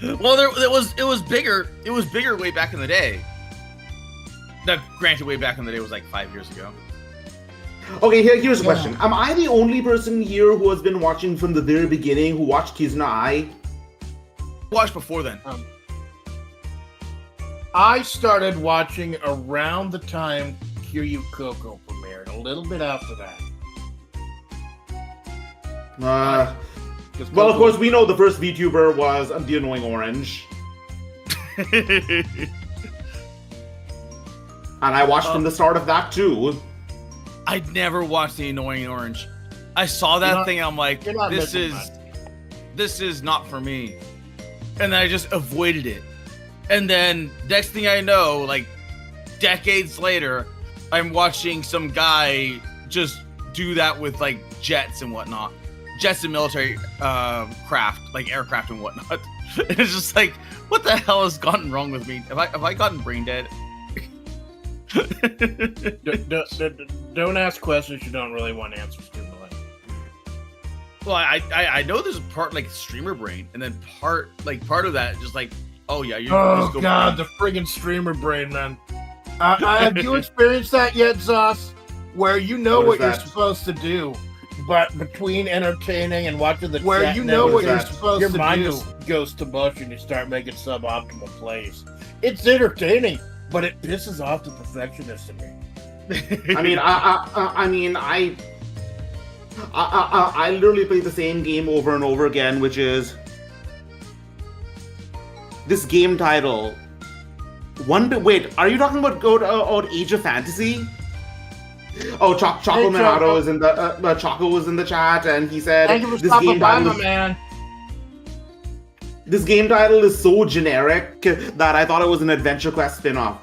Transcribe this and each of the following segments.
Well, it was bigger. It was bigger way back in the day. That granted, way back in the day was like 5 years ago. Okay, here's a question. Am I the only person here who has been watching from the very beginning, who watched Kizuna Ai? Watched before then. I started watching around the time Kiryu Coco premiered, a little bit after that. Well, of course, we know the first VTuber was the Annoying Orange. And I watched from the start of that, too. I'd never watched The Annoying Orange. I saw that thing, and I'm like, this is not for me. And then I just avoided it. And then, next thing I know, like, decades later, I'm watching some guy just do that with, like, jets and whatnot. Jets and military craft, like aircraft and whatnot. It's just like, what the hell has gotten wrong with me? Have I gotten brain dead? Don't ask questions you don't really want answers to. Well, I know there's a part like streamer brain, and then part of that just like, oh yeah, you're. Oh god, the friggin' streamer brain, man. Have you experienced that yet, Zoss? Where you know what you're supposed to do, but between entertaining and watching the where you know what you're supposed to do, your mind just goes to mush and you start making suboptimal plays. It's entertaining, but it pisses off the perfectionist in me. I literally play the same game over and over again, which is this game title. Wait, are you talking about Age of Fantasy? Oh, Choco Minato is in the Choco was in the chat, and he said this game title, man. This game title is so generic that I thought it was an Adventure Quest spin-off.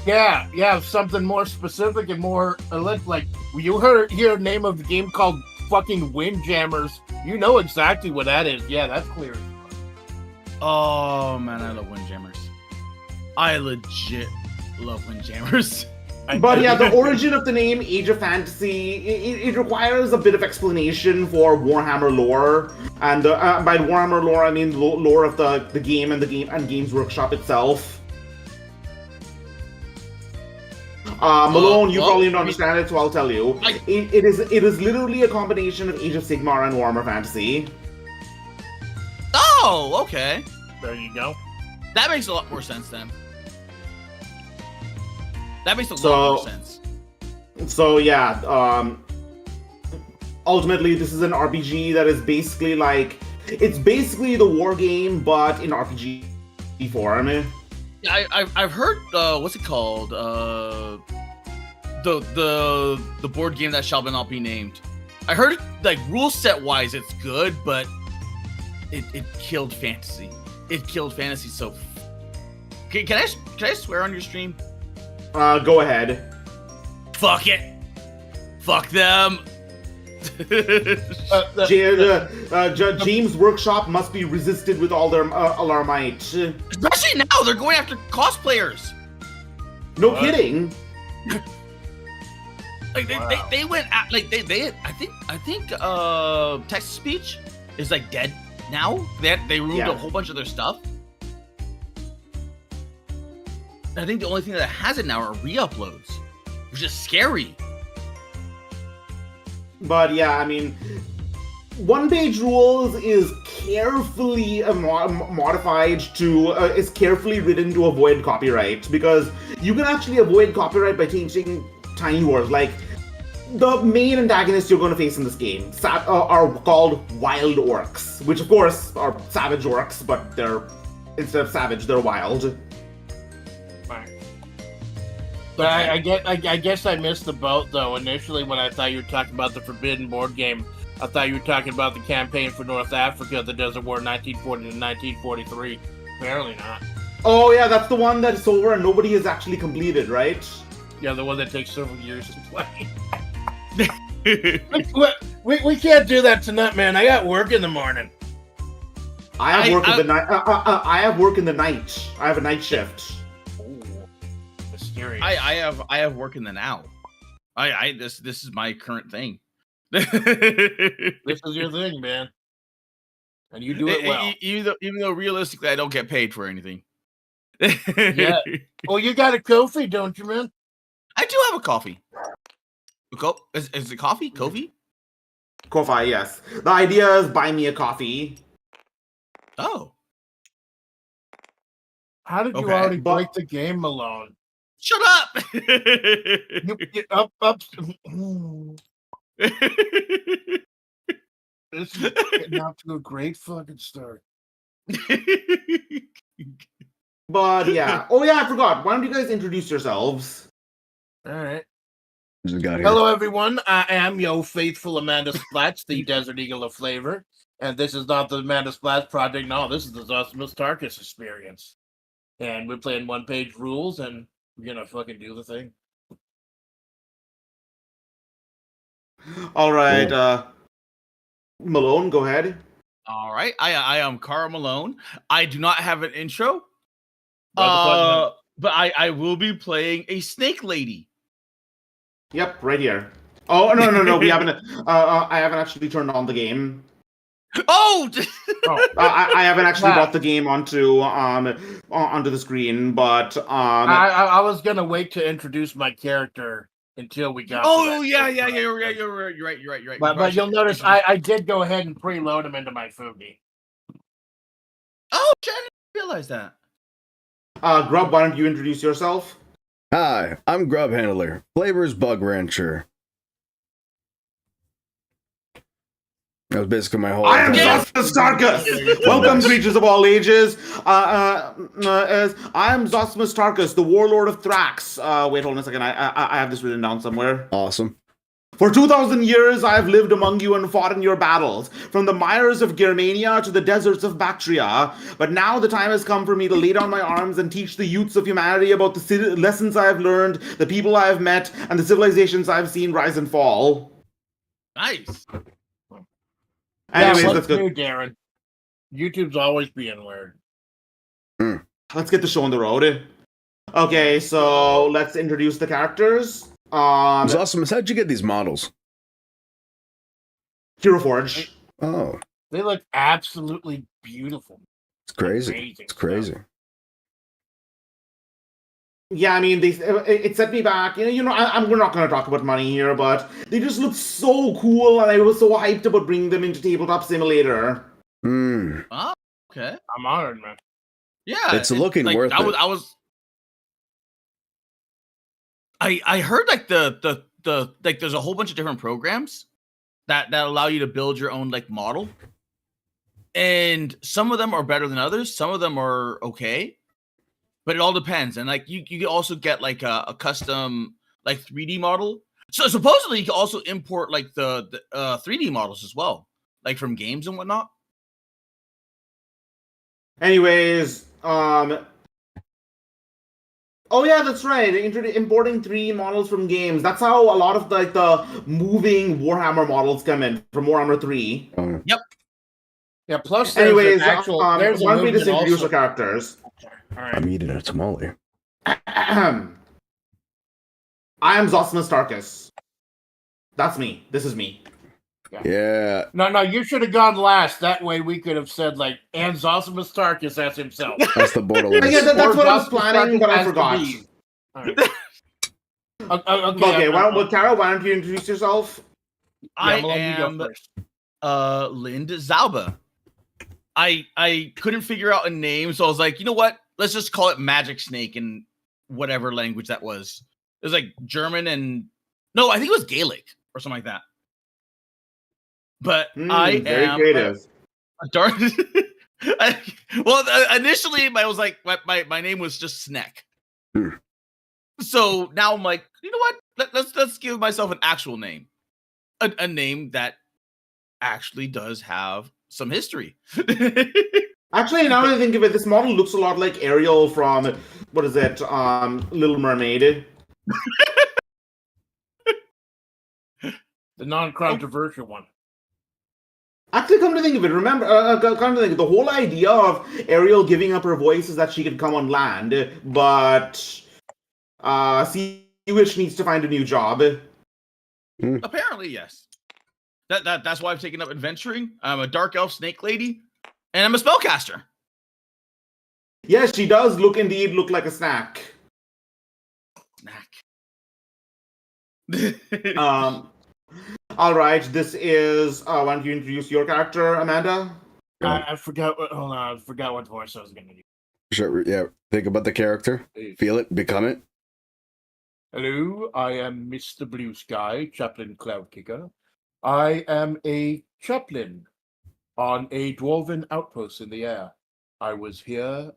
Yeah, something more specific and more like you hear a name of the game called fucking Windjammers. You know exactly what that is. Yeah, that's clear. Oh man, I love Windjammers. I legit love Windjammers. But yeah, the origin of the name Age of Fantasy, it requires a bit of explanation for Warhammer lore. And by Warhammer lore, I mean lore of the game and Games Workshop itself. Malone, you probably don't understand it, so I'll tell you. It is literally a combination of Age of Sigmar and Warhammer Fantasy. Oh, okay. There you go. That makes a lot more sense then. That makes a lot more sense. So yeah, ultimately this is an RPG that is basically it's basically the war game, but in RPG form. Yeah, I've heard what's it called? The board game that shall not be named. I heard like rule set wise it's good, but it killed fantasy. It killed fantasy. So can I swear on your stream? Go ahead. Fuck it. Fuck them. James Workshop must be resisted with all our might. Especially now, they're going after cosplayers. No kidding. Like they went at like they I think text to speech is like dead now. They removed a whole bunch of their stuff. I think the only thing that has it now are re-uploads, which is scary. But yeah, I mean, one-page rules is carefully modified to is carefully written to avoid copyright, because you can actually avoid copyright by changing tiny words. Like the main antagonists you're going to face in this game are called wild orcs, which of course are savage orcs, but they're instead of savage, they're wild. But I guess I missed the boat, though. Initially, when I thought you were talking about the Forbidden board game, I thought you were talking about the campaign for North Africa, the Desert War 1940 to 1943. Apparently not. Oh, yeah, that's the one that's over and nobody has actually completed, right? Yeah, the one that takes several years to play. we can't do that tonight, man. I got work in the morning. I have work in the night. I have work in the night. I have a night shift. I have work in the now. This is my current thing. This is your thing, man. And you do it well. Even though realistically I don't get paid for anything. Yeah. Well, you got a Ko-fi, don't you, man? I do have a coffee. Is it coffee? Ko-fi? Ko-fi, yes. The idea is buy me a coffee. Oh. How did you already break the game, Malone? Shut up! Up. This is getting off to a great fucking start. But yeah. Oh yeah, I forgot. Why don't you guys introduce yourselves? All right. Hello, everyone. I am your faithful Amanda Splats, the Desert Eagle of Flavor. And this is not the Amanda Splats project. No, this is the Zosimus Tarkus experience. And we're playing one-page rules, and we're going to fucking do the thing. All right. Malone, go ahead. All right. I am Carl Malone. I do not have an intro. But I will be playing a snake lady. Yep, right here. Oh no, we haven't. I haven't actually turned on the game. Oh, I haven't actually brought the game onto the screen, but I was gonna wait to introduce my character until we got. Oh yeah, you're right. But you'll notice I did go ahead and preload him into my foodie. Oh, I didn't realize that. Grub, why don't you introduce yourself? Hi, I'm Grub Handler, Flavors Bug Rancher. That was basically my whole. I am Zosimus Tarkus. Welcome, creatures of all ages. I am Zosimus Tarkus, the warlord of Thrax. Wait, hold on a second. I have this written down somewhere. Awesome. For 2,000 years, I have lived among you and fought in your battles, from the mires of Germania to the deserts of Bactria. But now the time has come for me to lay down my arms and teach the youths of humanity about the lessons I have learned, the people I have met, and the civilizations I have seen rise and fall. Nice. Anyways, yeah, let's go. Darren. YouTube's always being weird. Let's get the show on the road. Okay, so let's introduce the characters. Zosimus, how'd you get these models? Hero Forge. Oh, they look absolutely beautiful. It's crazy. It's crazy. Yeah, I mean, it set me back. We're not going to talk about money here, but they just look so cool, and I was so hyped about bringing them into Tabletop Simulator. Oh, okay. I'm honored, man. Yeah, it's looking worth it. I heard like the like there's a whole bunch of different programs that allow you to build your own like model, and some of them are better than others. Some of them are okay, but it all depends. And like you can also get like a custom like 3D model. So supposedly you can also import like the 3D models as well, like from games and whatnot. Anyways, oh yeah, that's right. Importing 3D models from games. That's how a lot of the moving Warhammer models come in from Warhammer 3. Yep. Yeah. Plus, anyways, there's why don't we just introduce the characters? All right. I'm eating a tamale. I am Zosimus Tarkus. That's me. This is me. Yeah. No, you should have gone last. That way we could have said, like, and Zosimus Tarkus as himself. That's the borderline. Yeah, that's what I was planning, but I forgot. Right. Okay, Carol, why don't you introduce yourself? I am Lind Zauba. I couldn't figure out a name, so I was like, you know what? Let's just call it Magic Snake in whatever language that was. It was like German and... No, I think it was Gaelic or something like that. But I am very creative. A dark. Initially, I was like, my name was just Snack. So now I'm like, you know what? Let's give myself an actual name, a name that actually does have some history. Actually, now that I think of it, this model looks a lot like Ariel from what is it? Little Mermaid. The non-controversial one. Actually, come to think of it, remember, the whole idea of Ariel giving up her voice is that she can come on land, but Sea Witch needs to find a new job. Apparently, yes. That's why I've taken up adventuring. I'm a dark elf snake lady. And I'm a spellcaster. Yes, she does look like a snack. All right, this is. Why don't you introduce your character, Amanda? I forgot. Hold on, I forgot what voice I was gonna do. Sure. Yeah. Think about the character. Feel it. Become it. Hello, I am Mr. Blue Sky, Chaplain Cloudkicker. I am a chaplain on a dwarven outpost in the air. I was here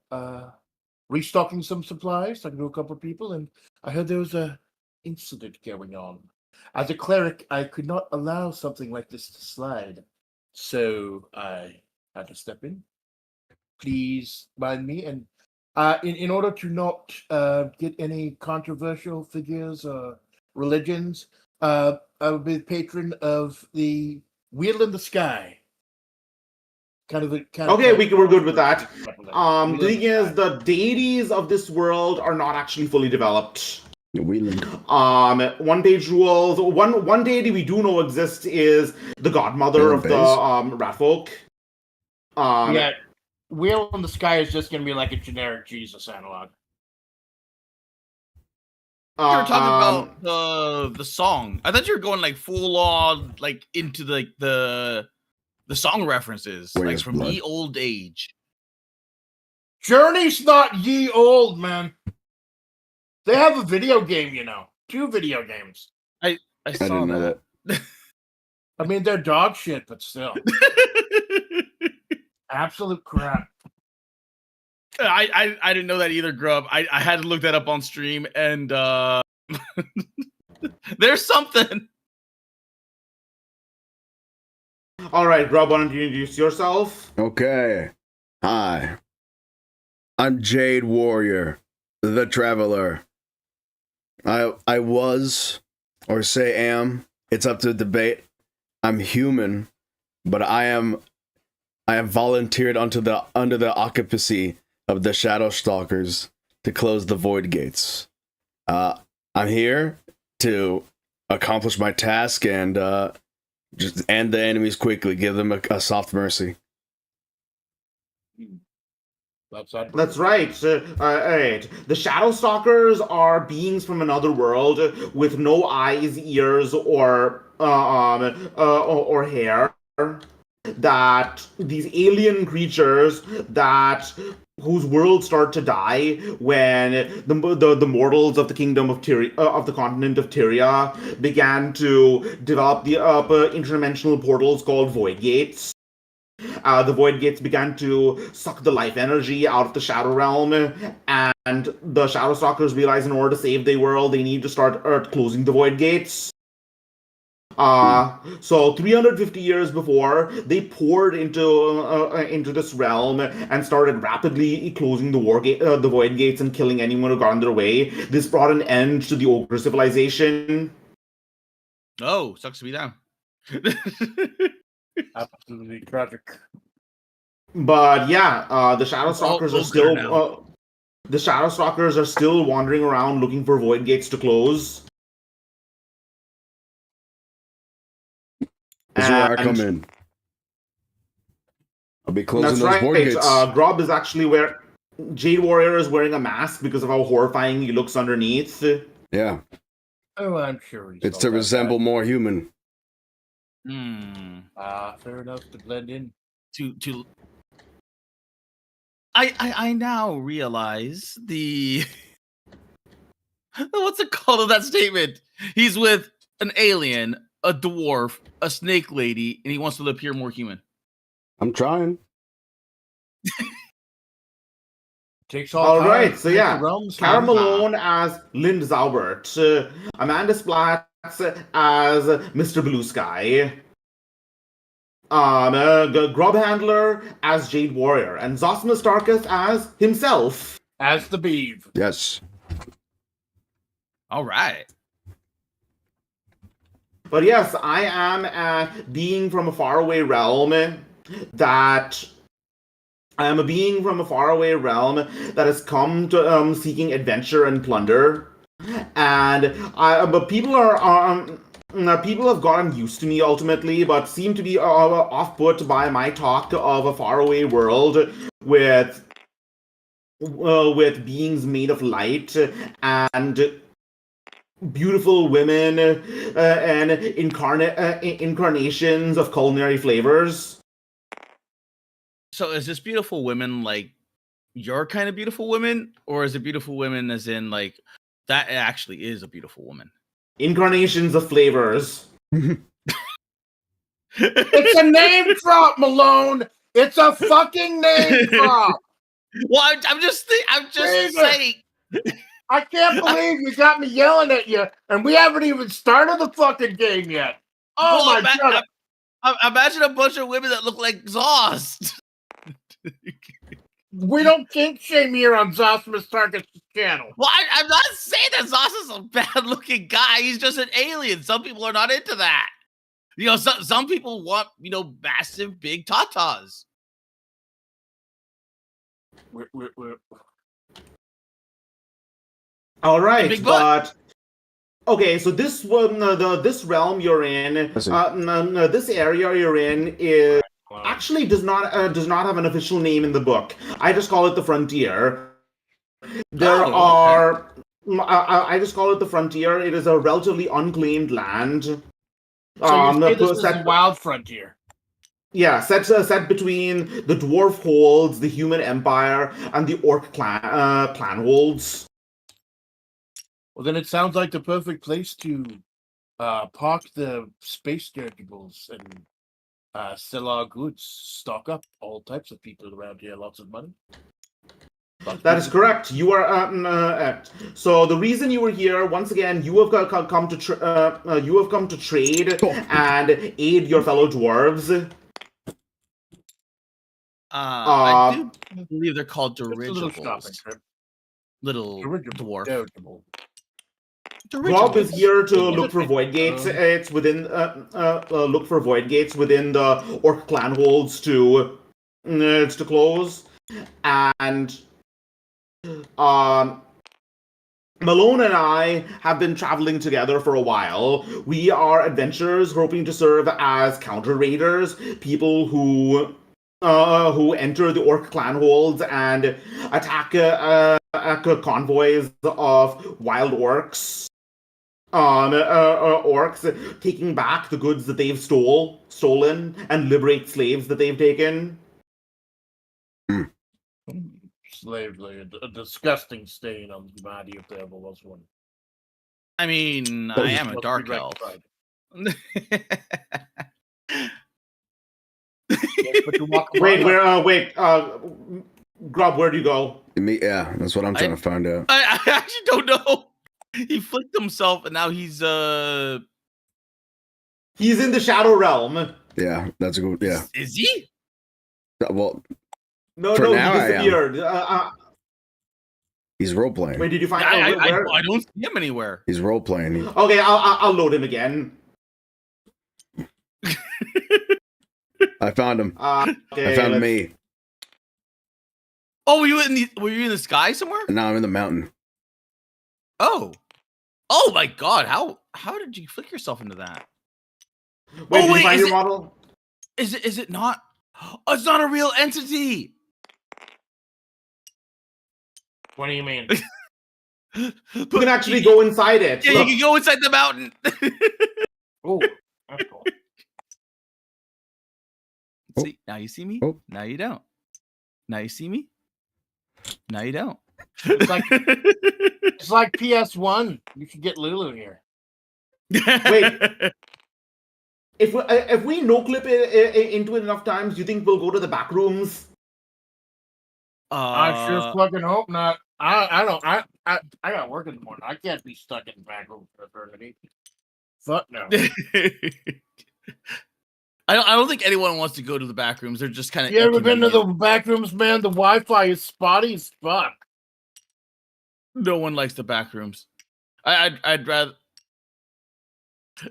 restocking some supplies, talking to a couple of people, and I heard there was a incident going on. As a cleric, I could not allow something like this to slide, so I had to step in. Please mind me, and in order to not get any controversial figures or religions, I will be the patron of the Wheel in the Sky. Okay, we're good with that. The thing is, the deities of this world are not actually fully developed. Wheeling. One page rules. One deity we do know exists is the godmother of the Ratfolk. Yeah, Wheel in the Sky is just going to be like a generic Jesus analog. You were talking about the song. I thought you were going like full on like into the song references, like from Ye Old Age. Journey's not ye old, man. They have a video game, 2 video games. I saw didn't know that. I mean, they're dog shit, but still. Absolute crap. I didn't know that either, Grub. I had to look that up on stream, and there's something. All right, Grub, why don't you introduce yourself? Okay. Hi. I'm Jade Warrior, the Traveler. I was, or say am, it's up to debate. I'm human, but I am volunteered under the occupancy of the Shadow Stalkers to close the Void Gates. I'm here to accomplish my task and just end the enemies quickly, give them a soft mercy. That's right. Right. The Shadow Stalkers are beings from another world with no eyes, ears, or hair. That these alien creatures whose worlds start to die when the mortals of the kingdom of of the continent of Tyria began to develop the interdimensional portals called Void Gates. The Void Gates began to suck the life energy out of the Shadow Realm, and the Shadow Stalkers realized in order to save their world, they need to start closing the Void Gates. So 350 years before, they poured into this realm and started rapidly closing the Void Gates and killing anyone who got in their way. This brought an end to the Ogre civilization. Oh, sucks to be down. Absolutely tragic. But yeah, the Shadow Stalkers are still the Shadow Stalkers are still wandering around looking for Void Gates to close. This is where I come in. I'll be closing those Void Gates. Grob is actually Jade Warrior is wearing a mask because of how horrifying he looks underneath. Yeah. Oh, I'm sure it's to resemble more human. Fair enough to blend in. I now realize the what's it called of that statement? He's with an alien, a dwarf, a snake lady, and he wants to appear more human. I'm trying. Takes all right, so yeah, Cara Malone as Lind Zaubert, Amanda Splatz as Mr. Blue Sky, Grub Handler as Jade Warrior, and Zosmus Tarkus as himself. As the Beeve. Yes. All right. But yes, I am a being from a faraway realm that has come to seeking adventure and plunder, and but people are people have gotten used to me ultimately, but seem to be off-put by my talk of a faraway world with beings made of light and beautiful women and incarnations of culinary flavors. So is this beautiful women like your kind of beautiful women, or is it beautiful women as in like that actually is a beautiful woman? Incarnations of flavors. It's a name drop, Malone. It's a fucking name drop. Well, I'm just saying. I can't believe you got me yelling at you, and we haven't even started the fucking game yet. Oh Well, my god! Imagine a bunch of women that look like exhaust. We don't kink shame here on Zosmus Target's channel. Well, I'm not saying that Zos is a bad-looking guy. He's just an alien. Some people are not into that. You know, some people want, you know, massive, big tatas. We're... All right, but okay. So this one, this realm you're in, this area you're in is actually does not have an official name in the book. I just call it the Frontier. I just call it the Frontier. It is a relatively unclaimed land. So this is the Wild Frontier. Yeah, set between the Dwarf Holds, the Human Empire, and the Orc clan holds. Well, then it sounds like the perfect place to park the space dirigibles and sell our goods, stock up. All types of people around here, lots of money. That is correct. You are so the reason you were here once again. You have come to trade and aid your fellow dwarves. I do believe they're called dirigibles. Little dwarf. Rob is here to look for void gates. It's within look for void gates within the Orc clan holds to close, and Malone and I have been traveling together for a while. We are adventurers hoping to serve as counter raiders, people who enter the Orc clan holds and attack convoys of wild orcs. Orcs taking back the goods that they've stolen and liberate slaves that they've taken. Slavery, a disgusting stain on humanity if there ever was one. I mean, I am a dark elf. Wait, Grub, where do you go? Yeah, that's what I'm trying to find out. I actually don't know. He flicked himself, and now he's in the Shadow Realm. Yeah, that's a good. Yeah, is he? Well, no, he disappeared. He's role playing. Wait, did you find? I don't see him anywhere. He's role playing. Okay, I'll load him again. I found him. Okay, I found me. Oh, were you in the sky somewhere? No, I'm in the mountain. Oh my God! How did you flick yourself into that? Wait, did you find your model? Is it not? Oh, it's not a real entity. What do you mean? You can actually go inside it. Yeah, look. You can go inside the mountain. Oh, that's cool. See, now you see me. Now you don't. Now you see me. Now you don't. It's like PS1. You should get Lulu here. Wait. If we no clip into it enough times, do you think we'll go to the back rooms? I sure fucking hope not. I got work in the morning. I can't be stuck in the back room for eternity. Fuck no. I don't think anyone wants to go to the back rooms. They're just kind of. You ever been to the back rooms, man? The Wi-Fi is spotty as fuck. No one likes the back rooms. I'd rather.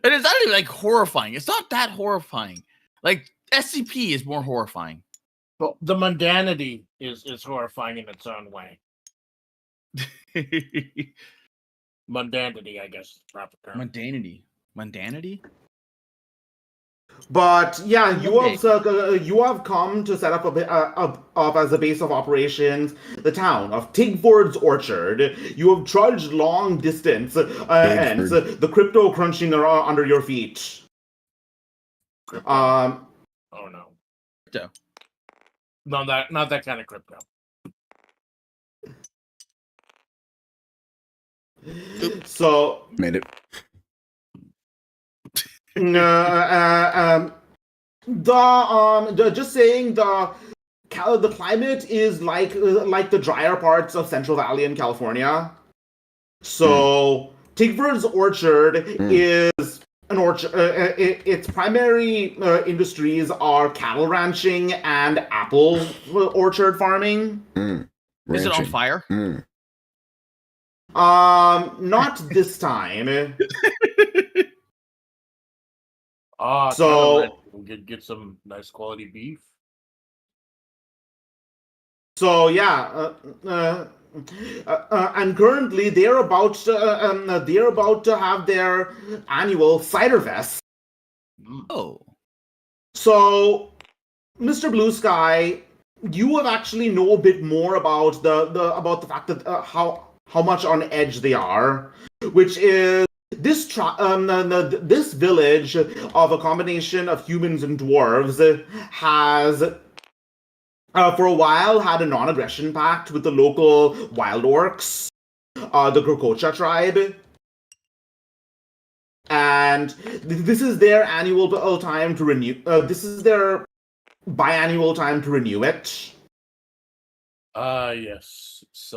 And it's not even like horrifying. It's not that horrifying. Like SCP is more horrifying. But the mundanity is horrifying in its own way. Mundanity, I guess, is the proper term. Mundanity. Mundanity? But yeah, you have come to set up as a base of operations the town of Tigford's Orchard. You have trudged long distance, and the crypto crunching under your feet. Crypto. Oh no. Crypto. No, not that kind of crypto. So made it. Just saying the climate is like the drier parts of Central Valley in California. So Tigford's Orchard is an orchard. Its primary industries are cattle ranching and apple orchard farming. Is it on fire? Not this time. So get some nice quality beef. So yeah, and currently they're about to have their annual cider fest. Oh. So, Mr. Blue Sky, you have actually know a bit more about the fact that how much on edge they are, which is this this village of a combination of humans and dwarves has for a while had a non-aggression pact with the local wild orcs, the Krakocha tribe. And this is their annual time to renew. This is their biannual time to renew it. Yes. It's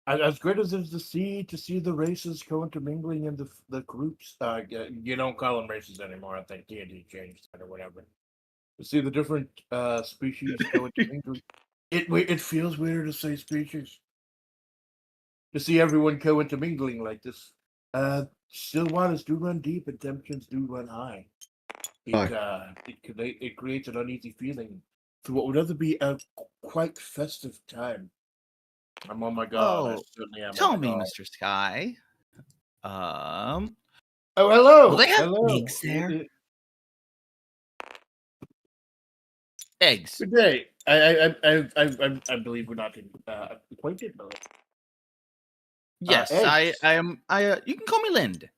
as great as it is to see the races go intermingling in the groups. You don't call them races anymore. I think D&D changed that or whatever. To see the different species go intermingling, it feels weird to say species. To see everyone go intermingling like this. Still waters do run deep and temperatures do run high. It creates an uneasy feeling through what would other be a quite festive time. I'm on my god. I certainly am. Tell me, Mr. Sky. Oh, hello. Will they have eggs there? Eggs. Good day. I believe we're not acquainted, Billy. Yes, I am. You can call me Lind.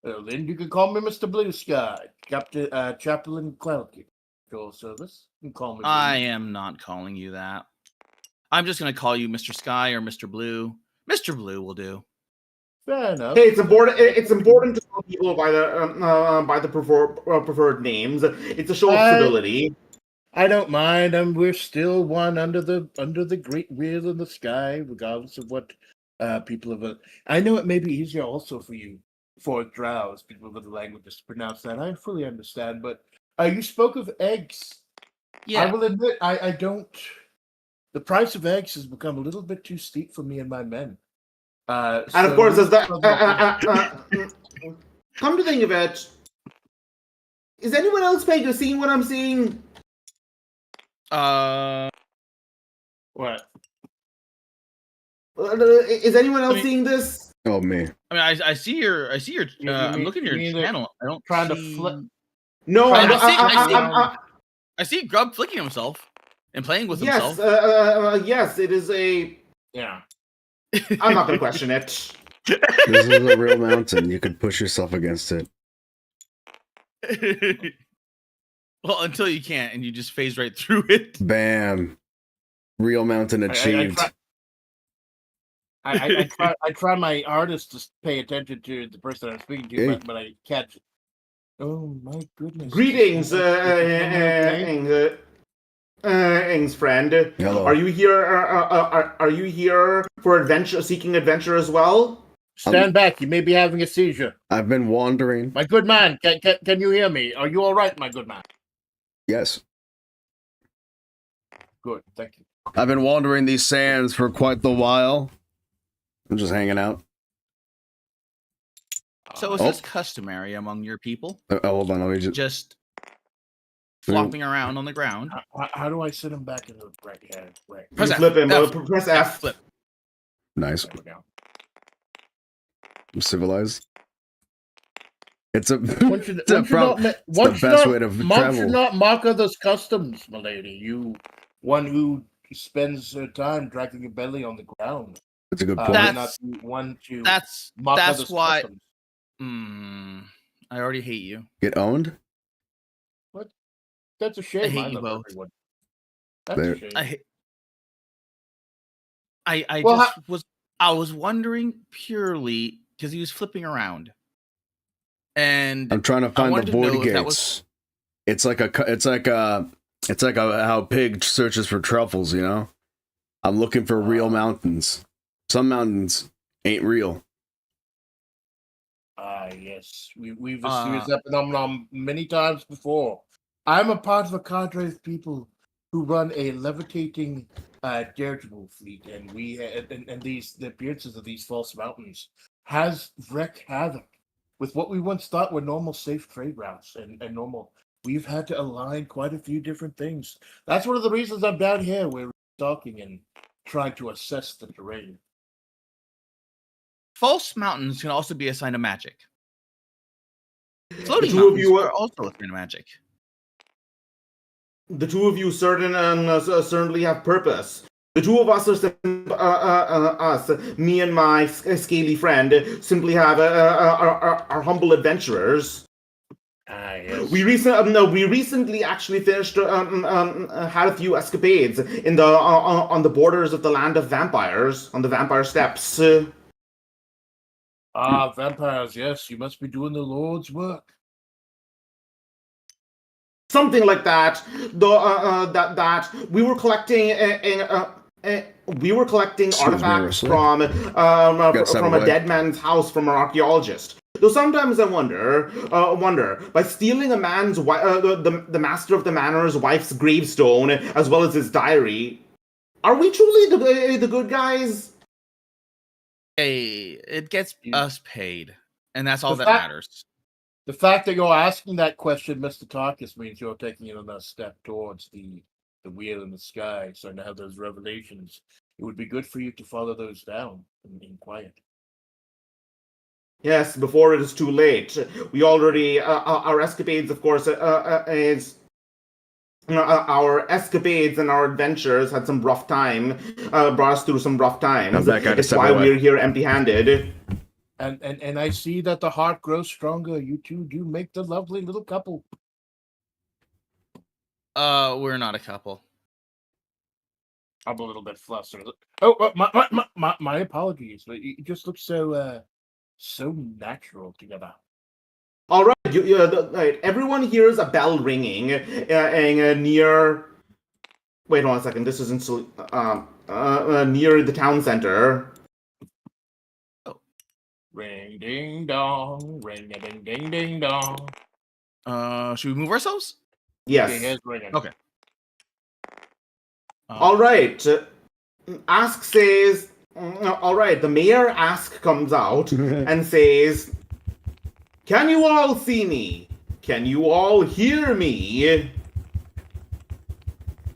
Lind, you can call me Mr. Blue Sky, Captain Chaplain Cloudy. Full service. You can call me. I am not calling you that. I'm just going to call you Mr. Sky or Mr. Blue. Mr. Blue will do. Fair enough. Hey, it's important to call people by the preferred names. It's a show of civility. I don't mind. We're still one under the great wheel in the sky, regardless of what people have. I know it may be easier also for you, for drows, people of the languages, to pronounce that. I fully understand, but you spoke of eggs. Yeah. I will admit, I don't. The price of eggs has become a little bit too steep for me and my men. And of course, as that come to think of it, is anyone else paying to see what I'm seeing? What? Is anyone else seeing this? Oh, me. I mean, I see your. I'm looking at your channel. I don't trying see... to flip. No, I see Grub flicking himself and playing with himself. Yes, it is a. Yeah. I'm not going to question it. This is a real mountain. You could push yourself against it. Well, until you can't, and you just phase right through it. Bam. Real mountain achieved. I try my hardest to pay attention to the person I'm speaking to, but I catch it. Oh my goodness! Greetings, Ing's friend. Hello. Are you here? Are you here for seeking adventure as well? Stand back! You may be having a seizure. I've been wandering. My good man, can you hear me? Are you all right, my good man? Yes. Good, thank you. I've been wandering these sands for quite the while. I'm just hanging out. So is this customary among your people? Hold on, let me just flopping around on the ground. How do I sit him back in the right hand? Right. Press flip him. Press F. Nice. I'm civilized. It's a One should the best way to travel. should not mock others' customs, my lady. You, one who spends time dragging your belly on the ground. That's a good point. That's one to that's mock that's others' why. customs. I already hate you. Get owned? What? That's a shame. I hate you love both. everyone. That's a shame. I was wondering purely because he was flipping around, and I'm trying to find the void gates. It's like how Pig searches for truffles. You know, I'm looking for real mountains. Some mountains ain't real. Yes, we've experienced that phenomenon many times before. I'm a part of a cadre of people who run a levitating dirigible fleet, and the appearances of these false mountains has wreaked havoc with what we once thought were normal safe trade routes and normal. We've had to align quite a few different things. That's one of the reasons I'm down here. We're stalking and trying to assess the terrain. False mountains can also be a sign of magic. Floating the two of mountains you are also a sign of magic. The two of you certainly have purpose. The two of us me and my scaly friend, simply have our humble adventurers. Yes. We recently actually finished had a few escapades in the on the borders of the land of vampires, on the vampire steppes. Vampires, yes, you must be doing the Lord's work. Something like that. That we were collecting artifacts from a dead man's house from an archaeologist. Though sometimes I wonder by stealing a man's the master of the manor's wife's gravestone as well as his diary, are we truly the good guys? Hey, it gets us paid, and that's all that matters. The fact that you're asking that question, Mr. Tarkus, means you're taking another step towards the wheel in the sky, starting to have those revelations. It would be good for you to follow those down in quiet. Yes, before it is too late. We already our escapades, of course, our escapades and our adventures had some rough time, brought us through some rough times. It's why we're here empty-handed. And I see that the heart grows stronger. You two do make the lovely little couple. We're not a couple. I'm a little bit flustered. Oh, my apologies. But you just look so natural together. All right, right. Everyone hears a bell ringing near. Wait, hold on a second. This isn't near the town center. Oh. Ring ding dong, ring ding ding ding dong. Should we move ourselves? Yes. Okay. All right. Ask says. All right. The mayor Ask comes out and says, "Can you all see me? Can you all hear me?"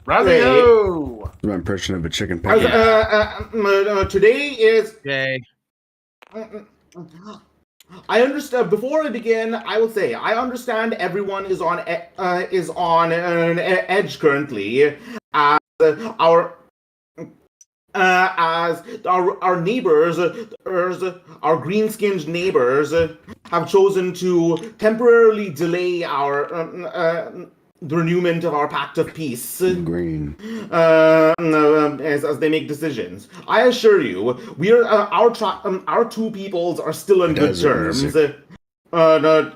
Radio. My impression of a chicken picking. Today is. Yay. I understand. Before I begin, I will say I understand everyone is on an edge currently, as our neighbors, our green-skinned neighbors, have chosen to temporarily delay the renewment of our pact of peace. Green. As they make decisions. I assure you, we are our two peoples are still in good terms. Oh.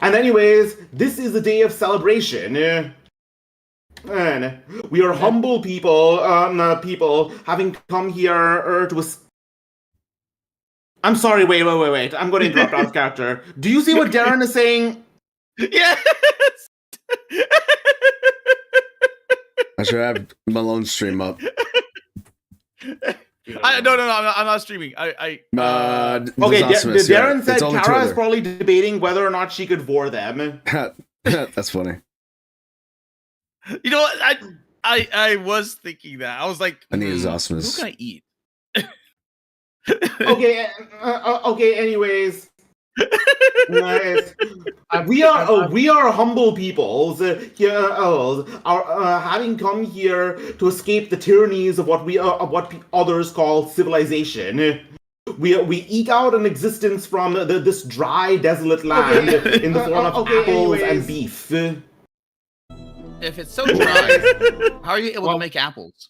And anyways, this is a day of celebration. And we are humble people, having come here to. I'm sorry. Wait. I'm going to interrupt out of character. Do you see what Darren is saying? Yes. I should have Malone stream up. No, I'm not streaming. Okay, Darren said Kara is probably debating whether or not she could vore them. That's funny. You know what? I was thinking that. I was like, I need his awesomeness. Who can I eat? Okay, okay. Anyways, nice. We are humble peoples here, having come here to escape the tyrannies of what others call civilization. We eke out an existence from this dry, desolate land in the form of apples and beef. If it's so dry, how are you able to make apples?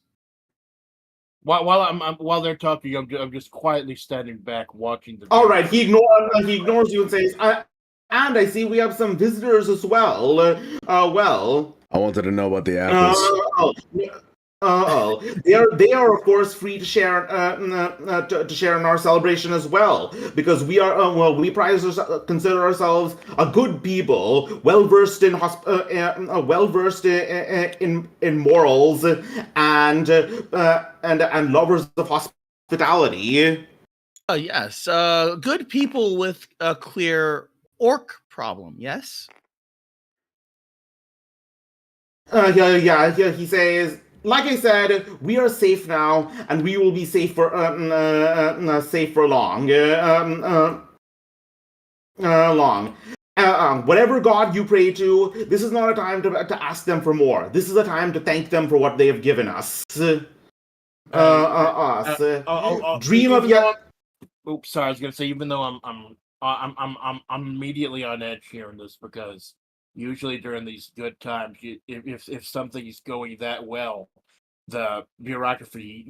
While they're talking, I'm just quietly standing back watching the. All right, he ignores you and says, "And I see we have some visitors as well. Well, I wanted to know about the apples. they are of course free to share to share in our celebration as well, because we are we consider ourselves a good people, well versed in in morals and lovers of hospitality." Yes, good people with a clear orc problem. Yes. Yeah. He says, like I said, we are safe now, and we will be safe for long. Long. Whatever god you pray to, this is not a time to ask them for more. This is a time to thank them for what they have given us. Dream of yet. Oops, sorry. I was gonna say, even though I'm immediately on edge hearing this, because usually during these good times, if something is going that well, the bureaucracy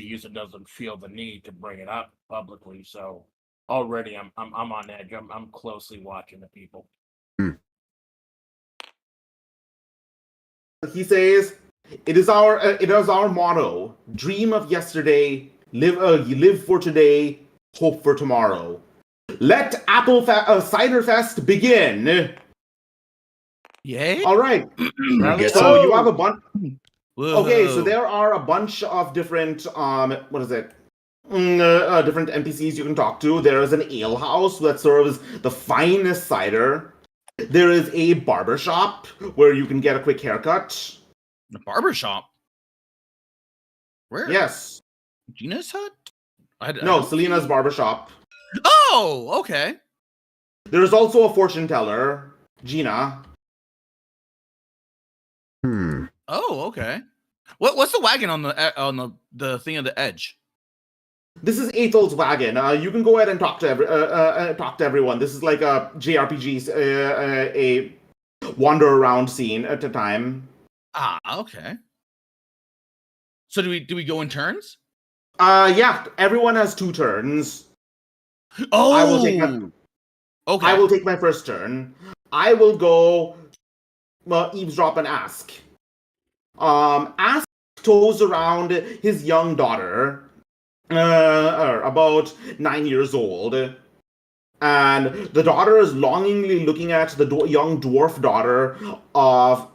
usually doesn't feel the need to bring it up publicly. So already I'm on edge. I'm closely watching the people. He says, it is our motto: dream of yesterday, live for today, hope for tomorrow. Let Cider Fest begin. Yay! All right. So you have a bunch. Okay, so there are a bunch of different what is it? Different NPCs you can talk to. There is an ale house that serves the finest cider. There is a barber shop where you can get a quick haircut. The barber shop? Where? Yes. Gina's hut? No, Selena's barber shop. Oh, okay. There's also a fortune teller, Gina. Oh, okay. What's the wagon on the thing of the edge? This is Ethel's wagon. You can go ahead and talk to everyone. This is like a JRPG, a wander around scene at a time. Ah, okay. So do we go in turns? Yeah. Everyone has 2 turns. Oh, I will take my first turn. I will go eavesdrop and ask. Ask toes around his young daughter. About 9 years old, and the daughter is longingly looking at the young dwarf daughter of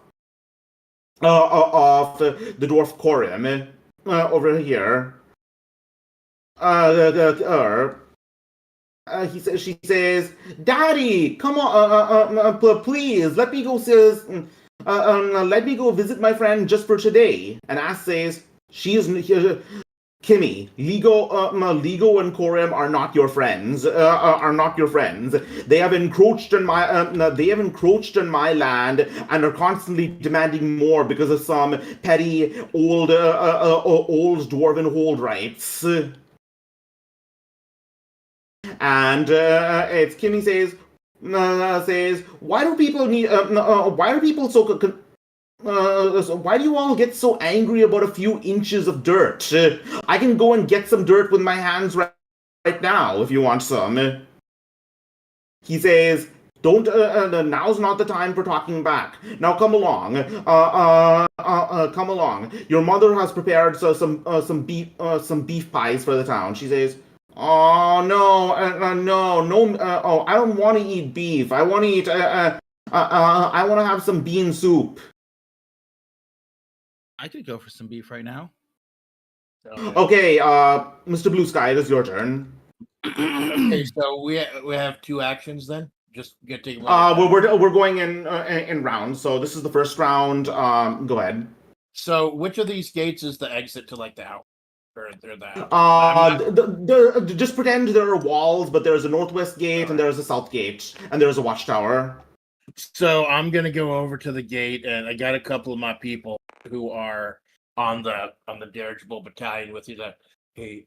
the dwarf Corim over here. She says, "Daddy, come on, please let me go. Let me go visit my friend just for today." And Ass says, "She is Kimmy, Ligo and Corim are not your friends. They have encroached on my land and are constantly demanding more because of some petty old dwarven hold rights." And it's Kimmy says, "Why do people need? Why do people so why do you all get so angry about a few inches of dirt? I can go and get some dirt with my hands right now if you want some." He says, "Don't. Now's not the time for talking back. Now come along. Come along. Your mother has prepared some beef pies for the town." She says, "Oh no, no. I don't want to eat beef. I want to eat. I want to have some bean soup." I could go for some beef right now. Okay, Mr. Blue Sky, it is your turn. Okay, so we have 2 actions then. Just get to. We're going in rounds. So this is the first round. Go ahead. So which of these gates is the exit to like the house? Or that. Just pretend there are walls, but there's a northwest gate and there's a south gate and there's a watchtower. So I'm gonna go over to the gate, and I got a couple of my people who are on the dirigible battalion with you. That hey,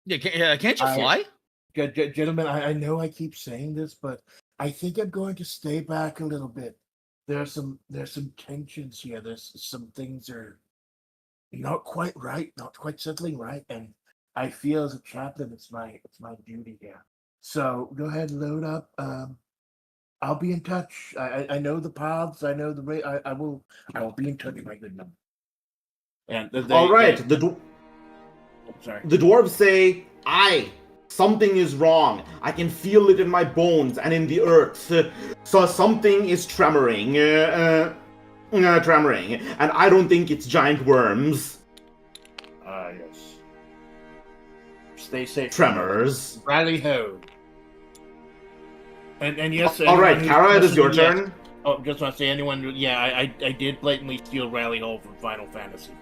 can't you fly? Gentlemen, I know I keep saying this, but I think I'm going to stay back a little bit. There's some tensions here. There's some things are not quite right, not quite settling right, and I feel as a chaplain, it's my duty here. So go ahead, load up. I'll be in touch. I know the paths. I know the way. I will be in touch, my good man. And all right, sorry. The dwarves say, "Aye, something is wrong. I can feel it in my bones and in the earth. So something is tremoring, and I don't think it's giant worms." Yes. Stay safe. Tremors. Rally ho. And yes. All right, Kara, it is your turn. Oh, just want to say, anyone? Yeah, I did blatantly steal Rally Ho from Final Fantasy IV.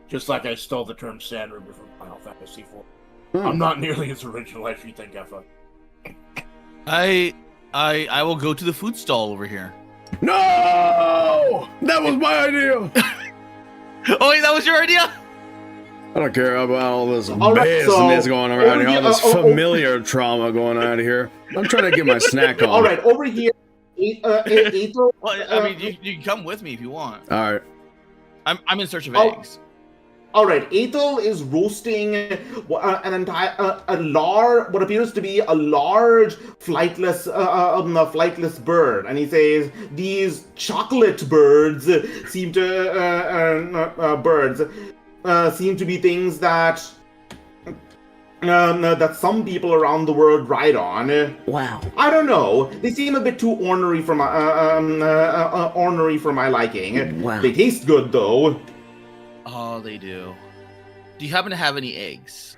Just like I stole the term Sand River from Final Fantasy IV. I'm not nearly as original as you think, Effa. I will go to the food stall over here. No! That was my idea! Oh, wait, that was your idea? I don't care about all this right, business going around here, all this familiar trauma going on here. I'm trying to get my snack on. All right, over here, Ethel. Well, I mean, you can come with me if you want. All right. I'm in search of eggs. All right, Ethel is roasting what appears to be a large flightless bird, and he says these chocolate birds seem to be things that that some people around the world ride on. Wow. I don't know. They seem a bit too ornery for my liking. Wow. They taste good though. Oh, they do. Do you happen to have any eggs?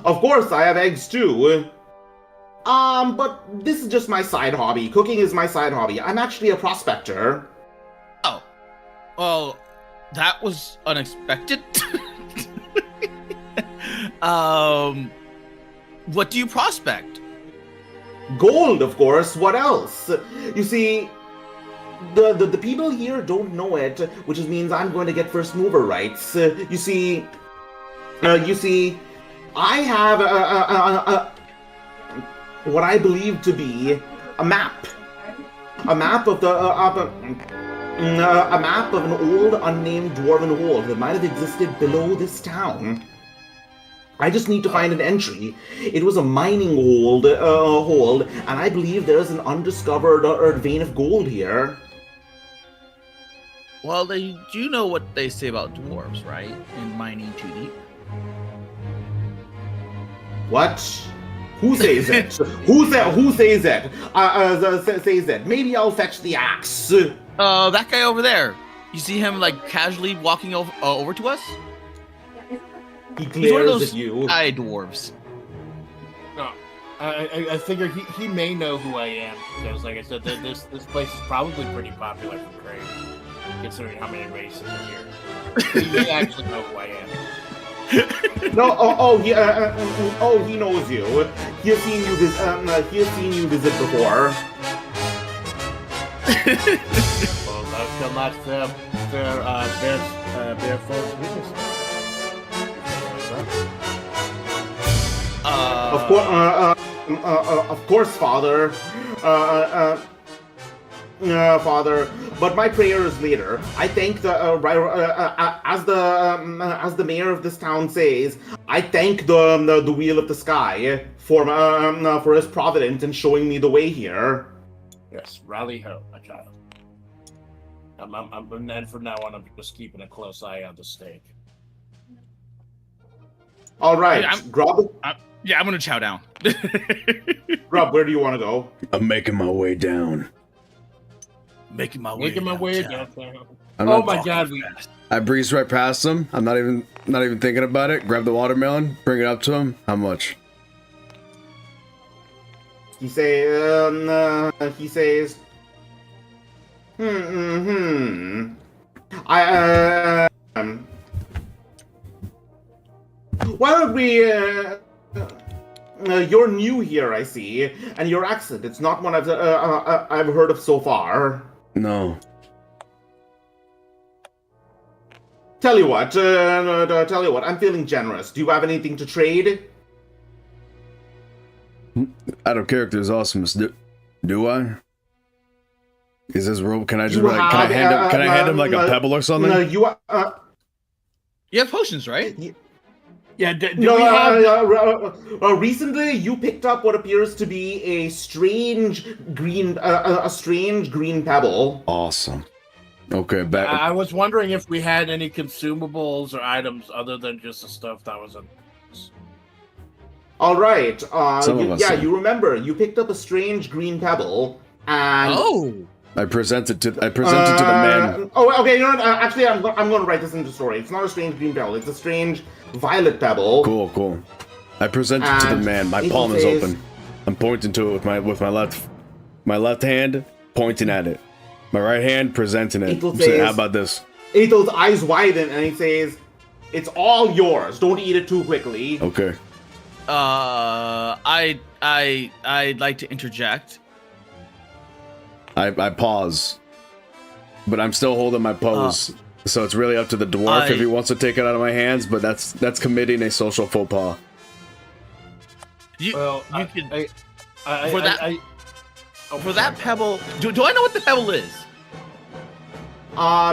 Of course, I have eggs too. But this is just my side hobby. Cooking is my side hobby. I'm actually a prospector. Oh. Well, that was unexpected. What do you prospect? Gold, of course. What else? You see, the people here don't know it, which means I'm going to get first mover rights. You see, I have what I believe to be a map of an old unnamed dwarven hold that might have existed below this town. I just need to find an entry. It was a mining hold, and I believe there's an undiscovered vein of gold here. Well, they do know what they say about dwarves, right? In mining too deep. What? Who says it? Who says it? Says it. Maybe I'll fetch the axe. That guy over there. You see him like casually walking over to us? He glares at you. Eye dwarves. No, I figure he may know who I am because, like I said, this place is probably pretty popular for trade, considering how many races are here. He may actually know who I am. No, he knows you. He has seen you visit before. Well, thou shalt not bear false witness. Of course, Father. Father, but my prayer is later. I thank as the mayor of this town says, I thank the wheel of the sky for his providence in showing me the way here. Yes, rally ho, my child. And from now on, I'm just keeping a close eye on the steak. All right, Grub. I'm gonna chow down. Grub, where do you want to go? I'm making my way down. Making my way down. Oh my God! I breeze right past him. I'm not even thinking about it. Grab the watermelon, bring it up to him. How much? He says, we... you're new here, I see, and your accent, it's not one I've heard of so far. No. Tell you what, I'm feeling generous. Do you have anything to trade? Out of character is awesomeness. Do I? Is this rope? Can I just You can I have, hand him like a pebble or something? You have potions, right? Yeah. Do we have? Recently, you picked up what appears to be a strange green pebble. Awesome. Okay, back. I was wondering if we had any consumables or items other than just the stuff that was in. All right. Yeah, you remember you picked up a strange green pebble, and I presented to the man. Oh, okay. You know what? Actually, I'm going to write this into the story. It's not a strange green pebble. It's a strange violet pebble. Cool. I presented to the man. My palm is open. I'm pointing to it with my left hand, pointing at it. My right hand presenting it. Saying, how about this? Ethel's eyes widen and he says, "It's all yours. Don't eat it too quickly." Okay. I'd like to interject. I pause, but I'm still holding my pose, so it's really up to the dwarf if he wants to take it out of my hands. But that's committing a social faux pas. For that pebble, do I know what the pebble is?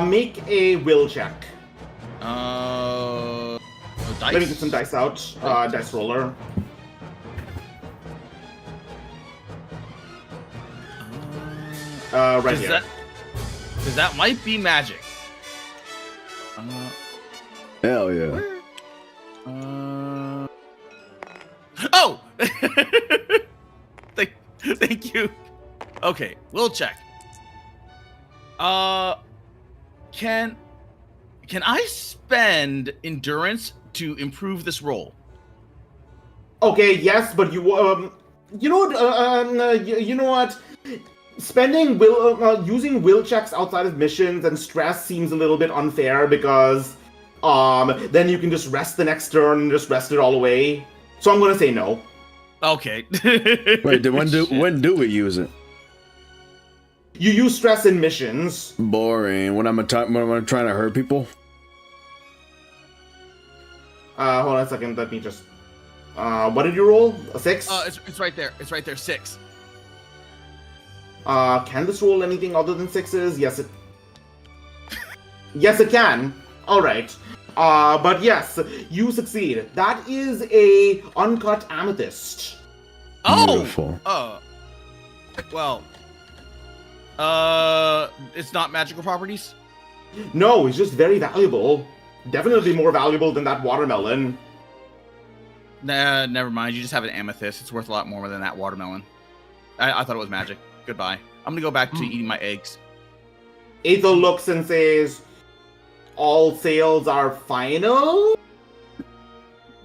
Make a will check. Dice? Let me get some dice out. Dice roller. Right here. Because that might be magic. Hell yeah. Oh! Thank you. Okay, we'll check. Can I spend endurance to improve this roll? Okay, yes, but you know what? Spending using will checks outside of missions and stress seems a little bit unfair because then you can just rest the next turn and just rest it all away. So I'm gonna say no. Okay. Wait, when do we use it? You use stress in missions. Boring. When I'm trying to hurt people. Hold on a second. Let me just. What did you roll? A 6? It's right there. It's right there. 6. Can this roll anything other than 6s? Yes, it. Yes, it can. All right. But yes, you succeed. That is a uncut amethyst. Oh. Beautiful. Well. It's not magical properties? No, it's just very valuable. Definitely more valuable than that watermelon. Nah, never mind. You just have an amethyst. It's worth a lot more than that watermelon. I thought it was magic. Goodbye. I'm gonna go back to eating my eggs. Ethel looks and says, "All sales are final?"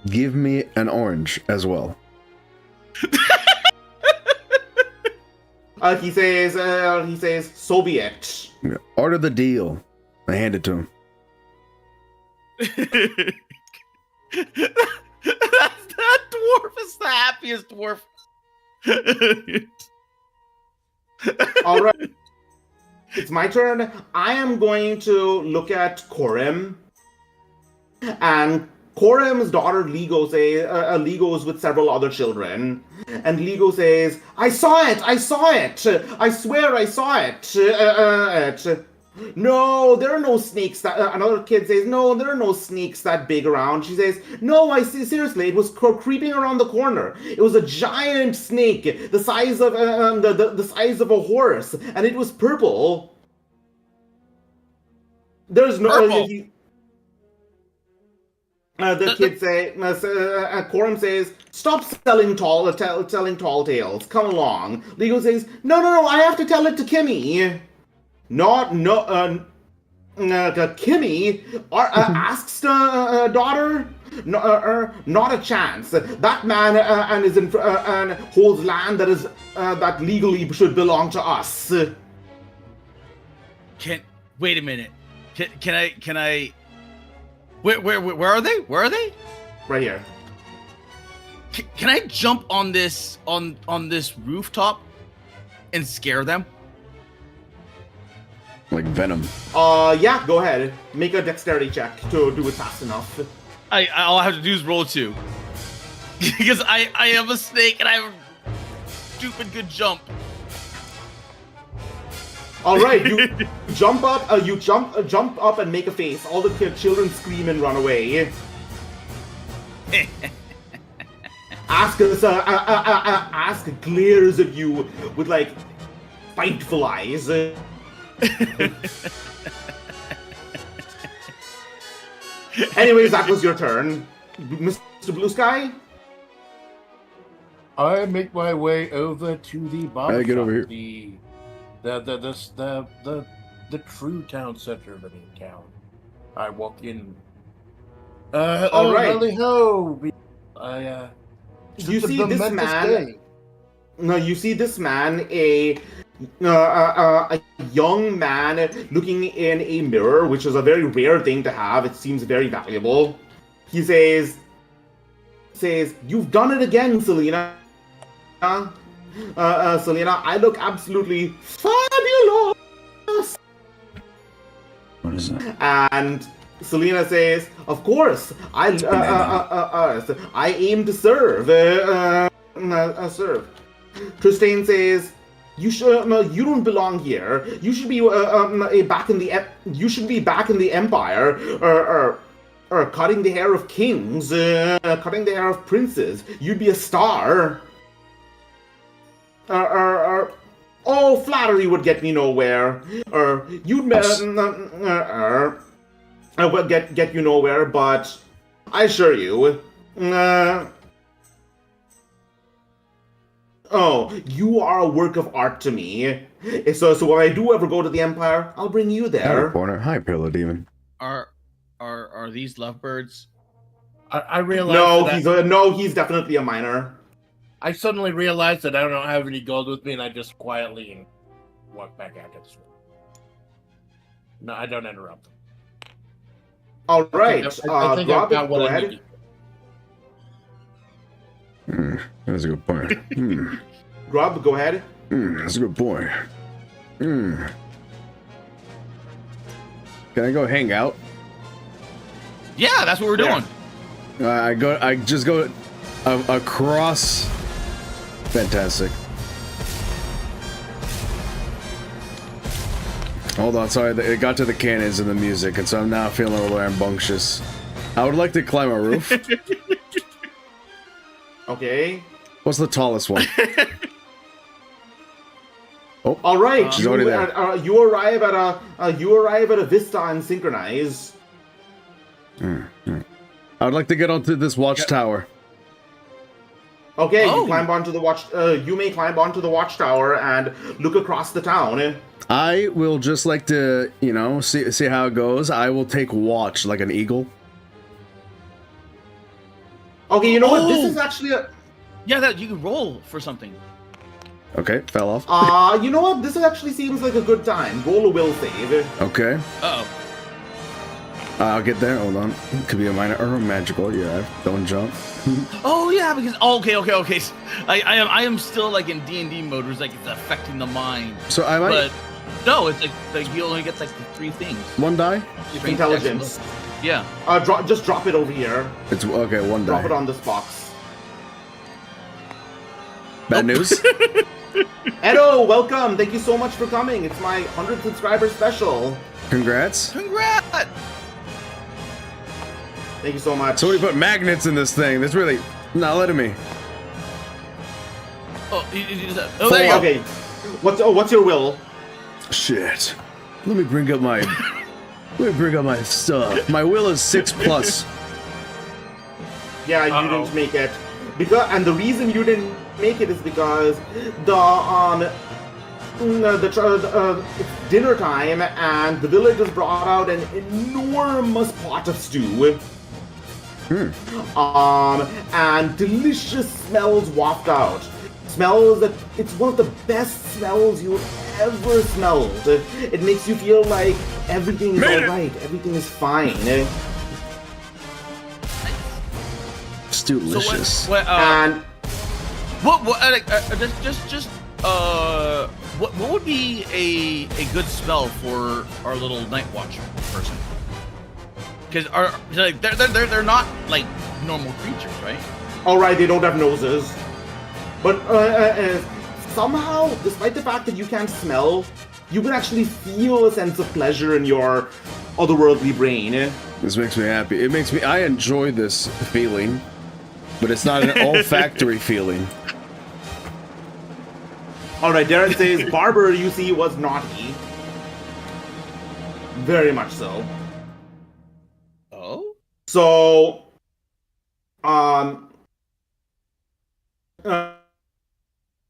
Give me an orange as well. He says, "So be it." Order the deal. I hand it to him. that dwarf is the happiest dwarf. All right. It's my turn. I am going to look at Korim. And Korim's daughter Ligo's with several other children. And Ligo says, I saw it! I swear I saw it! No, there are no snakes that... another kid says, no, there are no snakes that big around. She says, no, I see, seriously, it was creeping around the corner. It was a giant snake, the size of the size of a horse, and it was purple. There's no... Purple. The kids say, Corum says, stop telling tall tales. Come along. Lego says, no, I have to tell it to Kimmy. Kimmy asks daughter. Not a chance. That man and holds land that is that legally should belong to us. Wait a minute. Can I? Where are they? Where are they? Right here. Can I jump on this rooftop and scare them? Like Venom. Yeah, go ahead. Make a dexterity check to do it fast enough. All I have to do is roll 2. Because I am a snake and I have a stupid good jump. All right, you jump up. You jump up and make a face. All the children scream and run away. Ask glares at you with like spiteful eyes. Anyways, that was your turn, Mr. Blue Sky. I make my way over to the bar. Hey, get over here. The true town center of any town. I walk in. All right. Ho! You see this man? No, you see this man, a young man looking in a mirror, which is a very rare thing to have. It seems very valuable. He says, "You've done it again, Selena. Selena, I look absolutely fabulous." What is that? And Selena says, "Of course, I aim to serve. Serve." Tristan says, "You don't belong here. You should be back in the Empire, or cutting the hair of kings, cutting the hair of princes. You'd be a star. Oh, flattery would get me nowhere. Or you'd will get you nowhere. But I assure you, oh, you are a work of art to me. So when I do ever go to the Empire, I'll bring you there." Hi, Pillow Demon. Are these lovebirds? I realized He's definitely a minor. I suddenly realized that I don't have any gold with me, and I just quietly walk back out this way. No, I don't interrupt them. All right, I think I've got what I need. That's a good point. Grub, go ahead. That's a good point. Can I go hang out? Yeah, that's what we're doing. I just go across. Fantastic. Hold on, sorry, it got to the cannons and the music, and so I'm now feeling a little rambunctious. I would like to climb a roof. Okay. What's the tallest one? Oh, all right. She's already there. You arrive at a vista and synchronize. I would like to get onto this watchtower. Okay, you climb onto the watch. You may climb onto the watchtower and look across the town. I will just like to, see how it goes. I will take watch like an eagle. Okay, you know what? This is actually a... Yeah, that you can roll for something. Okay, fell off. You know what? This actually seems like a good time. Roll a will save. Okay. Uh-oh. I'll get there. Hold on. It could be a minor or a magical. Yeah, don't jump. Oh yeah, because okay. I am still like in D&D mode, where it's like it's affecting the mind. So I might. But no, it's like you only get like the 3 things. One die. Intelligence. Yeah. Just drop it over here. It's okay. One die. Drop it on this box. Bad news. Edo, welcome. Thank you so much for coming. It's my 100 subscriber special. Congrats. Congrats. Thank you so much. Somebody put magnets in this thing. That's really not letting me. Oh, there you go. Okay. What's your will? Shit. Let me bring up my stuff. My will is 6+. Yeah, you didn't make it. And the reason you didn't make it is because it's dinner time and the villagers brought out an enormous pot of stew. And delicious smells waft out. Smells that it's one of the best smells you've ever smelled. It makes you feel like everything is alright, everything is fine. Delicious. So And what would be a good spell for our little night watcher person? Because they're not like normal creatures, right? all right, they don't have noses, but somehow, despite the fact that you can't smell, you can actually feel a sense of pleasure in your otherworldly brain. This makes me happy. I enjoy this feeling, but it's not an olfactory feeling. All right, Darren says, Barber, you see, was naughty. Very much so. Oh? So,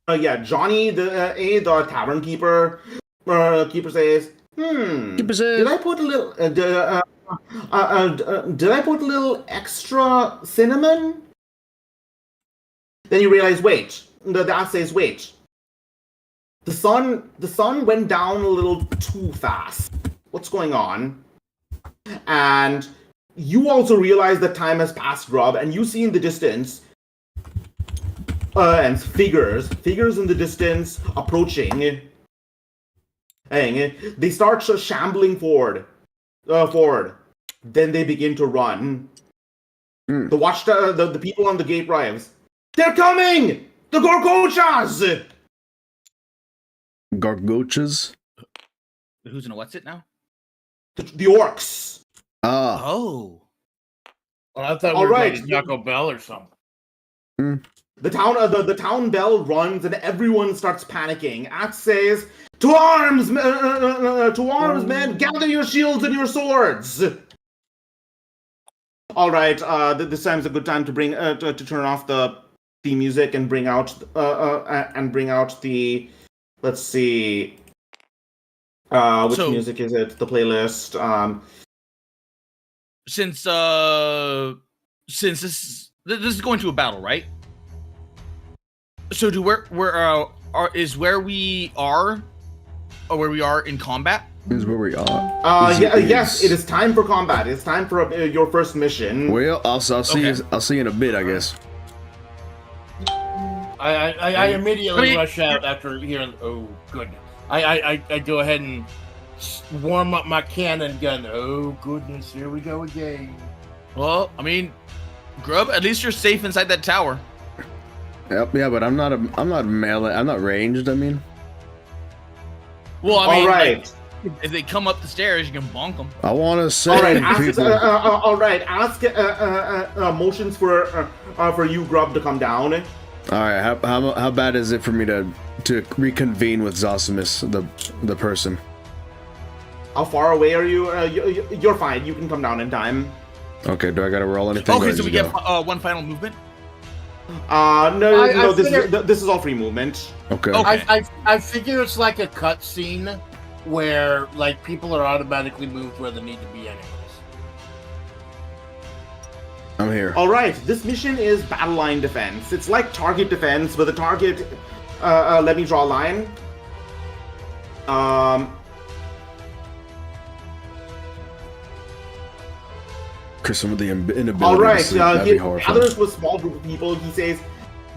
yeah, Johnny, the tavern keeper says, Keeper says, did I put a little, did I put a little extra cinnamon? Then you realize, wait, the ass says, wait. The sun went down a little too fast. What's going on? And you also realize that time has passed, Rob, and you see in the distance and figures in the distance approaching. They start shambling forward. Then they begin to run. The people on the gate arrives. They're coming! The Gorgochas! Gargochas? Who's in a what's it now? The orcs. Ah. Oh. Well, I thought All we were right. going to Taco Bell or something. The town bell runs and everyone starts panicking. Axe says, "To arms, men! Gather your shields and your swords." All right. This time's a good time to bring to turn off the music and bring out the. Let's see. Which music is it? The playlist. Since this is going to a battle, right? So where we are, or where we are in combat? Is where we are. Yes, it is time for combat. It's time for your first mission. Well, I'll see you. I'll see you in a bit, I guess. I immediately rush out after hearing. Oh, goodness! I go ahead and warm up my cannon gun. Oh goodness! Here we go again. Well, I mean, Grub, at least you're safe inside that tower. Yep, yeah, but I'm not melee. I'm not ranged. I mean. Well, I mean, all right. Like, if they come up the stairs, you can bonk them. I want to say. All right, people. all right. Ask motions for you, Grub, to come down. All right, how bad is it for me to reconvene with Zosimus, the person? How far away are you? You're fine. You can come down in time. Okay, do I gotta roll anything? Okay, so we get one final movement. No. This is all free movement. Okay. I figure it's like a cutscene where like people are automatically moved where they need to be anyways. I'm here. All right. This mission is battle line defense. It's like target defense, but the target. Let me draw a line. Because some of the inability. All right. He gathers with a small group of people. He says,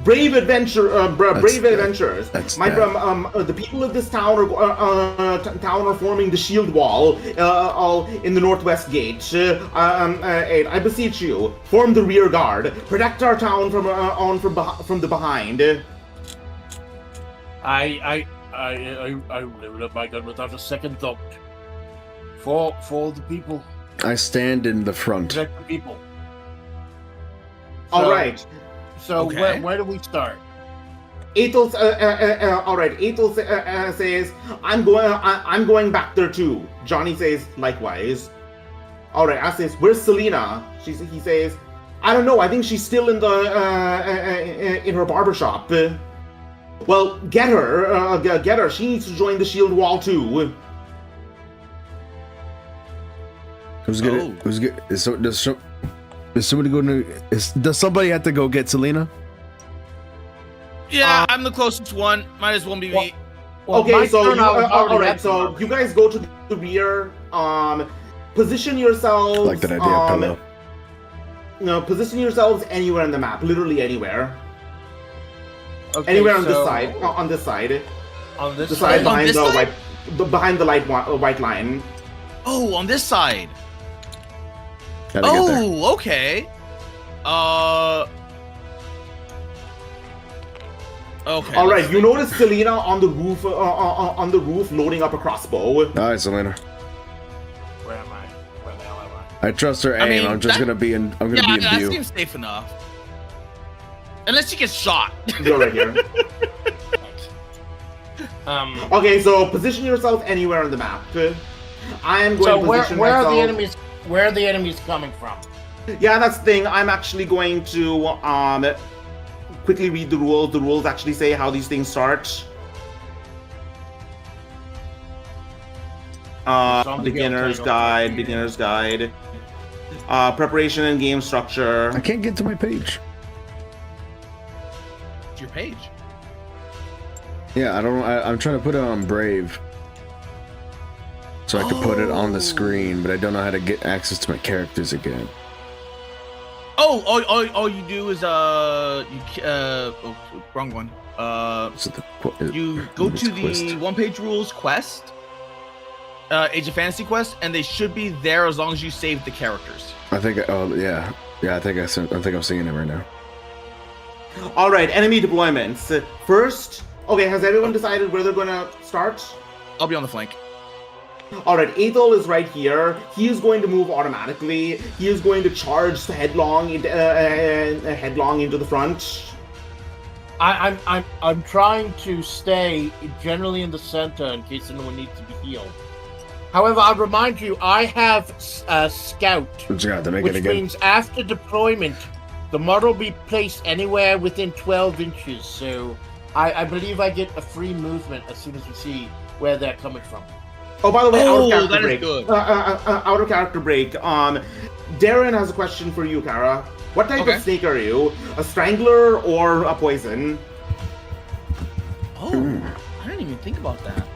"Brave adventurers! That's the people of this town are forming the shield wall, all in the northwest gate. I beseech you, form the rear guard. Protect our town from the behind." I loaded up my gun without a second thought. For the people. I stand in the front. Protect the people. All right. So Okay. where do we start? Aethel, all right. Aethel says, "I'm going back there too." Johnny says, "Likewise." All right. Ash says, "Where's Selena?" He says, "I don't know. I think she's still in her barbershop." Well, get her. Get her. She needs to join the shield wall too. Who's good? Is somebody going to? Does somebody have to go get Selena? Yeah, I'm the closest one. Might as well be me. Well, Okay, so all right. So you guys go to the rear. Position yourselves. I like that idea, pillow. position yourselves anywhere on the map, literally anywhere. Okay, Anywhere on this side. On this side. On this The side side? behind this the side? behind the white line. Oh, on this side. Gotta get there. Oh, okay. Okay. All right, let's you think. notice Selena on the roof, loading up a crossbow. All right, Selena. Where am I? Where the hell am I? I trust her aim. I mean, I'm just that- gonna be in. I'm gonna Yeah, be in that view. seems safe enough. Unless she gets shot. You're right here. Okay, so position yourself anywhere on the map. I am going So to where position are myself. the enemies? Where are the enemies coming from? Yeah, that's the thing. I'm actually going to quickly read the rules. The rules actually say how these things start. Beginner's guide. Preparation and game structure. I can't get to my page. It's your page. Yeah, I'm trying to put it on Brave, so I can put it on the screen, but I don't know how to get access to my characters again. All you do is wrong one. So You go to the one-page rules quest, Age of Fantasy quest, and they should be there as long as you save the characters. I think. Oh yeah. I think I'm seeing it right now. All right, enemy deployments. First, okay, has everyone decided where they're gonna start? I'll be on the flank. All right, Aethel is right here. He is going to move automatically. He is going to charge headlong into the front. I'm trying to stay generally in the center in case anyone needs to be healed. However, I'll remind you, I have a scout, which means after deployment, the model will be placed anywhere within 12 inches. So I believe I get a free movement as soon as we see where they're coming from. Oh, by the way, out of character that is break. good. Out of character break. Darren has a question for you, Kara. What type of snake are you? A strangler or a poison? Oh, I didn't even think about that.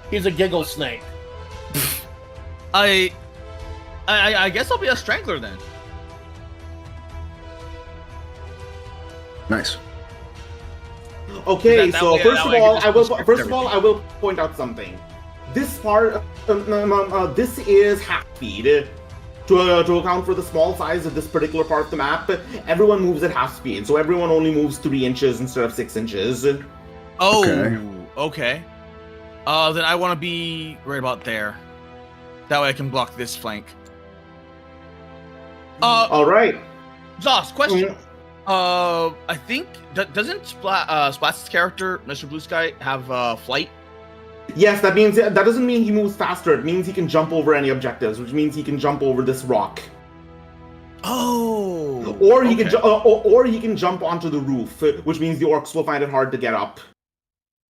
He's a giggle snake. I guess I'll be a strangler then. Nice. Okay, That so way- first that of way I all, can just restrict I will point out something. This part, this is half speed. To account for the small size of this particular part of the map, everyone moves at half speed, so everyone only moves 3 inches instead of 6 inches. Oh, okay. Then I want to be right about there. That way I can block this flank. All right. Zoss, question. I think doesn't Splat's character, Mr. Blue Sky, have flight? Yes, that doesn't mean he moves faster. It means he can jump over any objectives, which means he can jump over this rock. Oh. Or he can jump onto the roof, which means the orcs will find it hard to get up.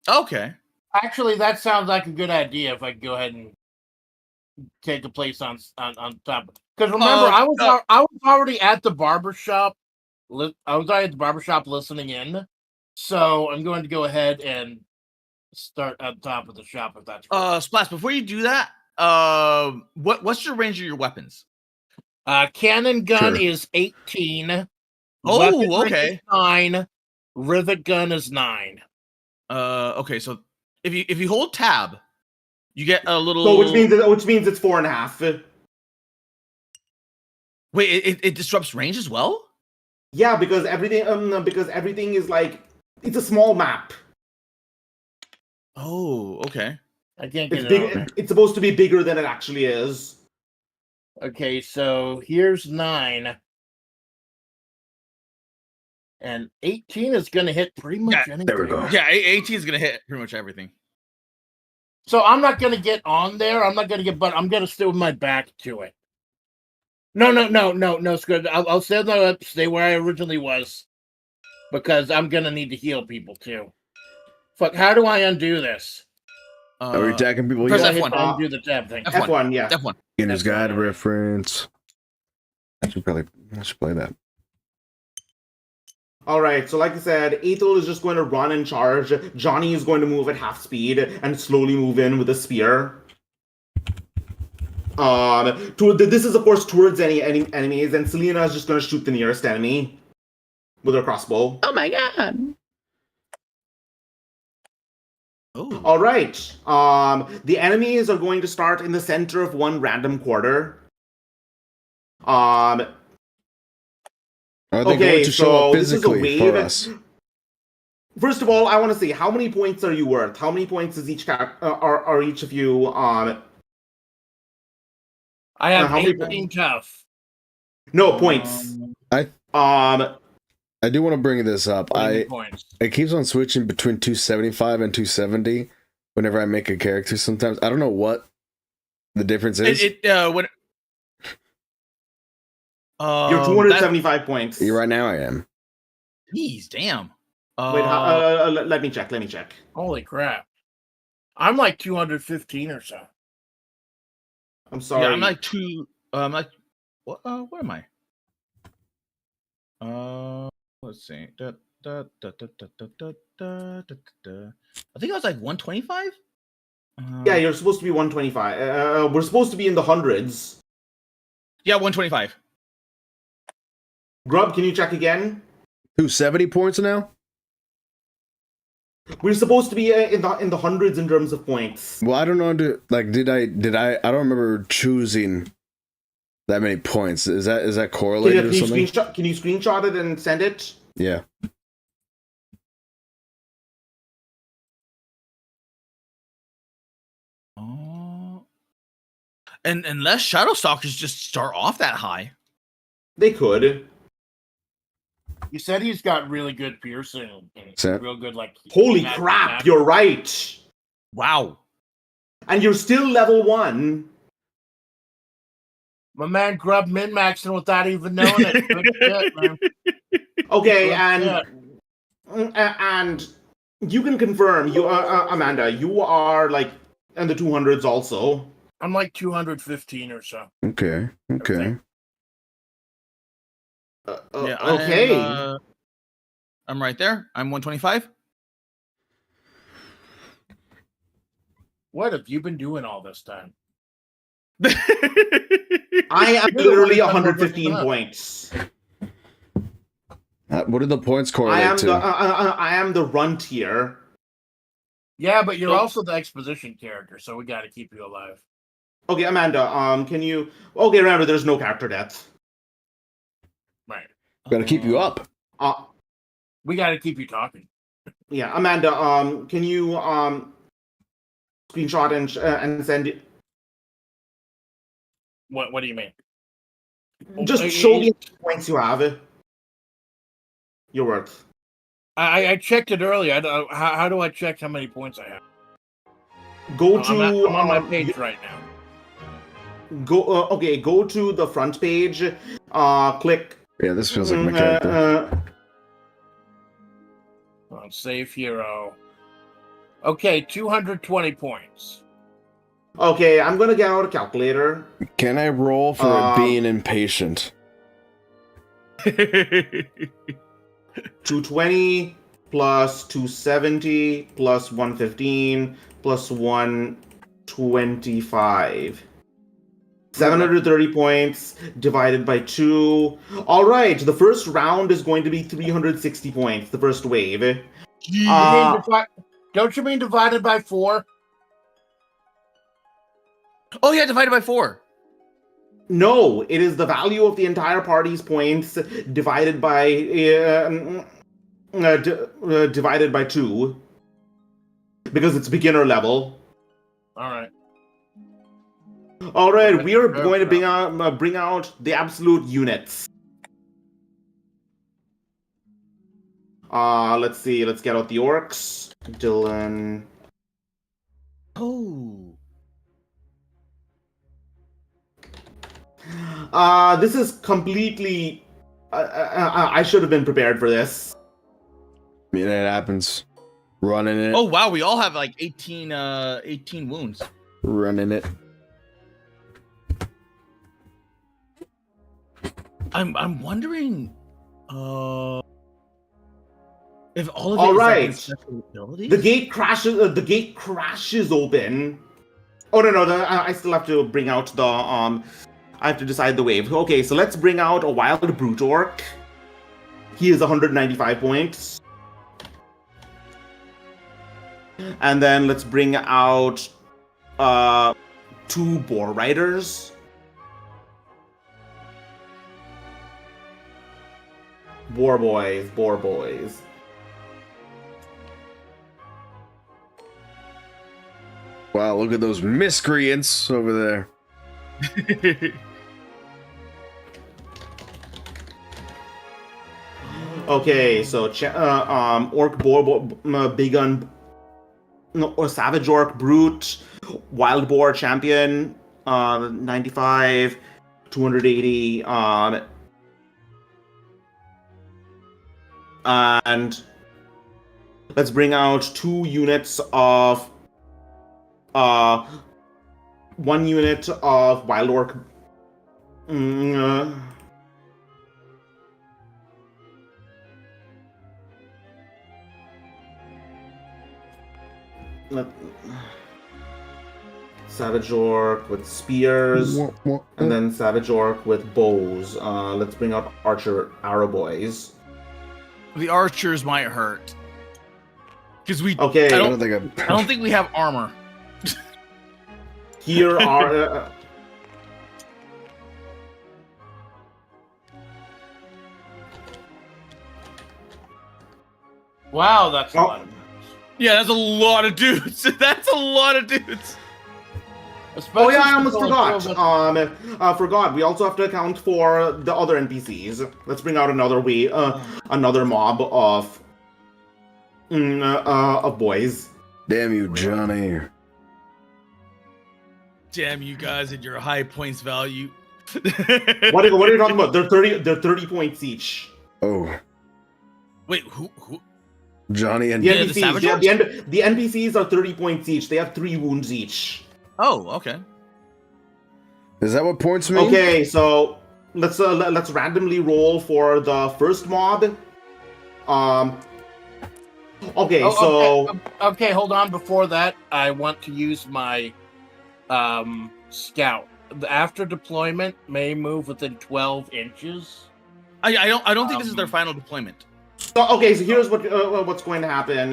Okay. Actually, that sounds like a good idea. If I could go ahead and take a place on top. Because remember, I was already at the barbershop. I was already at the barbershop listening in, so I'm going to go ahead and start on top of the shop if that's right. Splash, before you do that, what's your range of your weapons? Cannon gun is 18. Oh, okay. Is 9. Rivet gun is 9. Okay, so if you hold tab, you get a little. So which means it's 4.5. Wait, it disrupts range as well? Yeah, because everything is like, it's a small map. Oh, okay. I can't get It's it big. on. It's supposed to be bigger than it actually is. Okay, so here's 9. And 18 is going to hit pretty much anything. There we go. Yeah, 18 is gonna hit pretty much everything. So I'm not going to get on there. I'm but I'm going to stay with my back to it. No, Scrub. I'll stay where I originally was. Because I'm going to need to heal people too. Fuck, how do I undo this? Are we attacking people press yet? F1. Undo the tab thing. F1, yeah. F1. Beginner's guide reference. I should play that. All right, so like I said, Aethel is just going to run and charge. Johnny is going to move at half speed and slowly move in with a spear. This is of course towards any enemies, and Selena is just going to shoot the nearest enemy with her crossbow. Oh my god! Ooh. All right. The enemies are going to start in the center of one random quarter. Are they going to show up physically for us? First of all, I want to see how many points are you worth? How many points is are each of you? I have how many 18 tough. No points. I do want to bring this up. It keeps on switching between 275 and 270 whenever I make a character. Sometimes I don't know what the difference is. You're 275 points. Right now I am. Jeez, damn. Wait, let me check. Holy crap! I'm like 215 or so. I'm sorry. Yeah, I'm like what? Where am I? Let's see. I think I was like 125. Yeah, you're supposed to be 125. We're supposed to be in the hundreds. Yeah, 125. Grub, can you check again? 270 points now? We're supposed to be in the hundreds in terms of points. Well, I don't know. Did I don't remember choosing that many points. Is that correlated or something? Can you screenshot it and send it? Yeah. And unless Shadow Stalkers just start off that high. They could. You said he's got really good piercing. Real good, like. Holy crap! You're right. Wow. And you're still level 1. My man Grub min-maxing without even knowing it. Good shit, man. Okay, and you can confirm, you Amanda, you are like in the 200s also. I'm like 215 or so. Okay. Yeah, okay. I'm right there. I'm 125. What have you been doing all this time? I am literally 115 points. What are the points correlate to? I am the run tier. Yeah, but you're also the exposition character, so we got to keep you alive. Okay, Amanda, can you... Okay, remember, there's no character death. Right. Got to keep you up. We got to keep you talking. Yeah, Amanda, can you screenshot and send it? What do you mean? Just show me the points you have. Your worth. I checked it earlier. How do I check how many points I have? Go I'm on my page right now. Go to the front page. Click. Yeah, this feels like my character. Save hero. Okay, 220 points. Okay, I'm gonna get out a calculator. Can I roll for being impatient? 220 plus 270 plus 115 plus 125. 730 points divided by 2. All right, the first round is going to be 360 points, the first wave. Don't you mean divided by 4? Oh, yeah, divided by 4. No, it is the value of the entire party's points divided by divided by 2, because it's beginner level. All right, we are going to bring out the absolute units. Let's see. Let's get out the orcs. Dylan. Oh. This is completely... I should have been prepared for this. Yeah, that happens. Running it. Oh, wow. We all have like 18 wounds. Running it. I'm wondering if all of it all is right. like special abilities? The gate crashes open. Oh no, I still have to bring out the I have to decide the wave. Okay, so let's bring out a wild brute orc. He is 195 points. And then let's bring out 2 boar riders. Boar boys. Wow, look at those miscreants over there. Okay, so orc, boar, big gun, or savage orc, brute, wild boar champion, 95, 280, and let's bring out 2 units of 1 unit of wild orc. Savage orc with spears, and then savage orc with bows. Let's bring out archer arrow boys. The archers might hurt because we. Okay, I don't think we have armor. Here are. Wow, that's a lot of dudes. Yeah, that's a lot of dudes. That's a lot of dudes. Oh yeah, I almost forgot. Forgot. We also have to account for the other NPCs. Let's bring out another another mob of boys. Damn you, Johnny. Damn you guys and your high points value. What are you talking about? They're 30 points each. Oh. Wait, who? Johnny and the NPCs. The NPCs are 30 points each. They have 3 wounds each. Oh, okay. Is that what points mean? Okay, so let's randomly roll for the first mob. Okay, okay, hold on. Before that, I want to use my scout. After deployment, may move within 12 inches. I don't think this is their final deployment. So, okay, so here's what's going to happen.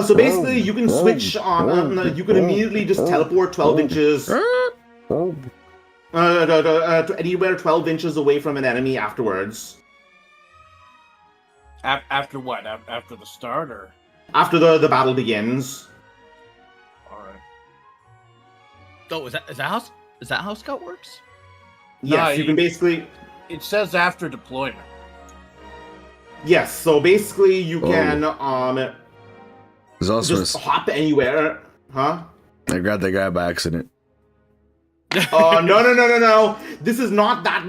So basically, you can switch on. You can immediately just teleport 12 inches to anywhere 12 inches away from an enemy afterwards. After what? After the start, or after the battle begins? All right. Oh, is that how Scout works? Yes, you can basically. It says after deployment. Yes, so basically you can just hop anywhere, huh? I grabbed that guy by accident. No. This is not that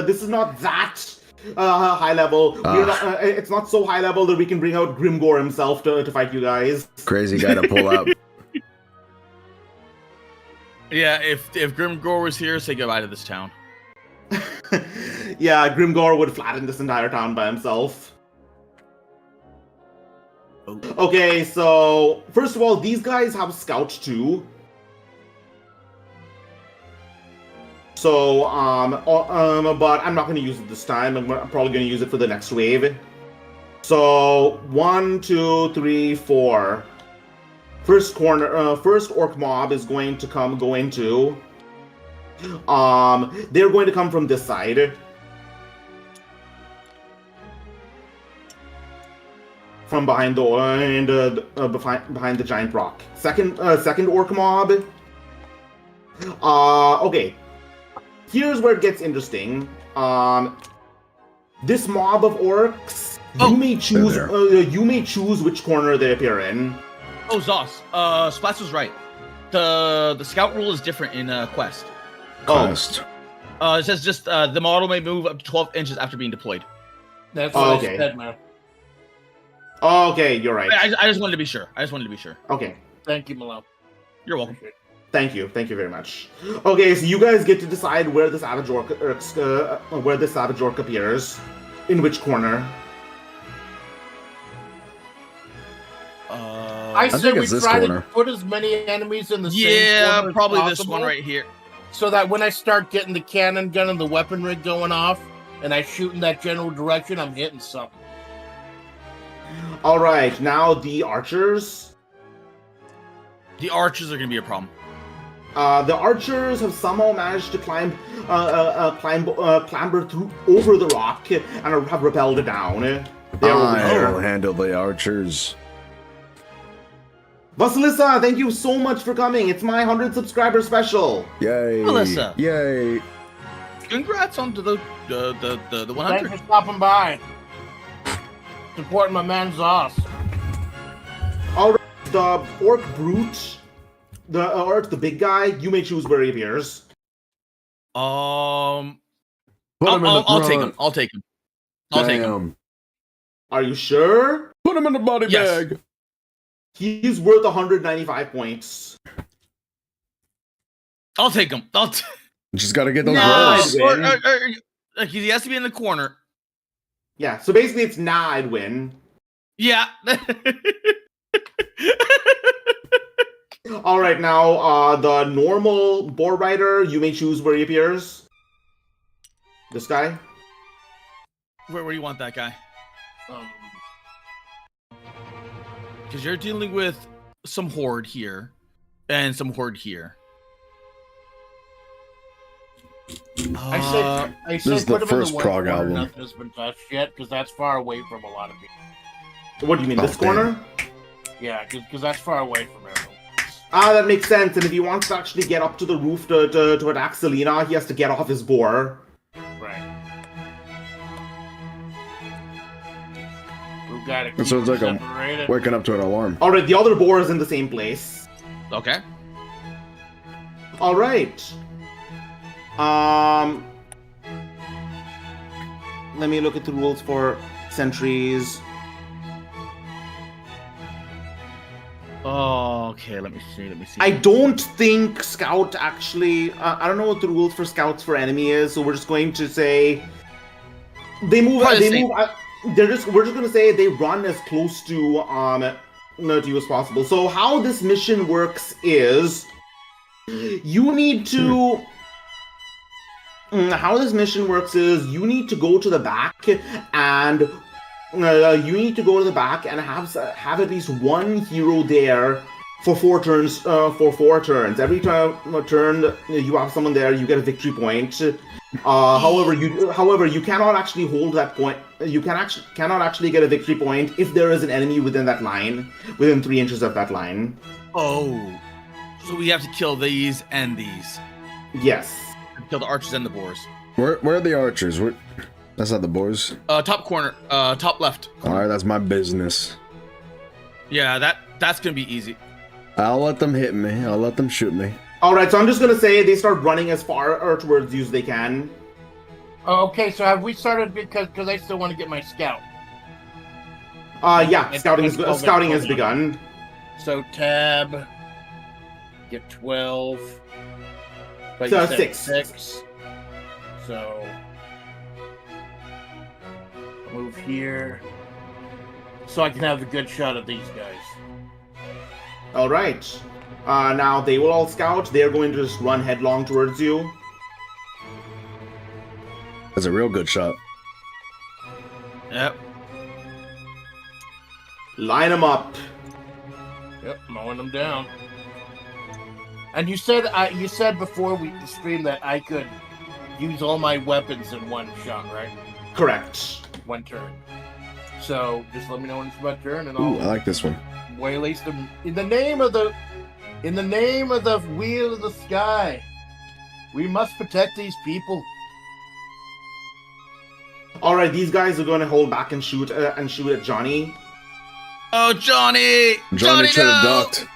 this is not that high level. We're not, it's not so high level that we can bring out Grimgore himself to fight you guys. Crazy guy to pull out. Yeah, if Grimgore was here, say goodbye to this town. Yeah, Grimgore would flatten this entire town by himself. Okay, so first of all, these guys have Scout too. So, but I'm not going to use it this time. I'm probably going to use it for the next wave. So, 1, 2, 3, 4. First orc mob is going to go into. They're going to come from this side. From behind the giant rock. Second orc mob. Okay. Here's where it gets interesting. This mob of orcs, you may choose which corner they appear in. Oh, Zoss. Splats was right. The scout rule is different in Quest. Quest. It says just the model may move up to 12 inches after being deployed. That's what I said, man. Okay, you're right. I just wanted to be sure. Okay. Thank you, Malo. You're welcome. Thank you very much. Okay, so you guys get to decide where the savage orc appears, in which corner. I said we try to put as many enemies in the same corner. Yeah, probably as this one right here. So that when I start getting the cannon gun and the weapon rig going off, and I shoot in that general direction, I'm hitting something. All right, now the archers. The archers are going to be a problem. The archers have somehow managed to clamber through over the rock and have rappelled down. I will handle the archers. Vasilisa, thank you so much for coming. It's my 100 subscriber special. Yay! Melissa. Yay! Congrats on to the 100. Thanks for stopping by. Supporting my man's ass. All right, the orc brute, the orc, the big guy. You may choose where he appears. I'll take him. I'll take him. I'll take him. Are you sure? Put him in the body bag. He's worth 195 points. I'll take him. Just gotta get those rolls. He has to be in the corner. Yeah, so basically it's I'd win. Yeah. All right, now the normal boar rider, you may choose where he appears. This guy. Where do you want that guy? Because you're dealing with some horde here and some horde here. I said this is the first prog album. Nothing has been touched yet because that's far away from a lot of people. What do you mean, this corner? Yeah, because that's far away from everyone. That makes sense. And if he wants to actually get up to the roof to attack Selena, he has to get off his boar. Right. We've got to keep so it's like separated. Waking up to an alarm. All right, the other boar is in the same place. Okay. All right. Let me look at the rules for sentries. Oh, okay. Let me see. I don't think scout actually. I don't know what the rules for scouts for enemy is, so we're just going to say they move. We're just going to say they run as close to you as possible. So how this mission works is you need to. How this mission works is you need to go to the back and have at least one hero there for 4 turns. Every turn you have someone there, you get a victory point. However, you cannot actually hold that point. You cannot actually get a victory point if there is an enemy within that line, within 3 inches of that line. Oh, so we have to kill these and these. Yes. Kill the archers and the boars. Where are the archers? That's not the boars. Top corner. Top left. All right, that's my business. Yeah, that's gonna be easy. I'll let them hit me. I'll let them shoot me. All right, so I'm just gonna say they start running as far towards you as they can. Okay, so have we started because I still want to get my scout. Yeah, scouting has begun. So tab, get 12. But so you said 6. So move here, so I can have a good shot at these guys. All right. Now they will all scout. They're going to just run headlong towards you. That's a real good shot. Yep. Line them up. Yep, mowing them down. And you said before we streamed that I could use all my weapons in one shot, right? Correct. One turn. So just let me know when it's my turn, and I like this one. Waylay them in the name of the wheel of the sky. We must protect these people. All right, these guys are going to hold back and shoot at Johnny. Oh, Johnny! Johnny should have ducked.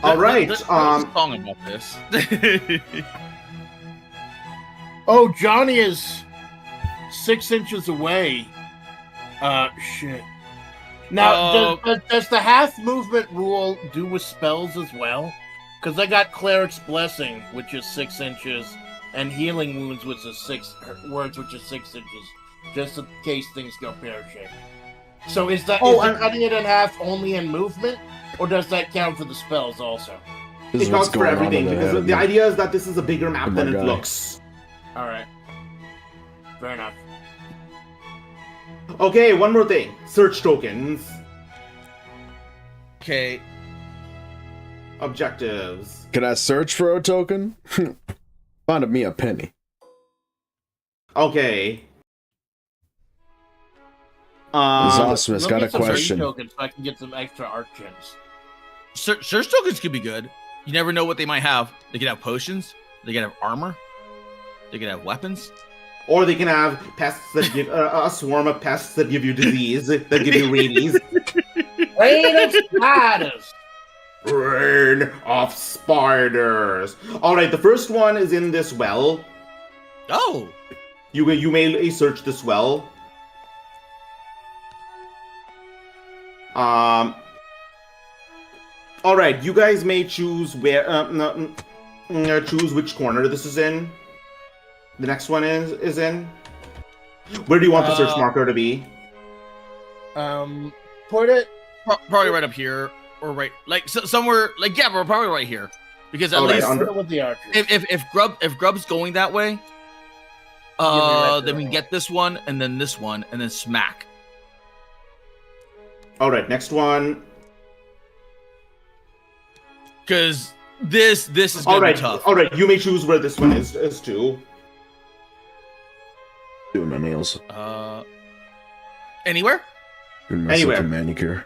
All right. There's a song about this. Oh, Johnny is 6 inches away. Shit. Now, does the half movement rule do with spells as well? Because I got Cleric's Blessing, which is 6 inches, and Healing Wounds, which is 6 inches. just in case things go pear-shaped. So is that cutting it in half only in movement, or does that count for the spells also? It counts for everything, because the idea is that this is a bigger map than it looks. Alright. Fair enough. Okay, one more thing. Search tokens. Okay. Objectives. Can I search for a token? Find me a penny. Okay. Zosmus got a question. Tokens so I can get some extra archons. Search tokens could be good. You never know what they might have. They could have potions. They could have armor. They could have weapons. Or they can have pests that give a swarm of pests that give you disease, that give you rabies. Rain of spiders. Rain of spiders. All right, the first one is in this well. Oh. You may search this well. All right, you guys may choose where choose which corner this is in. The next one is in. Where do you want the search marker to be? Put it probably right up here, or right like somewhere like we're probably right here, because at least with the archers. if Grub's going that way, then we can get this one and then this one and then smack. All right, next one. Because this is gonna be tough. All right, you may choose where this one is too. Doing my nails. Anywhere? Anywhere. Manicure.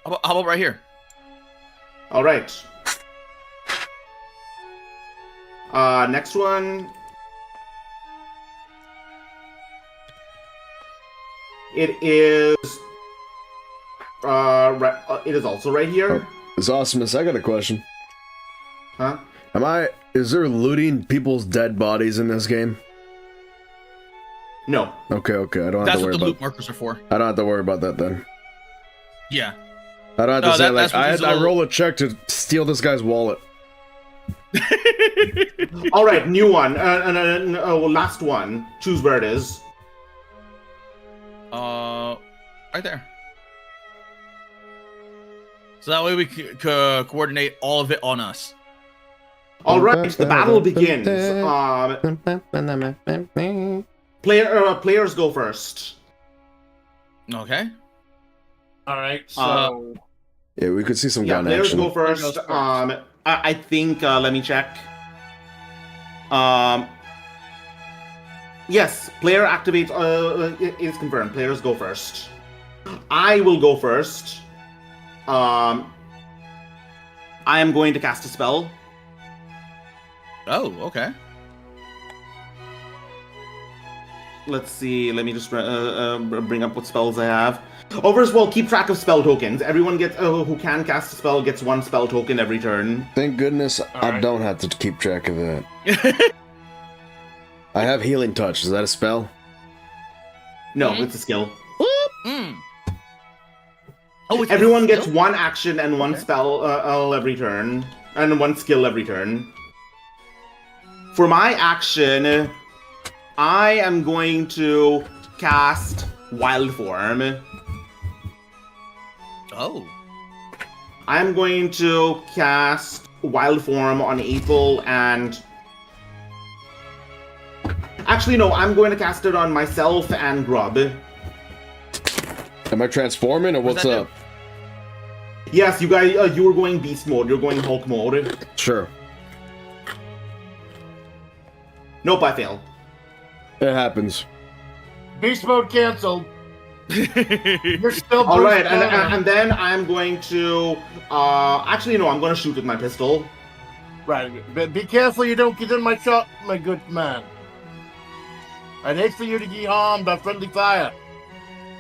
How about right here? All right. Next one. It is. It is also right here. It's awesome. I got a question. Huh? Is there looting people's dead bodies in this game? No. Okay. I don't have to worry about. That's what the loot markers are for. I don't have to worry about that then. Yeah. I don't have to say like I roll a check to steal this guy's wallet. All right, new one. Last one. Choose where it is. Right there. So that way we could coordinate all of it on us. All right, the battle begins. Players go first. Okay. All right. So yeah, we could see some gun players action. Go first. I think. Let me check. Yes, player activates. It is confirmed. Players go first. I will go first. I am going to cast a spell. Oh, okay. Let's see. Let me just bring up what spells I have. Oh, first of all, keep track of spell tokens. Everyone gets who can cast a spell gets one spell token every turn. Thank goodness I don't have to keep track of that. I have healing touch. Is that a spell? No, it's a skill. Mm. Oh, everyone gets one action and one spell every turn, and one skill every turn. For my action, I am going to cast Wild Form. Oh. I'm going to cast Wild Form on April and... Actually, no, I'm going to cast it on myself and Grub. Am I transforming or what's up? Yes, you guys, you were going Beast mode. You're going Hulk mode. Sure. Nope, I failed. It happens. Beast mode canceled. You're still all right, and then I'm going to. Actually, no, I'm going to shoot with my pistol. Right, but be careful you don't get in my shot, my good man. I'd hate for you to get harmed by friendly fire.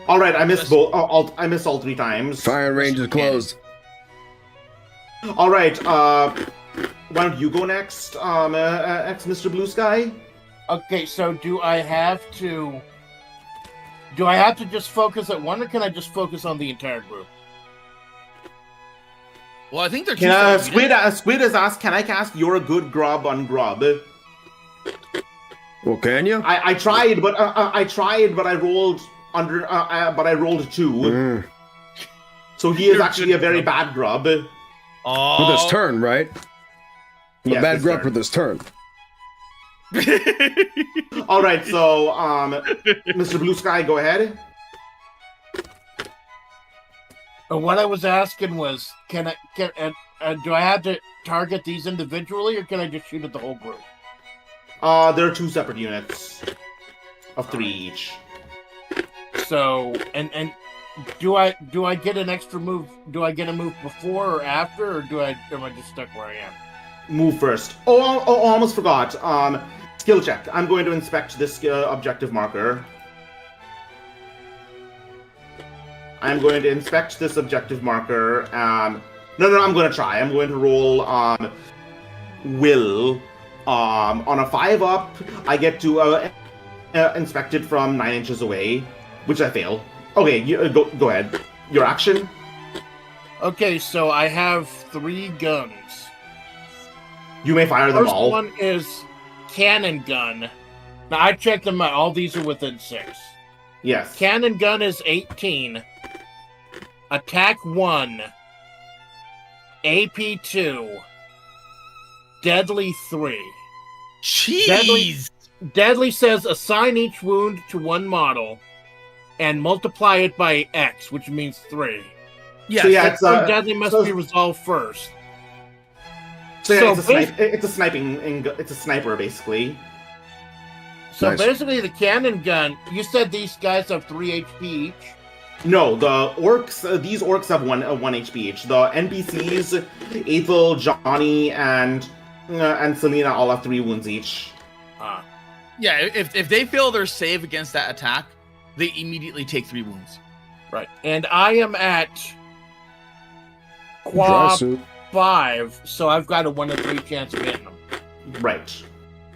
All right, I missed both. I missed all 3 times. Fire range is closed. All right. Why don't you go next, Mr. Blue Sky? Okay, so do I have to just focus at one, or can I just focus on the entire group? Well, I think they're Squid has asked, can I cast You're a Good Grub on Grub? Well, can you? I tried, but I rolled but I rolled 2. So he is actually a very bad grub. Oh. For this turn, right? I'm a bad grub turn. for this turn. All right, so Mr. Blue Sky, go ahead. What I was asking was, do I have to target these individually, or can I just shoot at the whole group? There are 2 separate units of 3 each. So, and do I get an extra move? Do I get a move before or after, or am I just stuck where I am? Move first. Oh, almost forgot. Skill check. I'm going to inspect this objective marker. I'm going to inspect this objective marker. No, I'm going to try. I'm going to roll Will. On a 5-up, I get to inspect it from 9 inches away, which I fail. Okay, go ahead. Your action? Okay, so I have 3 guns. You may fire them all. First one is cannon gun. Now, I checked them out. All these are within 6. Yes. Cannon gun is 18. Attack 1. AP 2. Deadly 3. Jeez. Deadly says assign each wound to 1 model and multiply it by X, which means 3. Yes. So yeah, deadly must be resolved first. So yeah, it's a sniper basically. So Nice. basically, the cannon gun. You said these guys have 3 HP each. No, the orcs. These orcs have 1 HP each. The NPCs, Ethel, Johnny, and Selena all have 3 wounds each. Yeah, if they fail their save against that attack, they immediately take 3 wounds. Right. And I am at Dry quad suit. 5, so I've got a 1 in 3 chance of hitting them. Right.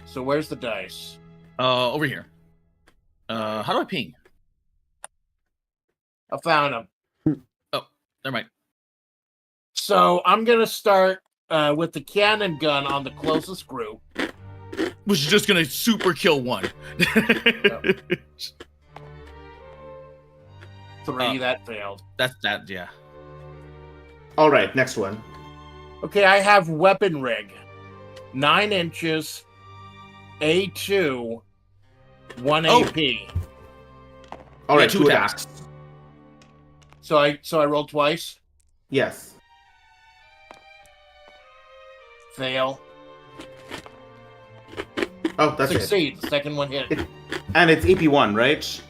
So where's the dice? Over here. How do I ping? I found them. Never mind. So I'm gonna start with the cannon gun on the closest group. Which is just gonna super kill 1. 3, that failed. That's that, yeah. All right, next one. Okay, I have weapon rig. 9 inches. A2. 1 AP. All right, Yeah, 2 attacks. So I rolled twice. Yes. Fail. Oh, that's it. Succeed. The second one hit. And it's AP1, right?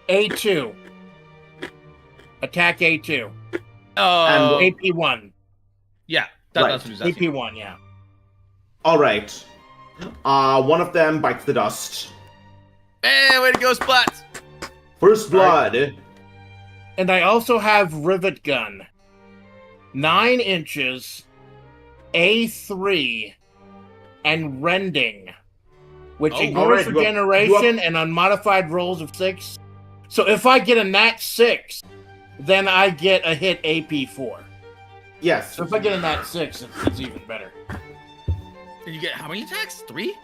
A2. Attack A2. Oh, AP1. yeah. Right. That's what he's asking. AP1, yeah. All right. One of them bites the dust. Hey, way to go, Splats! First blood. And I also have rivet gun. 9 inches. A3. And rending. Which ignores alright, regeneration and unmodified rolls of 6. So if I get a nat 6, then I get a hit AP4. Yes. So if I get a nat 6, it's even better. Did you get how many attacks? 3?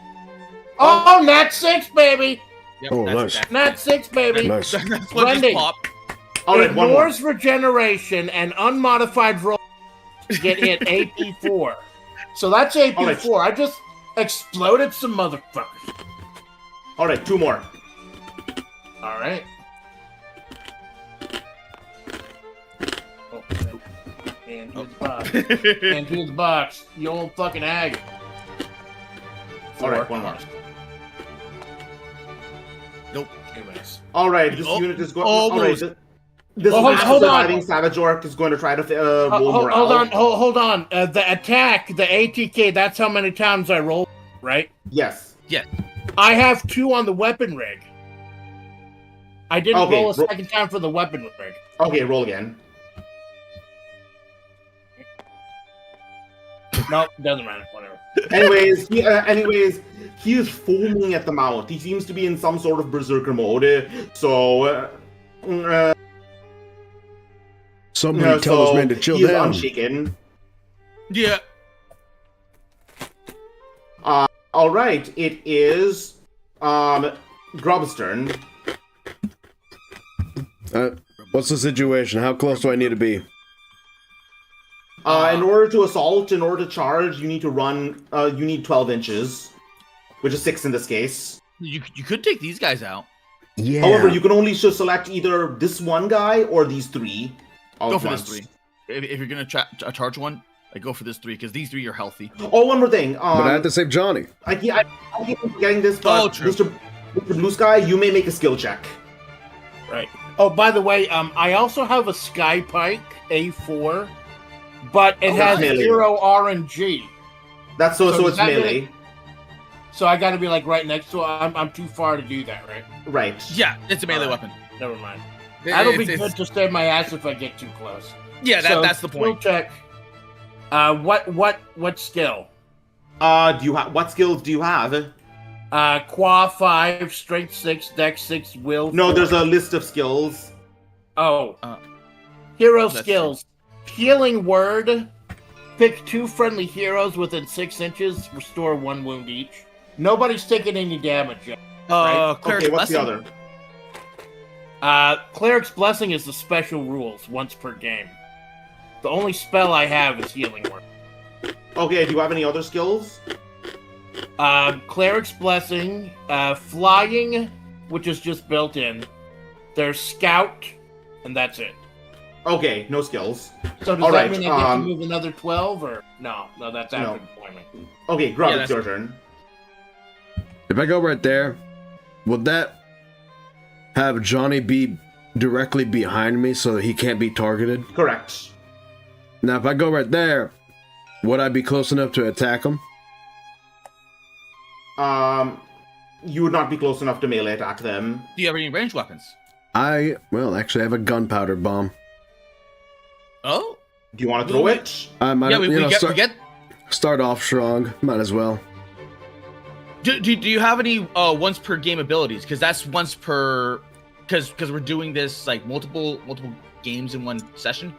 Oh, nat 6, baby! Yep, Oh, that's nice. exactly- Nat 6, baby! Nice. That's what Rending. just popped. All right, one more. Ignores regeneration and unmodified rolls get hit AP4. So that's AP4. All right. I just exploded some motherfuckers. All right, 2 more. All right. Oh, and here's the box. And here's the box. You old fucking hag. All right, 1 more. Nope. Anyways. All right, this Oh, unit is going. almost. All right, this Oh, last hold on. surviving Savage Orc is going to try to roll morale. Hold on. The attack, the ATK, that's how many times I roll, right? Yes. I have 2 on the weapon rig. I didn't Okay, roll a second time for the weapon rig. Okay, roll again. No, doesn't matter. Whatever. Anyways, he is foaming at the mouth. He seems to be in some sort of berserker mode. So, Somebody tell this man to chill he is down. unshaken. Yeah. All right, it is Grub's turn. What's the situation? How close do I need to be? In order to assault, in order to charge, you need to run. You need 12 inches, which is 6 in this case. You could take these guys out. Yeah. However, you can only select either this one guy or these 3. Go for this 3. If you're gonna charge one, go for this 3 because these 3 are healthy. Oh, one more thing. But I have to save Johnny. I keep forgetting this, but true. Mr. Blue Sky, you may make a skill check. Right. Oh, by the way, I also have a Sky Pike A4, but it has melee. 0 RNG. That's so it's melee. So I got to be like right next to it. I'm too far to do that, right? Right. Yeah, it's a melee weapon. Never mind. That'll be good to save my ass if I get too close. Yeah, that's the point. Skill check. What skill? What skills do you have? Qua 5, Strength 6, Dex 6, Will 4. No, there's a list of skills. Oh. Hero that's skills. Healing word. Pick 2 friendly heroes within 6 inches. Restore 1 wound each. Nobody's taking any damage yet. Right? Cleric's Okay, what's Blessing. the other? Cleric's Blessing is the special rules, once per game. The only spell I have is Healing Word. Okay, do you have any other skills? Cleric's Blessing, Flying, which is just built in. There's Scout, and that's it. Okay, no skills. So does that mean I get to move another 12, or no? No, that's after deployment. Okay, Grub, it's your turn. If I go right there, would that have Johnny be directly behind me so that he can't be targeted? Correct. Now, if I go right there, would I be close enough to attack him? You would not be close enough to melee attack them. Do you have any ranged weapons? Actually, I have a gunpowder bomb. Oh? Do you want to throw it? We get. Start off strong. Might as well. Do you have any once per game abilities? Because that's once per. Because we're doing this like multiple games in one session.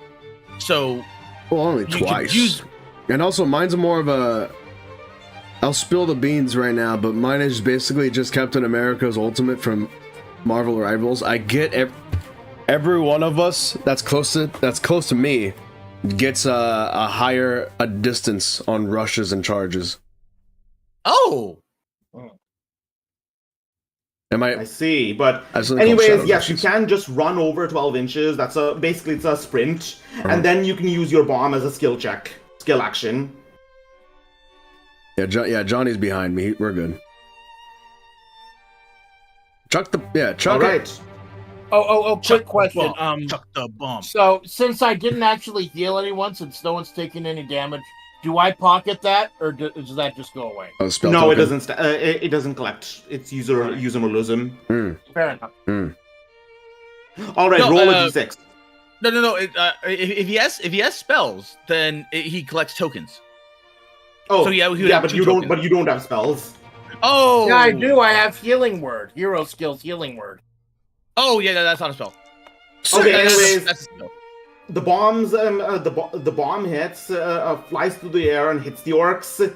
So. Well, only twice. And also, mine's more of a. I'll spill the beans right now, but mine is basically just Captain America's Ultimate from Marvel Rivals. I get every one of us that's close to me gets a higher distance on rushes and charges. Oh. I see, but anyways, yes, you can just run over 12 inches. That's basically it's a sprint, and then you can use your bomb as a skill action. Yeah, Johnny's behind me. We're good. Chuck. All right. Oh, quick question. Chuck the bomb. So, since I didn't actually heal anyone, since no one's taking any damage, do I pocket that, or does that just go away? No, token? It doesn't. It doesn't collect. It's user-Mullism. Fair enough. All right, roll a d6. No. If he has spells, then he collects tokens. Oh, so but you don't. But you don't have spells. Oh, yeah, I do. I have Healing Word. Hero skills, Healing Word. Oh, yeah, that's not a spell. Okay, anyways, that's a spell. The bombs, the bomb hits, flies through the air and hits the orcs.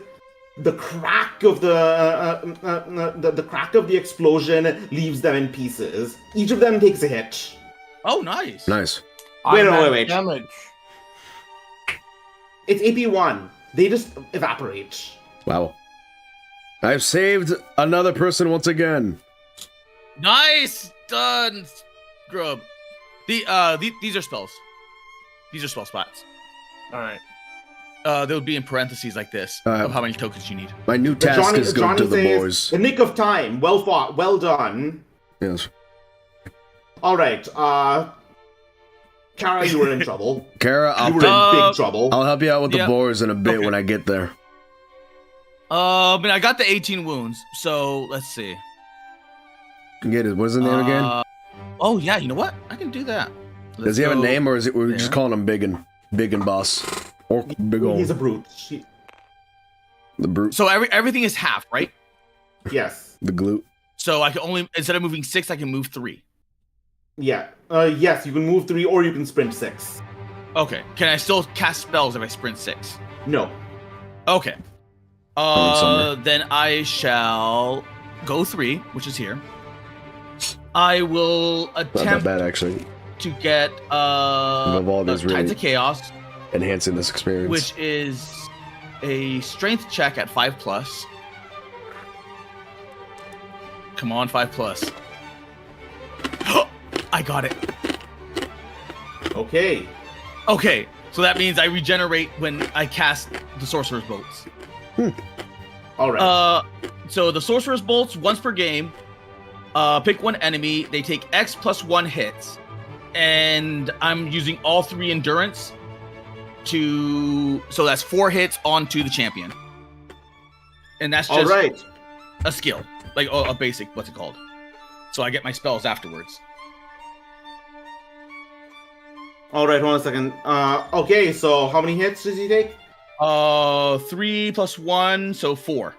The crack of the crack of the explosion leaves them in pieces. Each of them takes a hit. Oh, nice. Nice. Wait. Damage. It's AP1. They just evaporate. Wow. I've saved another person once again. Nice done, Grub. These are spells. These are spell spots. All right. They would be in parentheses like this of how many tokens you need. My new task is go to the boys. The nick of time. Well fought. Well done. Yes. All right. Kara, you were in trouble. Kara, you were in big trouble. I'll help you out with the boars in a bit when I get there. But I got the 18 wounds, so let's see. Get it. What's his name again? Oh yeah, you know what? I can do that. Does he have a name, or is it we're just calling him Big and Boss, or Big Ol'? He's a brute. The brute. So everything is half, right? Yes. The glute. So I can only, instead of moving 6, I can move 3. Yeah. Yes, you can move 3, or you can sprint 6. Okay. Can I still cast spells if I sprint 6? No. Okay. Then I shall go 3, which is here. I will Not that attempt bad, actually. to get Evolve is Tides really of Chaos, enhancing this experience. which is a strength check at 5+. Come on, 5+. I got it. Okay. Okay, so that means I regenerate when I cast the Sorcerer's Bolts. All right. So the Sorcerer's Bolts, once per game, pick one enemy, they take X plus 1 hits, and I'm using all 3 endurance so that's 4 hits onto the champion. And that's just All right. a skill, like a basic, what's it called? So I get my spells afterwards. All right, hold on a second. Okay, so how many hits does he take? 3 plus 1, so 4.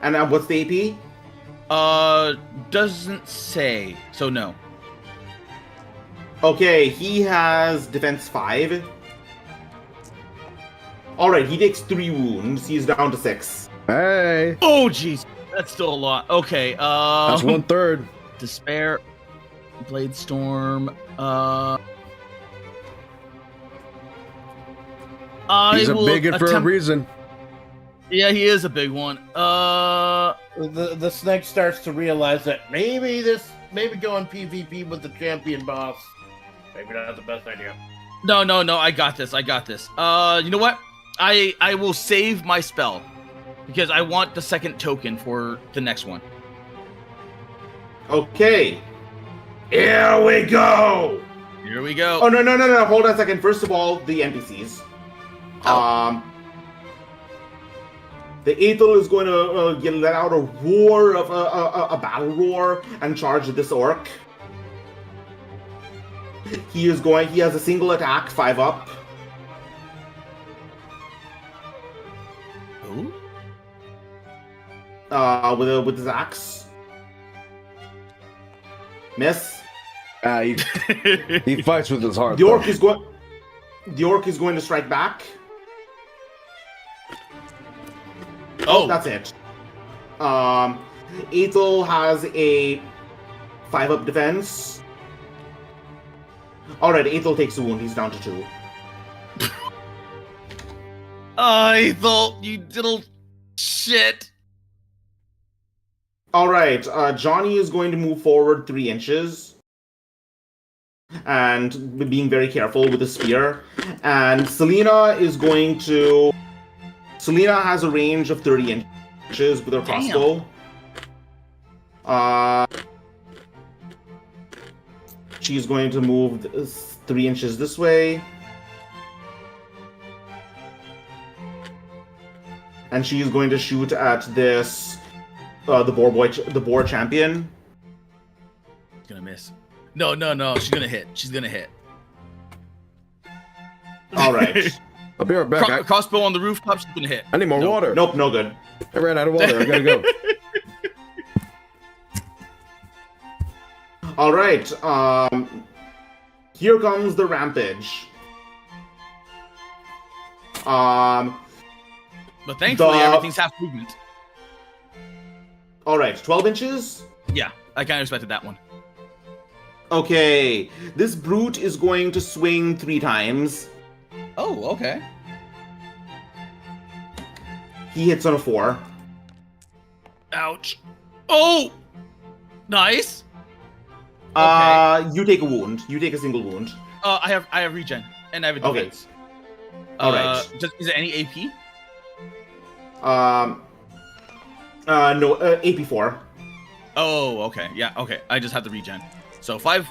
And what's the AP? Doesn't say, so no. Okay, he has defense 5. All right, he takes 3 wounds. He's down to 6. Hey! Oh, jeez. That's still a lot. Okay, That's 1/3. Despair, Blade Storm, He's a bigot for a reason. Yeah, he is a big one. The snake starts to realize that maybe going PvP with the champion boss, maybe not the best idea. No, I got this. You know what? I will save my spell because I want the second token for the next one. Okay. Here we go. Here we go. Oh, no. Hold on a second. First of all, the NPCs. The Aethel is going to let out a roar of a battle roar and charge this orc. He has a single attack, 5 up. Who? With his axe. Miss. He fights with his heart. The orc is going to strike back. Oh, That's it. Aethel has a 5 up defense. Alright, Aethel takes a wound. He's down to 2. I thought you little shit. Alright, Johnny is going to move forward 3 inches. And being very careful with the spear. And Selena has a range of 30 inches with her crossbow. She's going to move 3 inches this way. And she's going to shoot at this, the boar champion. She's gonna miss. No. She's gonna hit. Alright. I'll be right back. Crossbow on the rooftop. She's gonna hit. I need more water. Nope, no good. I ran out of water. I gotta go. Alright, here comes the rampage. But thankfully, everything's half movement. Alright, 12 inches? Yeah, I kind of expected that one. Okay, this brute is going to swing 3 times. Oh, okay. He hits on a 4. Ouch. Oh! Nice. Okay. You take a wound. You take a single wound. I have regen and I have a Okay. defense. Alright. Is it any AP? No, AP4. Oh, okay. Yeah, okay. I just have the regen. So 5,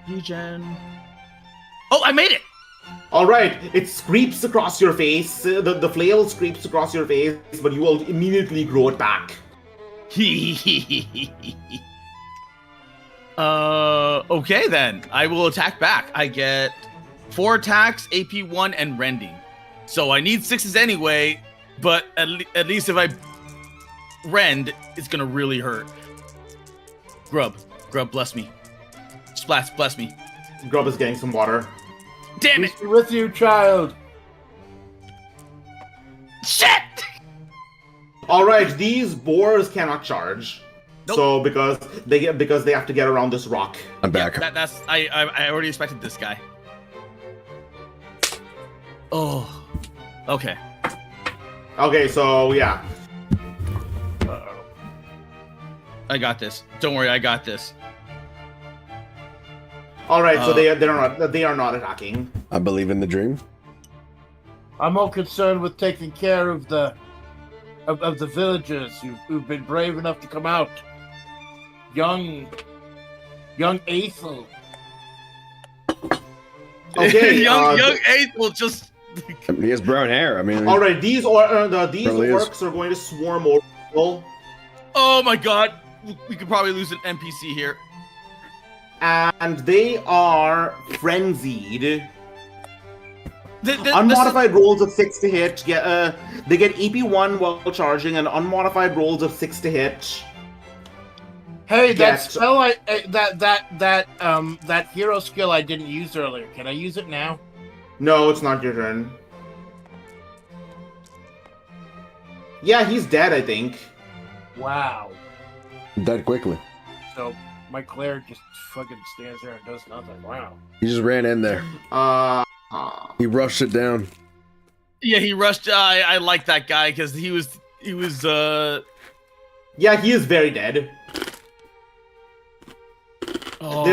regen. Oh, I made it! Alright, it scrapes across your face. The flail scrapes across your face, but you will immediately grow it back. Okay then. I will attack back. I get 4 attacks, AP 1, and rending. So I need 6s anyway, but at least if I rend, it's gonna really hurt. Grub, bless me. Splats, bless me. Grub is getting some water. Damn it! Peace be with you, child. Shit! All right, these boars cannot charge. Nope. So because they have to get around this rock. I'm back. That's I already expected this guy. Oh, okay. Okay, so yeah. I got this. Don't worry, I got this. All right, so they are not attacking. I believe in the dream. I'm more concerned with taking care of the villagers who've been brave enough to come out. Young Ethel. Okay, young Ethel just. I mean, he has brown hair. I mean, all right, these Probably is. orcs are going to swarm over. Oh my god, we could probably lose an NPC here. And they are frenzied. This Unmodified rolls of 6 to hit. They get EP1 while charging, and unmodified rolls of 6 to hit. Hey, that spell that hero skill I didn't use earlier. Can I use it now? No, it's not your turn. Yeah, he's dead, I think. Wow. Died quickly. So my cleric just fucking stands there and does nothing. Wow. He just ran in there. He rushed it down. Yeah, he rushed. I like that guy because he was. Yeah, he is very dead. Oh.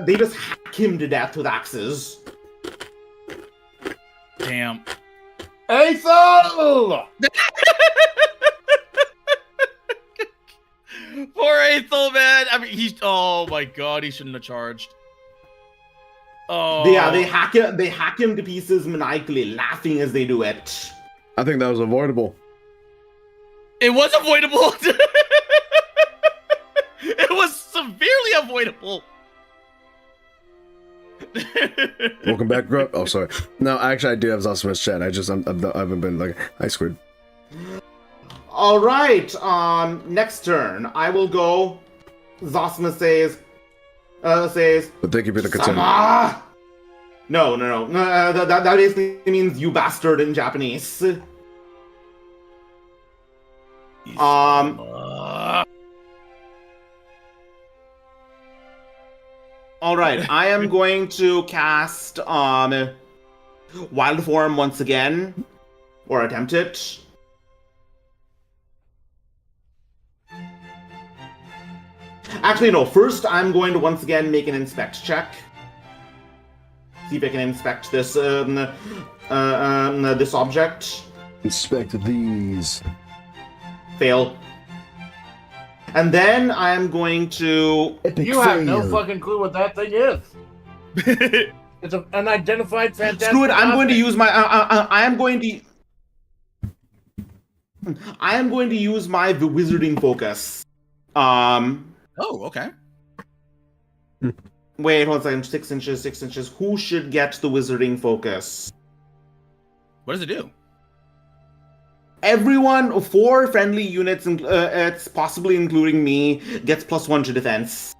They just hack him to death with axes. Damn. Ethel! Poor Ethel, man. I mean, oh my god, he shouldn't have charged. Oh. Yeah, they hack him to pieces maniacally, laughing as they do it. I think that was avoidable. It was avoidable. It was severely avoidable. Welcome back, Grub. Oh, sorry. No, actually, I do have Zosimus chat. I haven't been like, hi, Squid. All right. Next turn, I will go. Zosimus says. But thank you for the concern. Sama! No. That basically means you bastard in Japanese. All right, I am going to cast Wild Form once again, or attempt it. Actually, no. First, I'm going to once again make an inspect check. See if I can inspect this this object. Inspect these. Fail. And then I'm going to. You have no fucking clue what that thing is. It's an unidentified fantastic. Screw it! I'm going to use my. I am going to use my wizarding focus. Oh, okay. Wait, hold on a second. 6 inches. Who should get the wizarding focus? What does it do? Everyone, 4 friendly units, it's possibly including me, gets +1 to defense.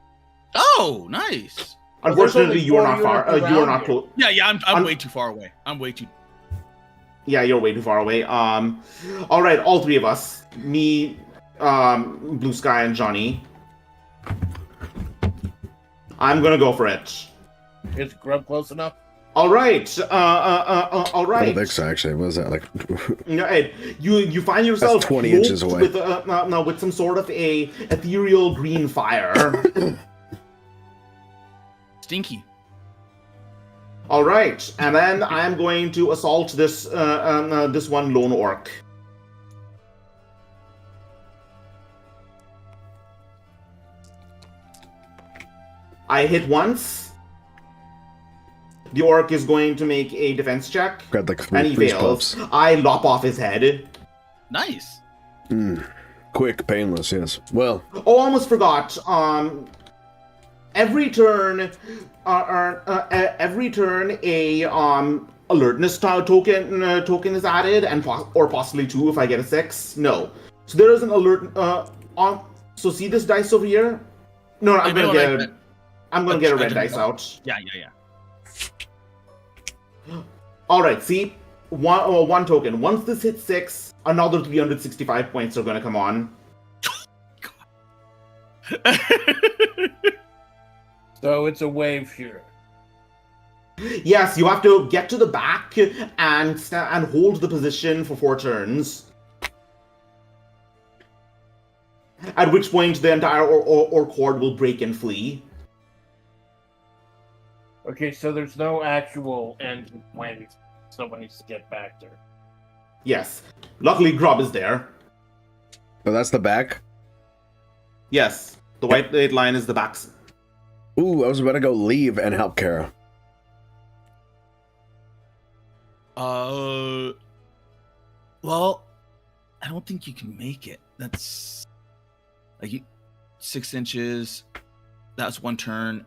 Oh, nice. Unfortunately, you are not far. You are not close. Yeah. I'm way too far away. Yeah, you're way too far away. All right, all 3 of us, me, Blue Sky, and Johnny. I'm gonna go for it. Is Grub close enough? All right. All right. I don't think so, actually. What is that like? You find yourself That's 20 inches away with some sort of a ethereal green fire. Stinky. All right, and then I'm going to assault this this one lone orc. I hit once. The orc is going to make a defense check, Got like and he fails. puffs. I lop off his head. Nice. Quick, painless, yes. Well. Oh, almost forgot. Every turn, a alertness token is added, and or possibly 2 if I get a 6. No, so there is an alert. So see this dice over here? No, I'm gonna get a red dice out. Yeah. All right, see, one token. Once this hits 6, another 365 points are going to come on. So it's a wave shooter. Yes, you have to get to the back and hold the position for 4 turns. At which point the entire or cord will break and flee. Okay, so there's no actual end when someone needs to get back there. Yes. Luckily, Grub is there. Oh, that's the back? Yes. The white line is the back. Ooh, I was about to go leave and help Kara. Well, I don't think you can make it. That's like 6 inches. That's 1 turn.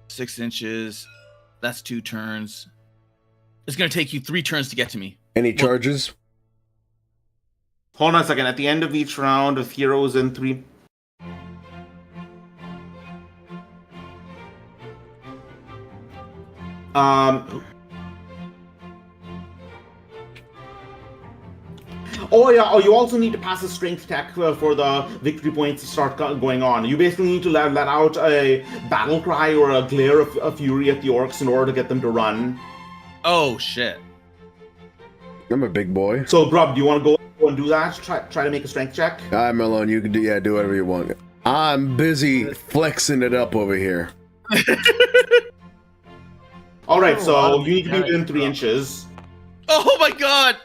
6 inches. That's 2 turns. It's gonna take you 3 turns to get to me. Any charges? Hold on a second. At the end of each round, if heroes in 3. Oh yeah, you also need to pass a strength check for the victory points to start going on. You basically need to let out a battle cry or a glare of fury at the orcs in order to get them to run. Oh shit. I'm a big boy. So Grub, do you want to go and do that? Try to make a strength check? Alright, Malone, you can do whatever you want. I'm busy flexing it up over here. Alright, so you need to be within 3 inches. Oh my god!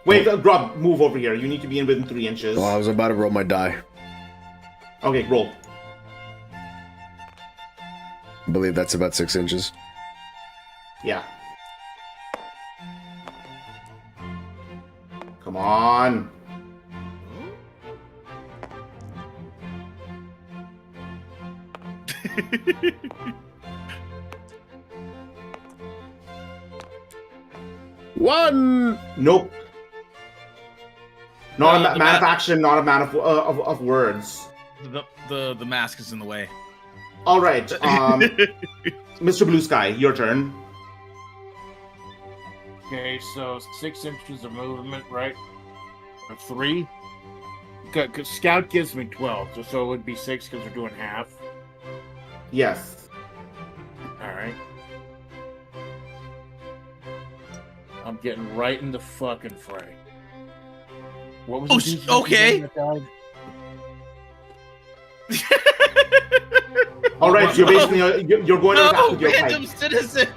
Wait, Grub, move over here. You need to be within 3 inches. Oh, I was about to roll my die. Okay, roll. I believe that's about 6 inches. Yeah. Come on. One! Nope. Not a man of action, not a man of words. The mask is in the way. All right, Mr. Blue Sky, your turn. Okay, so 6 inches of movement, right? Or 3? Because Scout gives me 12, so it would be 6 because we're doing half. Yes. Alright. I'm getting right in the fucking fray. What was the defense okay. again that died? All right, so you're basically you're going to attack with your random pike. citizen.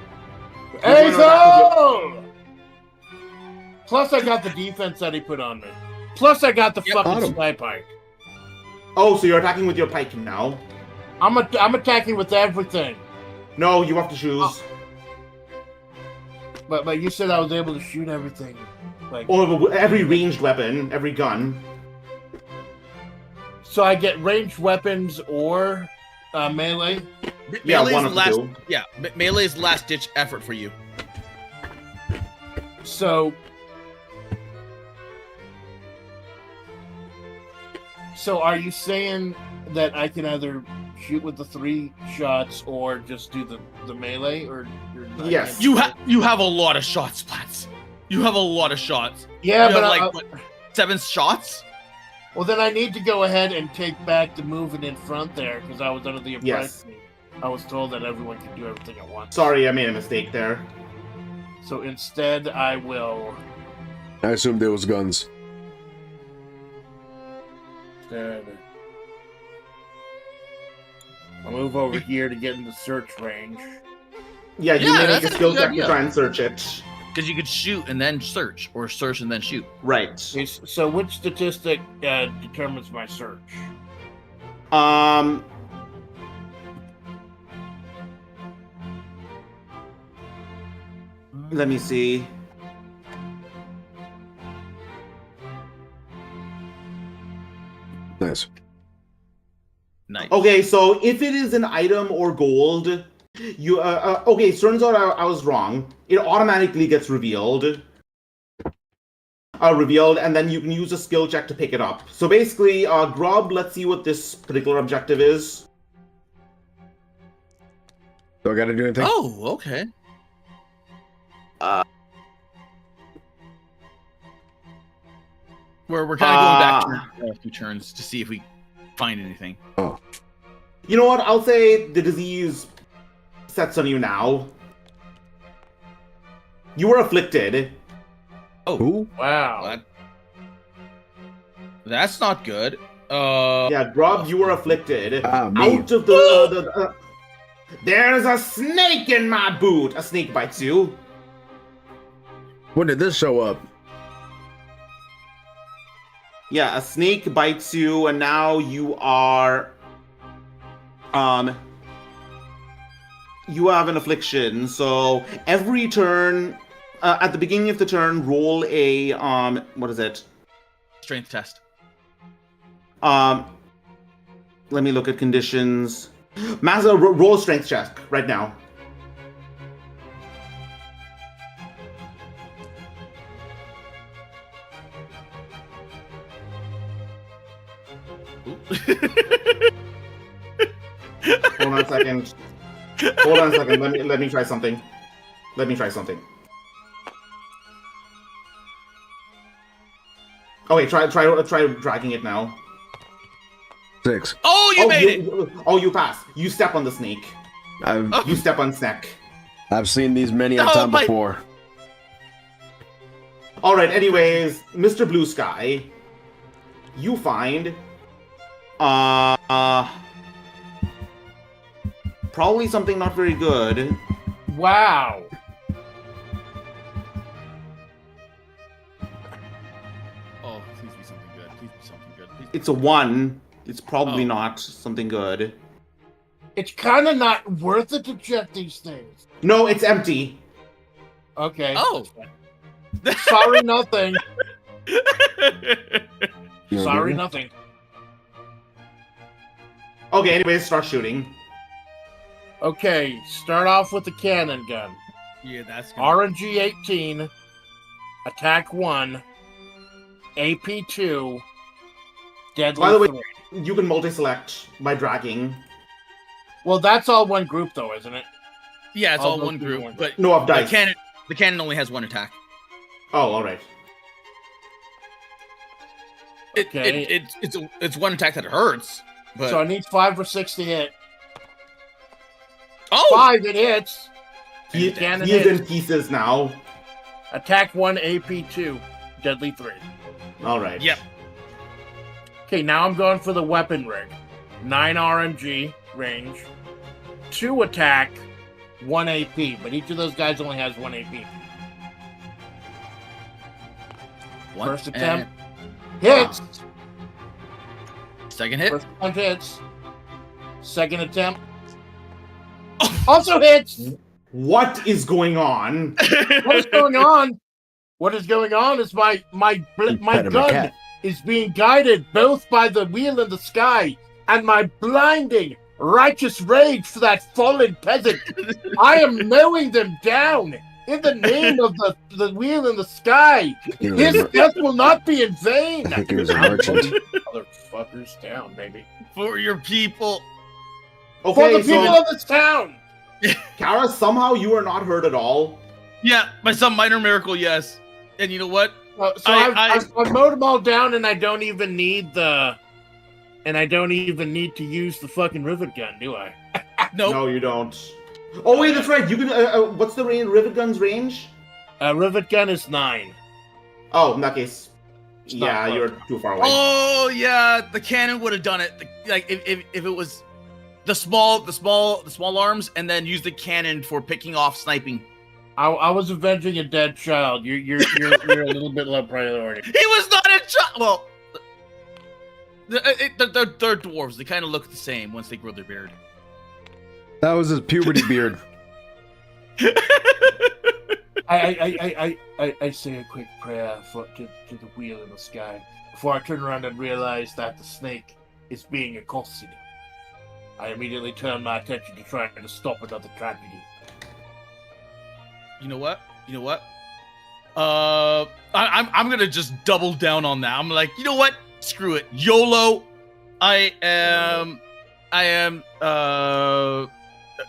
Hey, so! Plus, I got the defense that he put on me. Plus, I got the fucking snipe pike. Oh, so you're attacking with your pike now? I'm attacking with everything. No, you have to choose. But you said I was able to shoot everything. Like, Or every ranged weapon, every gun. so I get ranged weapons or melee. Yeah, Melee's one of the last, two. yeah, melee's last ditch effort for you. So are you saying that I can either shoot with the 3 shots or just do the melee, or Yes. You have a lot of shots, Plats. You have a lot of shots. Yeah, You but have, what, 7 shots? well, then I need to go ahead and take back the movement in front there because I was under the impression I was told that everyone could do everything at once. Sorry, I made a mistake there. So instead, I will. I assumed there was guns. I'll move over here to get in the search range. Yeah, you Yeah, may that's make a a skill good check idea. to try and search it. Because you could shoot and then search, or search and then shoot. Right. Okay, so which statistic determines my search? Let me see. Nice. Nice. Okay, so if it is an item or gold, you okay, so turns out I was wrong. It automatically gets revealed. And then you can use a skill check to pick it up. So basically, Grub, let's see what this particular objective is. Do I gotta do anything? Oh, okay. We're kind of going back a few turns to see if we find anything. Oh. You know what? I'll say the disease sets on you now. You were afflicted. Oh, Who? Wow. That's not good. Yeah, Grub, you were afflicted. Me. Out of the there's a snake in my boot. A snake bites you. When did this show up? Yeah, a snake bites you, and now you are you have an affliction. So every turn, at the beginning of the turn, roll a what is it? Strength test. Let me look at conditions. Mazza, roll a strength check right now. Hold on a second. Hold on a second. Let me try something. Let me try something. Oh wait, try dragging it now. 6. Oh, you made it! You pass. You step on the snake. You step on snack. I've seen these many a time before. All right. Anyways, Mr. Blue Sky, you find probably something not very good. Wow. Oh, please be something good. Please be something good. Please. It's a 1. It's probably not something good. It's kind of not worth it to check these things. No, it's empty. Okay. Oh. Sorry, nothing. You Sorry, okay? nothing. Okay, anyways, start shooting. Okay, start off with the cannon gun. Yeah, that's good. RNG 18, attack 1, AP 2, deadly By the way, 3. you can multi-select by dragging. Well, that's all one group, though, isn't it? Yeah, it's I'll all go one through group, one. but No, of dice. the cannon only has one attack. Oh, all right. Okay. It's one attack that hurts. But So I need 5 or 6 to hit. oh, 5, it hits. He Cannon is hits. in pieces now. Attack 1, AP 2, deadly 3. All right. Yep. Okay, now I'm going for the weapon rig. 9 RNG range, 2 attack, 1 AP, but each of those guys only has 1 AP. One, First attempt. and Hits! second hit. First attempt hits. Second attempt. Also hits! What is going on? What is going on? What is going on is my petting my gun cat. is being guided both by the wheel in the sky and my blinding righteous rage for that fallen peasant. I am mowing them down in the name of the wheel in the sky. He was His a- death will not be in vain. I think he was a merchant. Motherfuckers down, baby. For your people. For Okay, the people so of this town. Kara, somehow you are not hurt at all. Yeah, by some minor miracle, yes. And you know what? I've mowed them all down, and I don't even need to use the fucking rivet gun, do I? Nope. No, you don't. Oh wait, that's right. You can. What's the rivet gun's range? Rivet gun is 9. Oh, in that case, It's not yeah, close. you're too far away. Oh yeah, the cannon would have done it. Like if it was the small arms, and then use the cannon for picking off sniping. I was avenging a dead child. You're a little bit low priority. He was not a child. Well, they're dwarves. They kind of look the same once they grow their beard. That was his puberty beard. I say a quick prayer to the wheel in the sky before I turn around and realize that the snake is being accosted. I immediately turn my attention to trying to stop another tragedy. You know what? I'm gonna just double down on that. I'm like, you know what? Screw it. YOLO. I am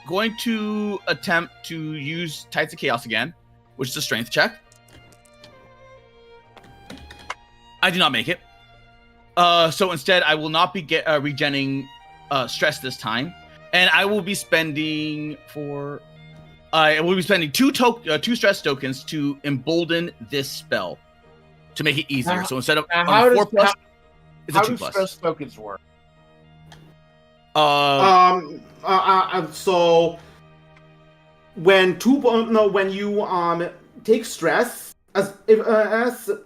going to attempt to use Tides of Chaos again, which is a strength check. I do not make it. So instead, I will not be regenning stress this time, and I will be spending two stress tokens to embolden this spell to make it easier. So instead of 4+, it's a 2+. How do stress tokens work? So when you take stress, as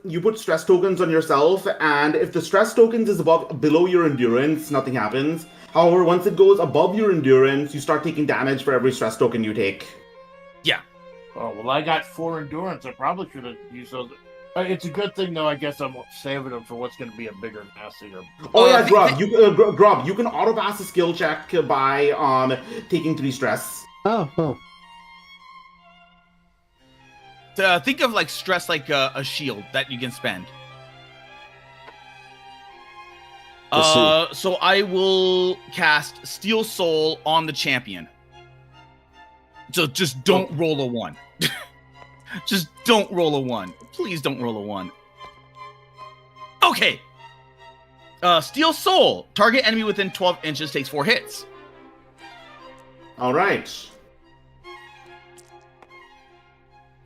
you put stress tokens on yourself, and if the stress tokens is below your endurance, nothing happens. However, once it goes above your endurance, you start taking damage for every stress token you take. Yeah. Oh well, I got 4 endurance. I probably should have used those. It's a good thing though. I guess I'm saving them for what's going to be a bigger mess here. Oh yeah, Grub, you can auto pass a skill check by taking 3 stress. Oh. Think of like stress like a shield that you can spend. So I will cast Steel Soul on the champion. So just don't roll a 1. Just don't roll a 1. Please don't roll a 1. Okay. Steel Soul. Target enemy within 12 inches takes 4 hits. All right.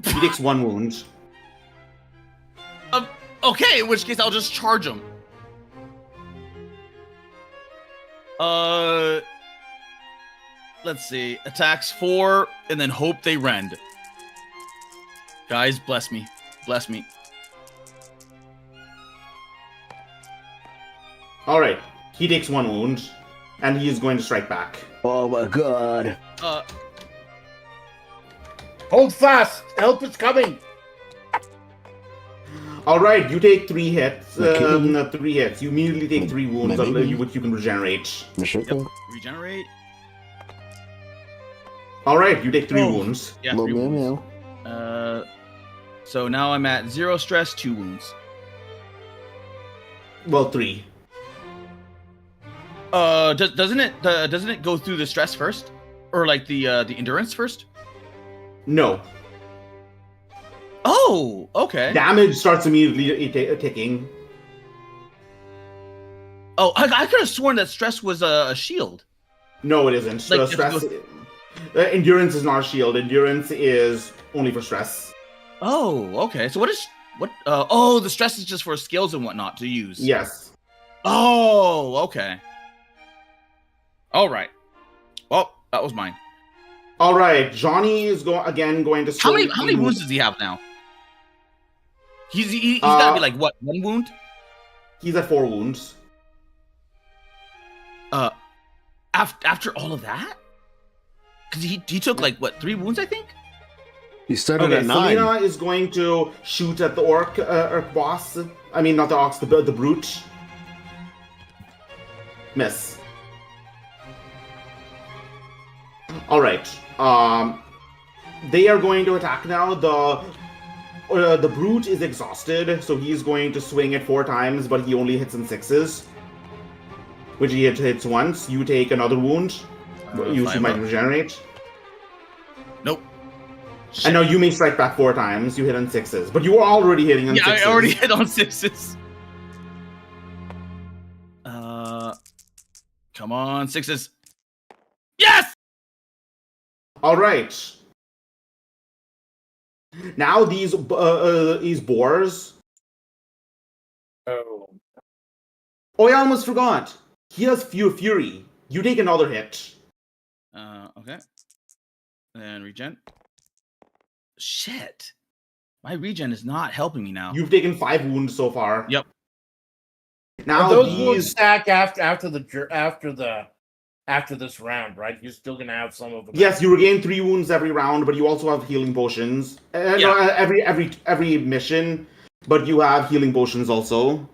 He takes 1 wound. Okay, in which case I'll just charge him. Let's see. Attacks 4, and then hope they rend. Guys, bless me. Bless me. All right. He takes 1 wound, and he is going to strike back. Oh my god. Hold fast! Help is coming! All right, you take 3 hits. 3 hits. You immediately take 3 wounds, which you can regenerate. Yep. Regenerate. All right, you take 3 wounds. Yeah, 3 wounds. So now I'm at 0 stress, 2 wounds. Well, 3. Doesn't it go through the stress first, or like the endurance first? No. Oh, okay. Damage starts immediately ticking. Oh, I could have sworn that stress was a shield. No, it isn't. Like, Stress. Endurance is not a shield. Endurance is only for stress. Oh, okay. So the stress is just for skills and whatnot to use. Yes. Oh, okay. All right. Well, that was mine. All right, Johnny is going to. How many wounds does he have now? He's got to be like what, 1 wound? He's at 4 wounds. After all of that, because he took like what, 3 wounds, I think. He started at 9. Selena is going to shoot at the orc boss. I mean, not the orcs, the brute. Miss. All right. They are going to attack now. The brute is exhausted, so he's going to swing it 4 times, but he only hits in 6s. Which he hits once. You take another wound. You might regenerate. Nope. Shit. And now you may strike back 4 times. You hit on 6s, but you were already hitting on 6s. Yeah, I already hit on 6s. Come on, 6s. Yes! All right. Now these boars. Oh. Oh, I almost forgot. He has Fury. You take another hit. Okay. And regen. Shit. My regen is not helping me now. You've taken 5 wounds so far. Yep. Now those wounds stack after this round, right? You're still gonna have some of them. Yes, you regain 3 wounds every round, but you also have healing potions. No, every mission, but you have healing potions also.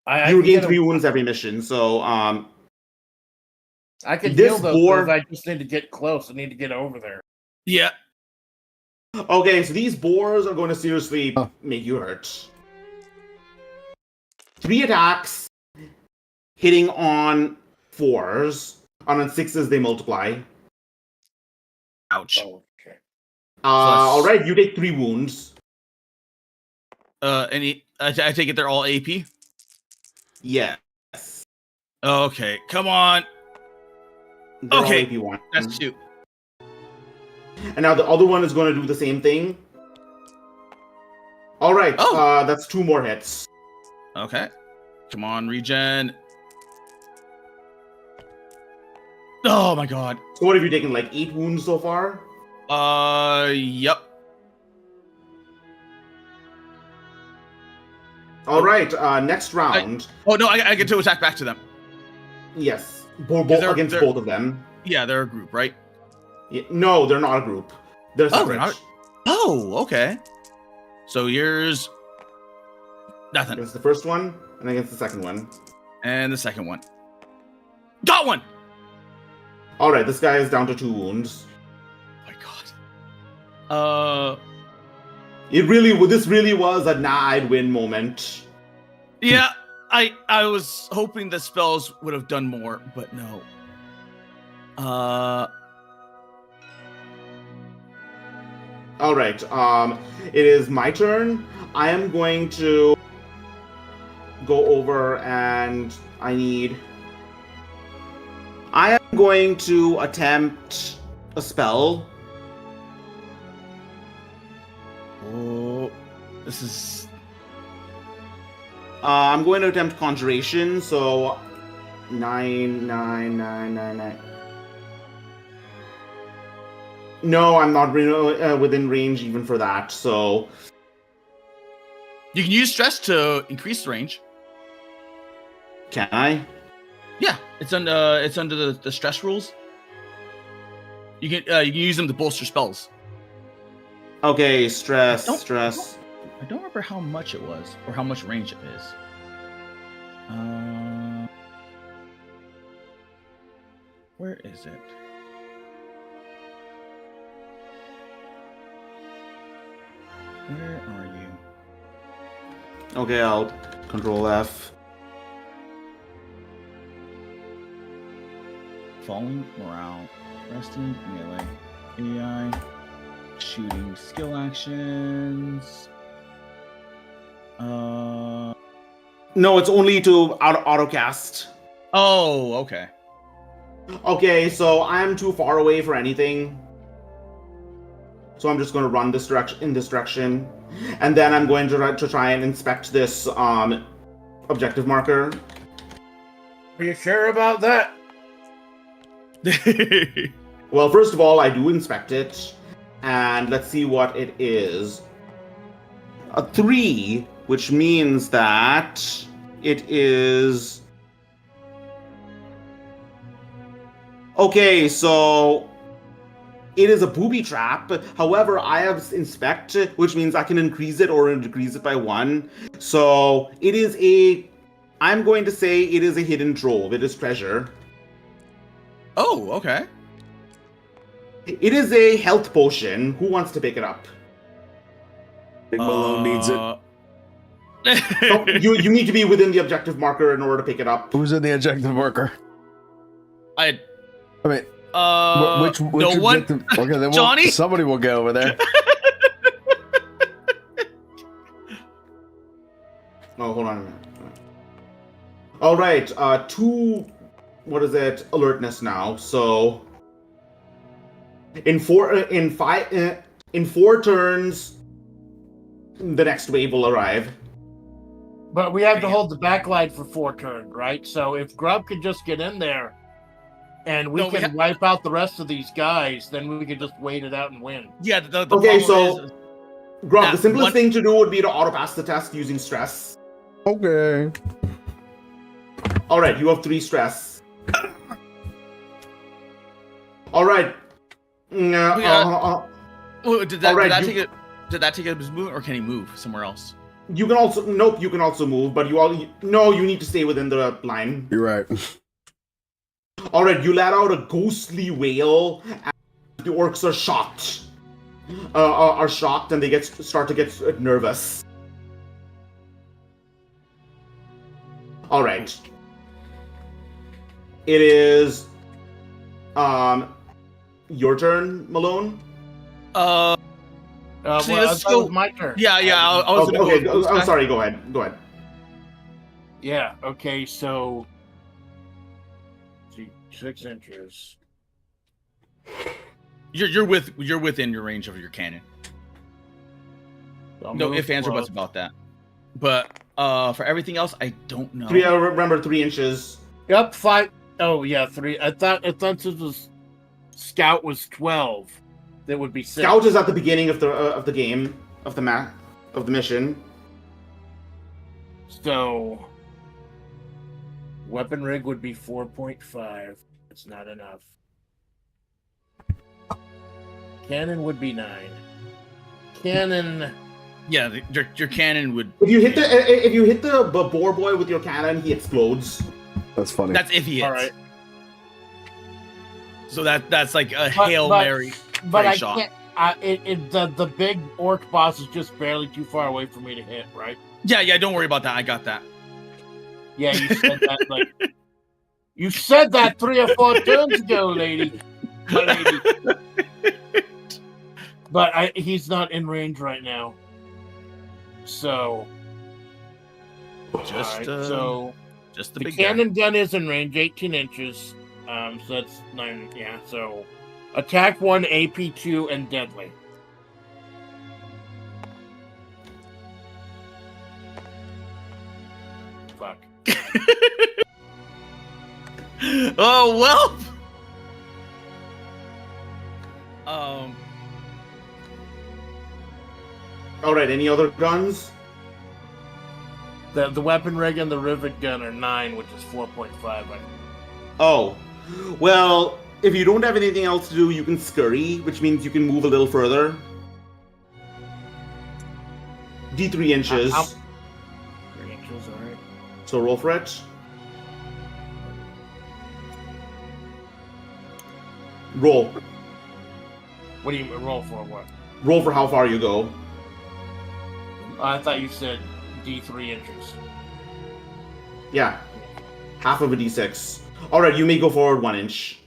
You regain 3 wounds every mission, so I can heal those. I just need to get close. I need to get over there. Yeah. Okay, so these boars are going to seriously make you hurt. 3 attacks, hitting on 4s. On 6s, they multiply. Ouch. Oh, okay. All right, you take 3 wounds. I take it they're all AP? Yes. Okay, come on. They're all Okay, AP 1. that's 2. And now the other one is going to do the same thing. All right, that's 2 more hits. Okay, come on, regen. Oh my god. So what have you taken, like 8 wounds so far? Yep. All right, next round. I get to attack back to them. Yes, against both of them. Yeah, they're a group, right? Yeah, no, they're not a group. They're separate. Oh, okay. So here's nothing. Against the first one, and against the second one. And the second one. Got one! All right, this guy is down to 2 wounds. Oh my god. This really was a I'd win moment. Yeah, I was hoping the spells would have done more, but no. All right, it is my turn. I am going to go over and I am going to attempt a spell. Oh, this is... I'm going to attempt Conjuration, so 9, 9, 9, 9, 9. No, I'm not within range even for that, so... You can use stress to increase the range. Can I? Yeah, it's under the stress rules. You can use them to bolster spells. Okay, stress. I don't remember how much it was or how much range it is. Where is it? Where are you? Okay, I'll control F. Falling morale, resting melee, AI, shooting skill actions. No, it's only to autocast. Oh, okay. Okay, so I'm too far away for anything. So I'm just going to run this direction, and then I'm going to try and inspect this objective marker. Are you sure about that? Well, first of all, I do inspect it, and let's see what it is. A 3, which means that it is... Okay, so it is a booby trap. However, I have inspect, which means I can increase it or decrease it by 1. So it is I'm going to say it is a hidden trove. It is treasure. Oh, okay. It is a health potion. Who wants to pick it up? Big Malone needs it. Oh, you need to be within the objective marker in order to pick it up. Who's in the objective marker? I mean, which no one. objective? Okay, then Johnny. Somebody will get over there. Oh, hold on a minute. All right, 2. What is it? Alertness now. So in 4 turns, the next wave will arrive. But we have to hold the backline for 4 turns, right? So if Grub could just get in there and we can wipe out the rest of these guys, then we can just wait it out and win. Yeah. The okay, so Grub, the simplest thing to do would be to auto pass the test using stress. Okay. All right, you have 3 stress. All right. Did that take his movement, or can he move somewhere else? You can also you can also move, but you need to stay within the line. You're right. All right, you let out a ghostly wail, and the orcs are shocked. And they start to get nervous. All right. It is your turn, Malone. See, well, let's that go. was my turn. Yeah. I was gonna okay. go. I'm sorry. Go ahead. Yeah. Okay. So, let's see, 6 inches. You're within your range of your cannon. I'll No move ifs, ands, or buts close. about that. But for everything else, I don't know. Remember 3 inches. Yep. 5. Oh yeah, 3. I thought this was Scout was 12. That would be 6. Scout is at the beginning of the game of the mission. So, weapon rig would be 4.5. It's not enough. Cannon would be 9. Cannon. Yeah, your cannon would. If you hit the boar boy with your cannon, he explodes. That's funny. That's if he hits. All right. So that's like a Hail Mary. But I shot. can't. The big orc boss is just barely too far away for me to hit, right? Yeah. Don't worry about that. I got that. Yeah, you said that you said that 3 or 4 turns ago, lady. But he's not in range right now. So Just so the the big cannon gun is in range, 18 inches. So that's 9. Yeah. So attack 1, AP 2, and deadly. Fuck. Oh well. All right. Any other guns? The weapon rig and the rivet gun are 9, which is 4.5. Oh, well. If you don't have anything else to do, you can scurry, which means you can move a little further. D3 inches. 3 inches, alright. So roll for it. Roll. What do you roll for? What? Roll for how far you go. I thought you said D3 inches. Yeah. Half of a D6. Alright, you may go forward 1 inch.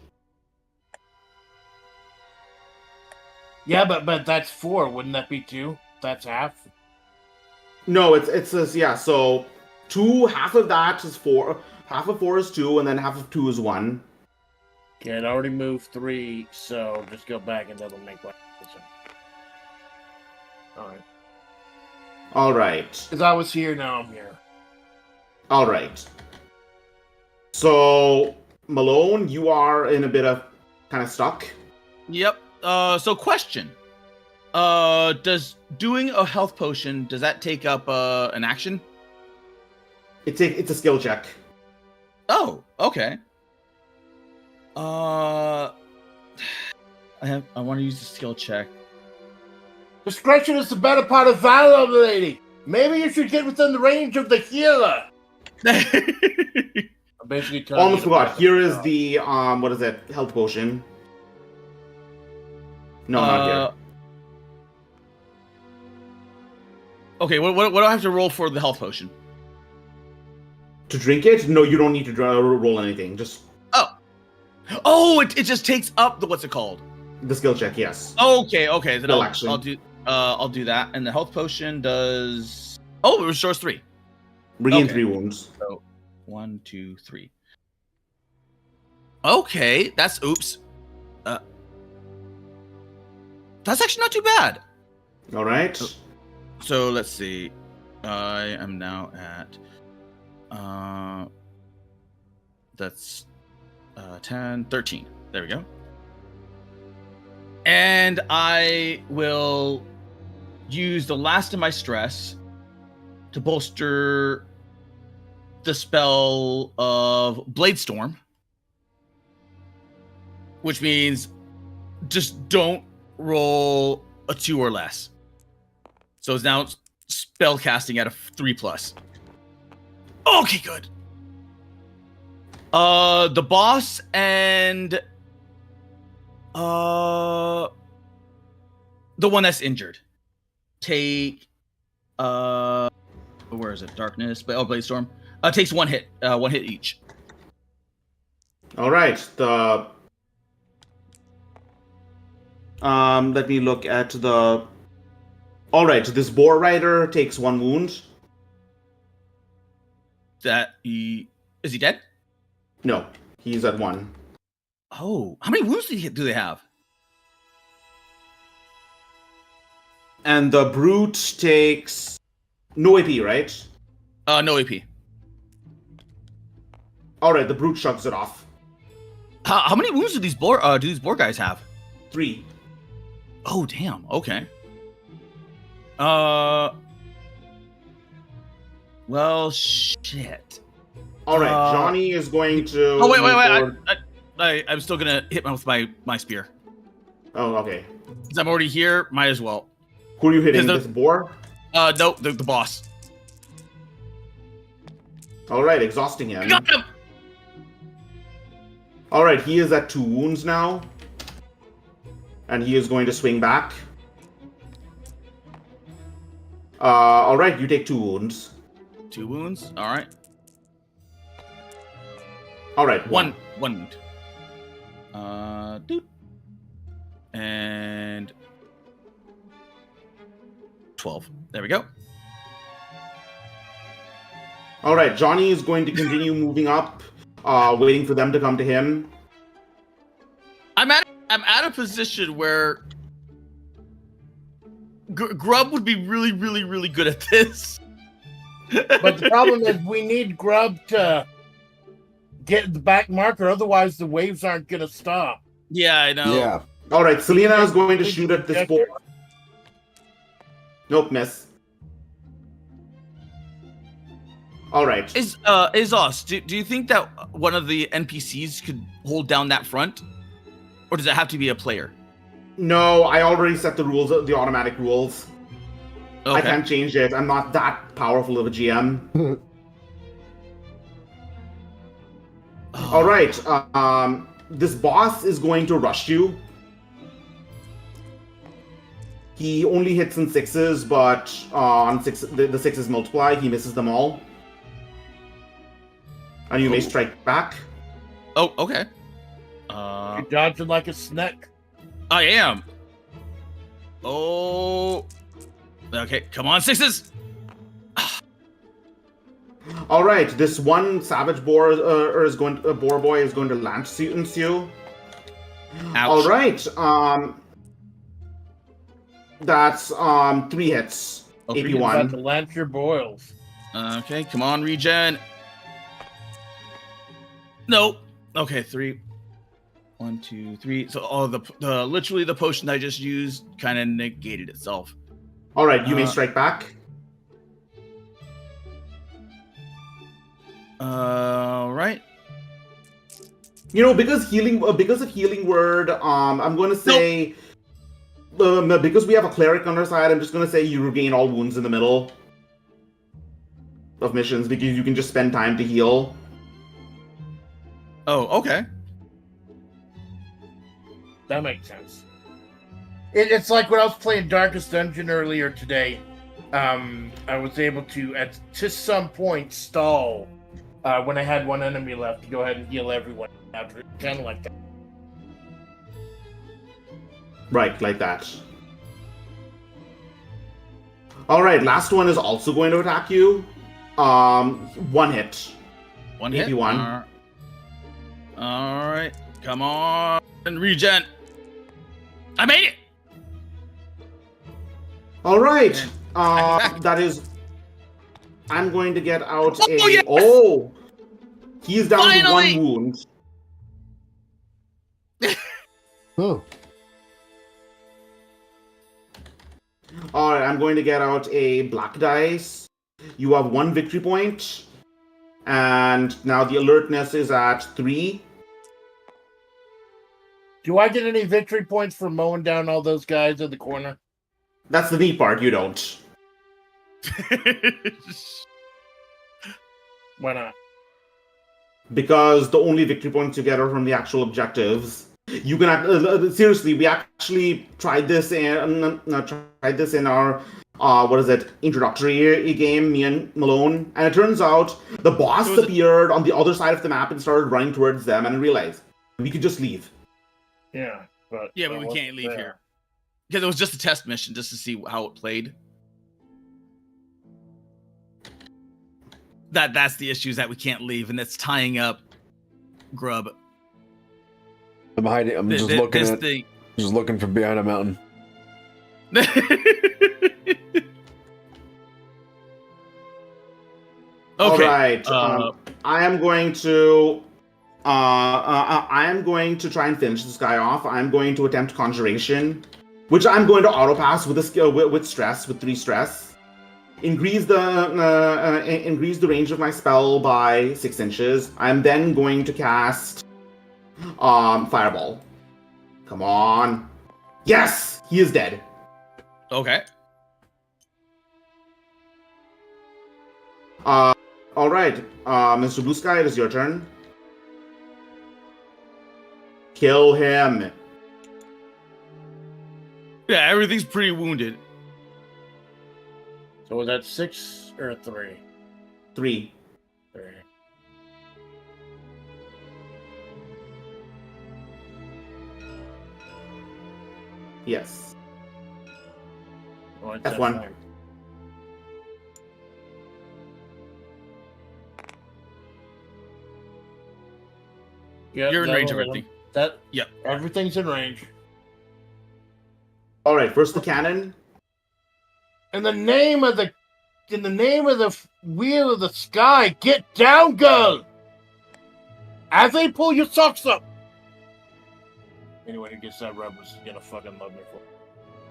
Yeah, but that's 4. Wouldn't that be 2? That's half. No, it says, yeah, so 2, half of that is 4. Half of 4 is 2, and then half of 2 is 1. Okay, it already moved 3, so just go back and that'll make 1. Alright. Alright. Because I was here, now I'm here. Alright. So, Malone, you are in a bit of kind of stuck. Yep. So question. Does doing a health potion, does that take up an action? It's a skill check. Oh, okay. I want to use the skill check. Discretion is the better part of valor, lady. Maybe you should get within the range of the healer. I'm basically telling Almost you forgot. Here is the what is it? Health potion. No, not here. Okay, what do I have to roll for the health potion? To drink it? No, you don't need to roll anything. Just it just takes up the what's it called? The skill check. Yes. Okay. Then Selection. I'll do that. And the health potion does. Oh, it restores 3. Regain 3 wounds. So 1, 2, 3. Okay, that's oops. That's actually not too bad. All right. So let's see. I am now at that's 10, 13. There we go. And I will use the last of my stress to bolster the spell of Blade Storm, which means just don't roll a 2 or less. So it's now spell casting at a 3+. Okay, good. The boss and the one that's injured take where is it? Darkness, Blade Storm. Takes 1 hit, 1 hit each. All right. Let me look at the All right, this boar rider takes 1 wound. Is he dead? No, he's at 1. Oh, how many wounds do they have? And the brute takes no AP, right? No AP. All right, the brute shrugs it off. How many wounds do these boar guys have? 3. Oh, damn. Okay. Well, shit. All right, Johnny is going to. Oh wait! I'm still gonna hit him with my spear. Oh, okay. Because I'm already here. Might as well. Who are you hitting? This boar? No, the boss. All right, exhausting him. Got him. All right, he is at 2 wounds now, and he is going to swing back. All right, you take 2 wounds. 2 wounds. All right. All right, one wound. Dude. And 12. There we go. All right, Johnny is going to continue moving up, waiting for them to come to him. I'm at a position where Grub would be really, really, really good at this. But the problem is we need Grub to get the back marker, otherwise the waves aren't going to stop. Yeah, I know. Yeah. All right, Selena is going to shoot at this boar. Nope, miss. All right. Izos, do you think that one of the NPCs could hold down that front? Or does it have to be a player? No, I already set the rules, the automatic rules. Okay. I can't change it. I'm not that powerful of a GM. All right. This boss is going to rush you. He only hits in 6s, but on the 6s multiply. He misses them all. And you may strike back. Oh, okay. You're dodging like a snake. I am. Oh. Okay, come on, 6s. All right, this one savage boar boar boy is going to lance you. Ouch. All right. That's 3 hits. Okay, AP You're about 1. to lance your boils. Okay, come on, regen. Nope. Okay, 3. 1, 2, 3. So, the literally the potion I just used kind of negated itself. All right, you may strike back. All right. You know, because of healing word, I'm going to say, because we have a cleric on our side, I'm just going to say you regain all wounds in the middle of missions because you can just spend time to heal. Oh, okay. That makes sense. It's like when I was playing Darkest Dungeon earlier today. I was able to some point stall when I had 1 enemy left to go ahead and heal everyone after. Kind of like that. Right, like that. All right, last one is also going to attack you. 1 hit. 1 hit. AP 1. All right, come on, and regen. I made it. All right. That is. I'm going to get out a. Yes! Oh, he's down Finally! to 1 wound. Oh. All right, I'm going to get out a black dice. You have 1 victory point, and now the alertness is at 3. Do I get any victory points for mowing down all those guys in the corner? That's the neat part. You don't. Why not? Because the only victory points you get are from the actual objectives. You can seriously. We actually tried this in our introductory game, me and Malone, and it turns out the boss appeared on the other side of the map and started running towards them, and I realized we could just leave. Yeah, but we can't leave here. Because it was just a test mission, just to see how it played. That's the issue, is that we can't leave, and it's tying up Grub. I'm hiding. I'm just looking from behind a mountain. Okay. All right. I am going to try and finish this guy off. I'm going to attempt conjuration, which I'm going to auto pass with a skill with 3 stress. Increase the range of my spell by 6 inches. I'm then going to cast Fireball. Come on. Yes, he is dead. Okay. All right, Mr. Blue Sky, it is your turn. Kill him. Yeah, everything's pretty wounded. So was that 6 or 3? 3. 3. Yes. Oh, that's 1. Yeah, you're in range of everything. Yep. Everything's in range. All right, first the cannon. In the name of the wheel of the sky, get down, girl! As they pull your socks up. Anyone who gets that reference is gonna fucking love me for it.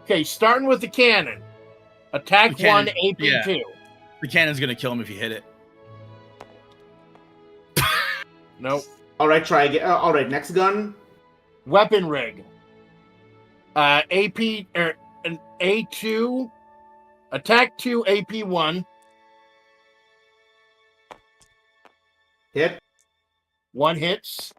Okay, starting with the cannon. Attack 1, AP 2. Yeah. The cannon's gonna kill him if you hit it. Nope. All right, try again. All right, next gun. Weapon rig. AP an A2. Attack 2, AP 1. Hit. 1 hits.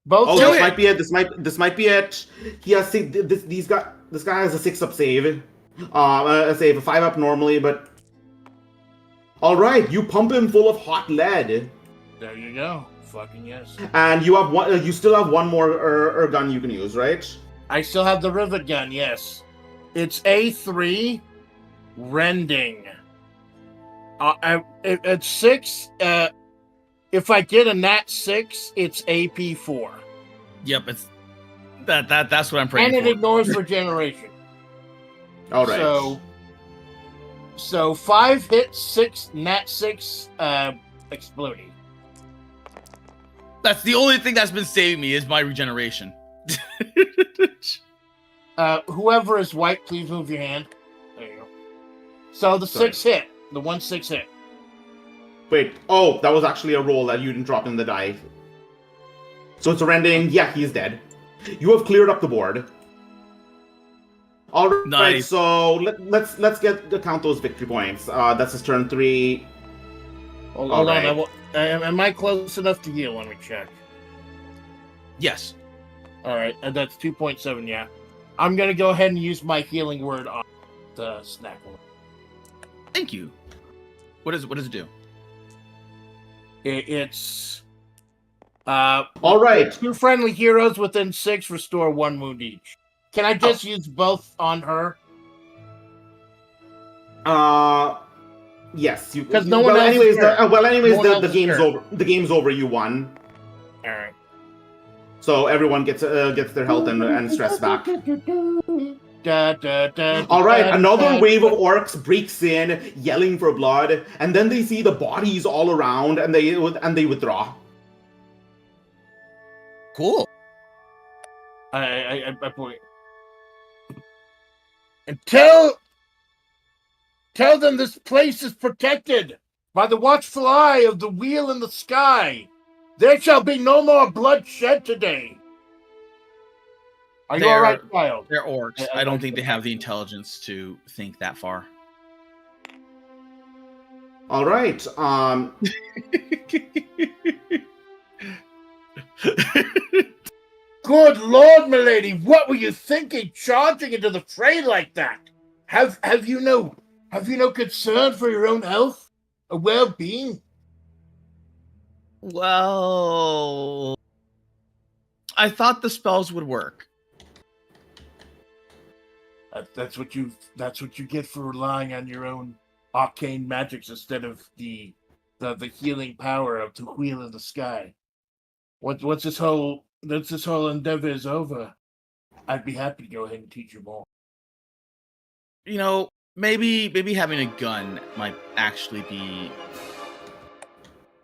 Both. Oh, this might be it. This might be it. He has this guy has a 6-up save. A 5-up normally, but. All right, you pump him full of hot lead. There you go. Fucking yes. And you have one. You still have one more gun you can use, right? I still have the rivet gun. Yes, it's A3, rending. At 6. If I get a nat 6, it's AP 4. Yep, it's that's what I'm praying for. And it ignores regeneration. All right. So 5 hits, 6 nat 6 exploding. That's the only thing that's been saving me is my regeneration. Whoever is white, please move your hand. There you go. So the 6 hit. The 1-6 hit. Wait. Oh, that was actually a roll that you didn't drop in the die. So it's a rending. Yeah, he's dead. You have cleared up the board. All right. Nice. So let's count those victory points. That's his turn 3. Hold on. Am I close enough to heal? Let me check. Yes. All right. That's 2.7. Yeah. I'm gonna go ahead and use my healing word on the snack. Thank you. What does it do? It's all right. 2 friendly heroes within 6 restore 1 wound each. Can I just use both on her? Yes, you. Because no one else. The game's over. The game's over. You won. All right. So everyone gets their health and stress back. All All right, another wave of orcs breaks in, yelling for blood, and then they see the bodies all around, and they withdraw. Cool. I point. And tell them this place is protected by the watchful eye of the wheel in the sky. There shall be no more bloodshed today. Are you all right, child? They're orcs. I don't think they have the intelligence to think that far. All right. Good Lord, milady, what were you thinking, charging into the fray like that? Have you no concern for your own health or well-being? Well, I thought the spells would work. That's what you get for relying on your own arcane magics instead of the healing power of the wheel of the sky. Once this whole endeavor is over, I'd be happy to go ahead and teach you more. You know, maybe having a gun might actually be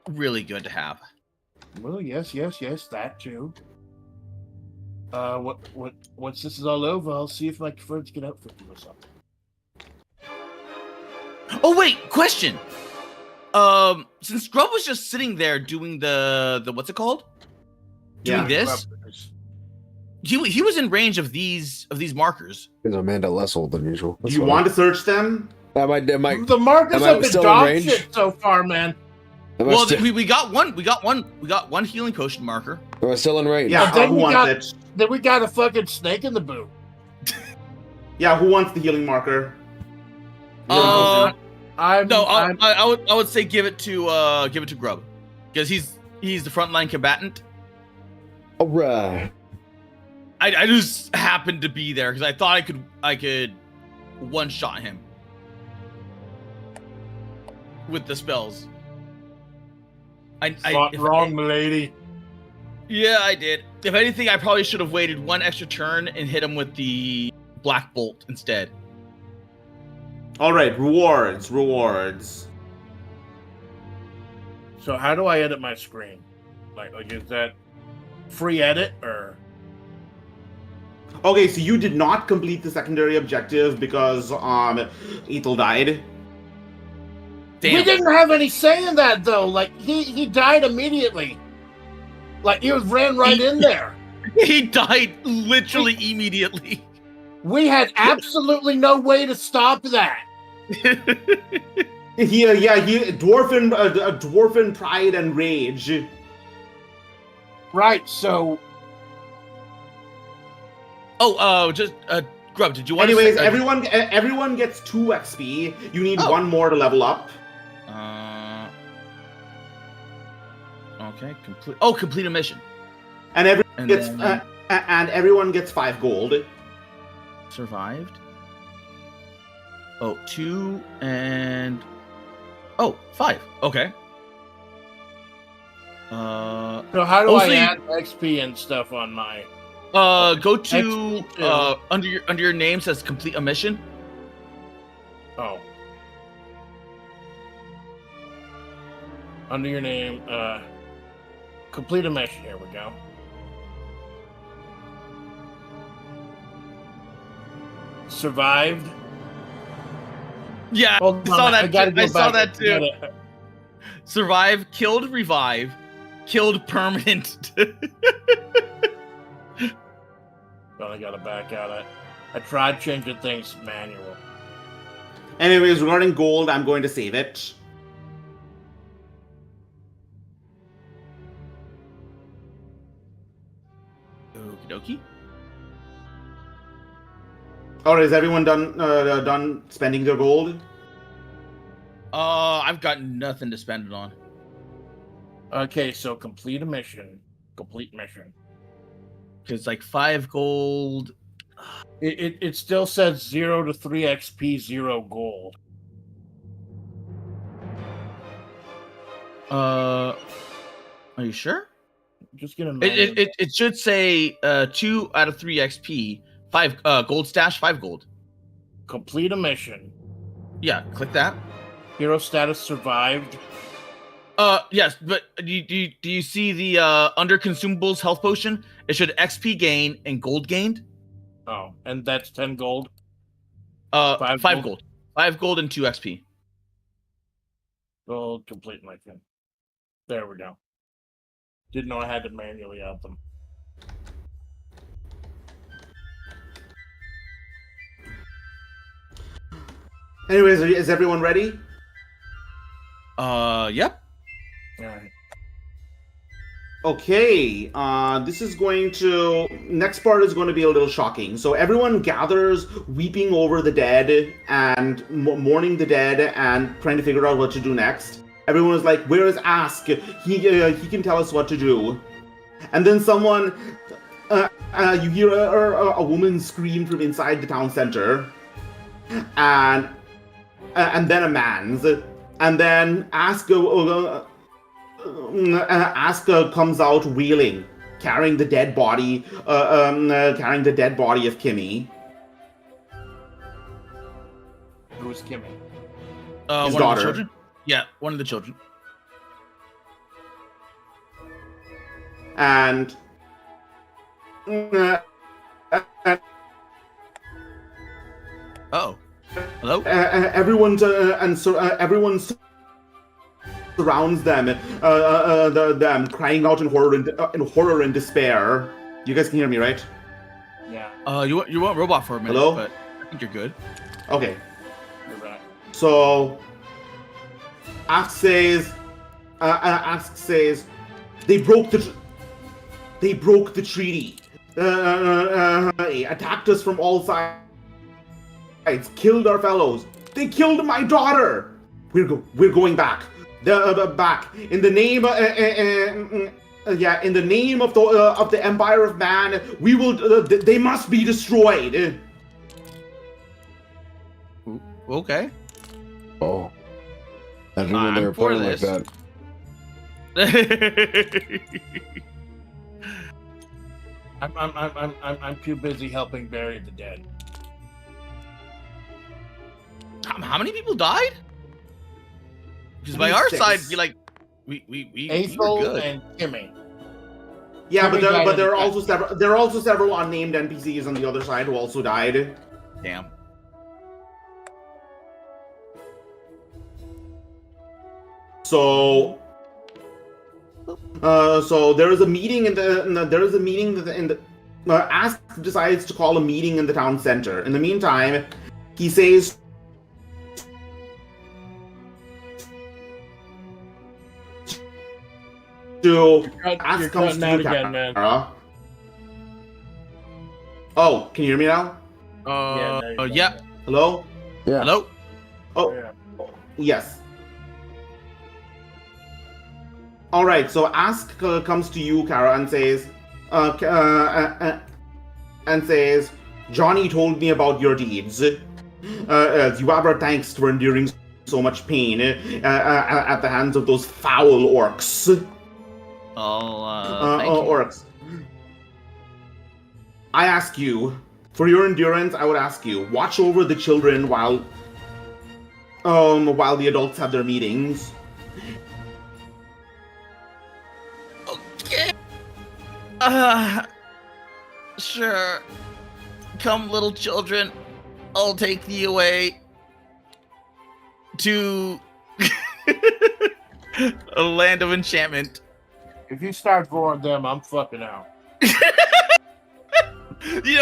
really good to have. Well, yes, that too. Once this is all over, I'll see if my friends can outfit you or something. Oh wait, question. Since Grub was just sitting there doing the what's it called? Doing this. He was in range of these markers. He's Amanda less old than usual. Do you want to search them? The markers have been dog shit so far, man. Well, we got one healing potion marker. Am I still in range? Yeah, then who wants it? Then we got a fucking snake in the boot. Yeah, who wants the healing marker? I would say give it to Grub, because he's the frontline combatant. All right. I just happened to be there because I thought I could one shot him with the spells. Wrong, milady. Yeah, I did. If anything, I probably should have waited one extra turn and hit him with the black bolt instead. All right, rewards. So how do I edit my screen? Like is that free edit or? Okay, so you did not complete the secondary objective because Ethel died. Damn. We didn't have any say in that though. Like he died immediately. Like he ran right in there. He died literally immediately. We had absolutely no way to stop that. He dwarfen pride and rage. Right, so Grub, did you want Anyways, to everyone gets 2 XP. You need 1 more to level up. Okay, complete a mission. And everyone gets 5 gold. Survived. 2 and 5. Okay. So how do I add XP and stuff on my? Go to under your name says complete a mission. Oh. Under your name, complete a mission. Here we go. Survived. Yeah, I saw that too. Survive, killed, revive, killed, permanent. But I gotta back out. I tried changing things manual. Anyways, regarding gold, I'm going to save it. Okie dokie. Alright, is everyone done spending their gold? I've got nothing to spend it on. Okay, so complete mission. It's like 5 gold. It still says 0 to 3 XP, 0 gold. Are you sure? Just gonna. It should say 2 out of 3 XP, 5 gold stash, 5 gold. Complete a mission. Yeah, click that. Hero status survived. Yes, but do you see the under consumables health potion? It should XP gain and gold gained. Oh, and that's 10 gold. 5 gold. 5 gold and 2 XP. Gold, complete my thing. There we go. Didn't know I had to manually add them. Anyways, is everyone ready? Yep. Alright. Okay, this is next part is going to be a little shocking. So everyone gathers, weeping over the dead and mourning the dead and trying to figure out what to do next. Everyone is like, where is Ask? He can tell us what to do. And then someone you hear a woman scream from inside the town center, and then a man's, and then Aska comes out wheeling, carrying the dead body of Kimmy. Who's Kimmy? His one daughter. Of the children? Yeah, one of the children. And Oh, hello. everyone surrounds them, them crying out in horror and despair. You guys can hear me, right? Yeah. You want robot for a minute, Hello? but I think you're good. Okay. You're right. So, Ask says, they broke the treaty. Attacked us from all sides. Killed our fellows. They killed my daughter. We're going back. Back in the name. In the name of the Empire of Man, we will. They must be destroyed. Okay. Oh. I didn't know they were for playing like this. I'm too busy helping bury the dead. How many people died? Because by our side, we were Ethel good. and Kimmy. Yeah, Kimmy but died there are in also several. There are also several unnamed NPCs on the other side who also died. Damn. So there is a meeting Ask decides to call a meeting in the town center. In the meantime, he says to Ask comes to you, Kara. Oh, can you hear me now? Yeah. Hello? Yeah. Hello? Oh, Yeah. yes. All right, so Ask comes to you, Kara, and says, Johnny told me about your deeds. You have our thanks for enduring so much pain at the hands of those foul orcs. Thank you. Orcs. I ask you, for your endurance, I would ask you, watch over the children while the adults have their meetings. Okay. Sure. Come, little children. I'll take thee away to a land of enchantment. If you start boring them, I'm fucking out.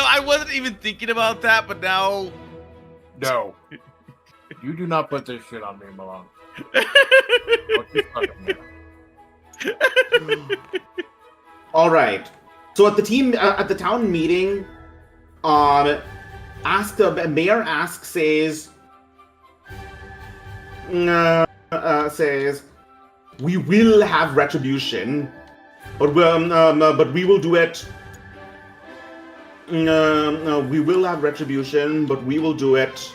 I wasn't even thinking about that, but now. No. You do not put this shit on me, Malone. All right. So at the town meeting, Mayor Ask says, we will have retribution, but we will do it. We will have retribution, but we will do it.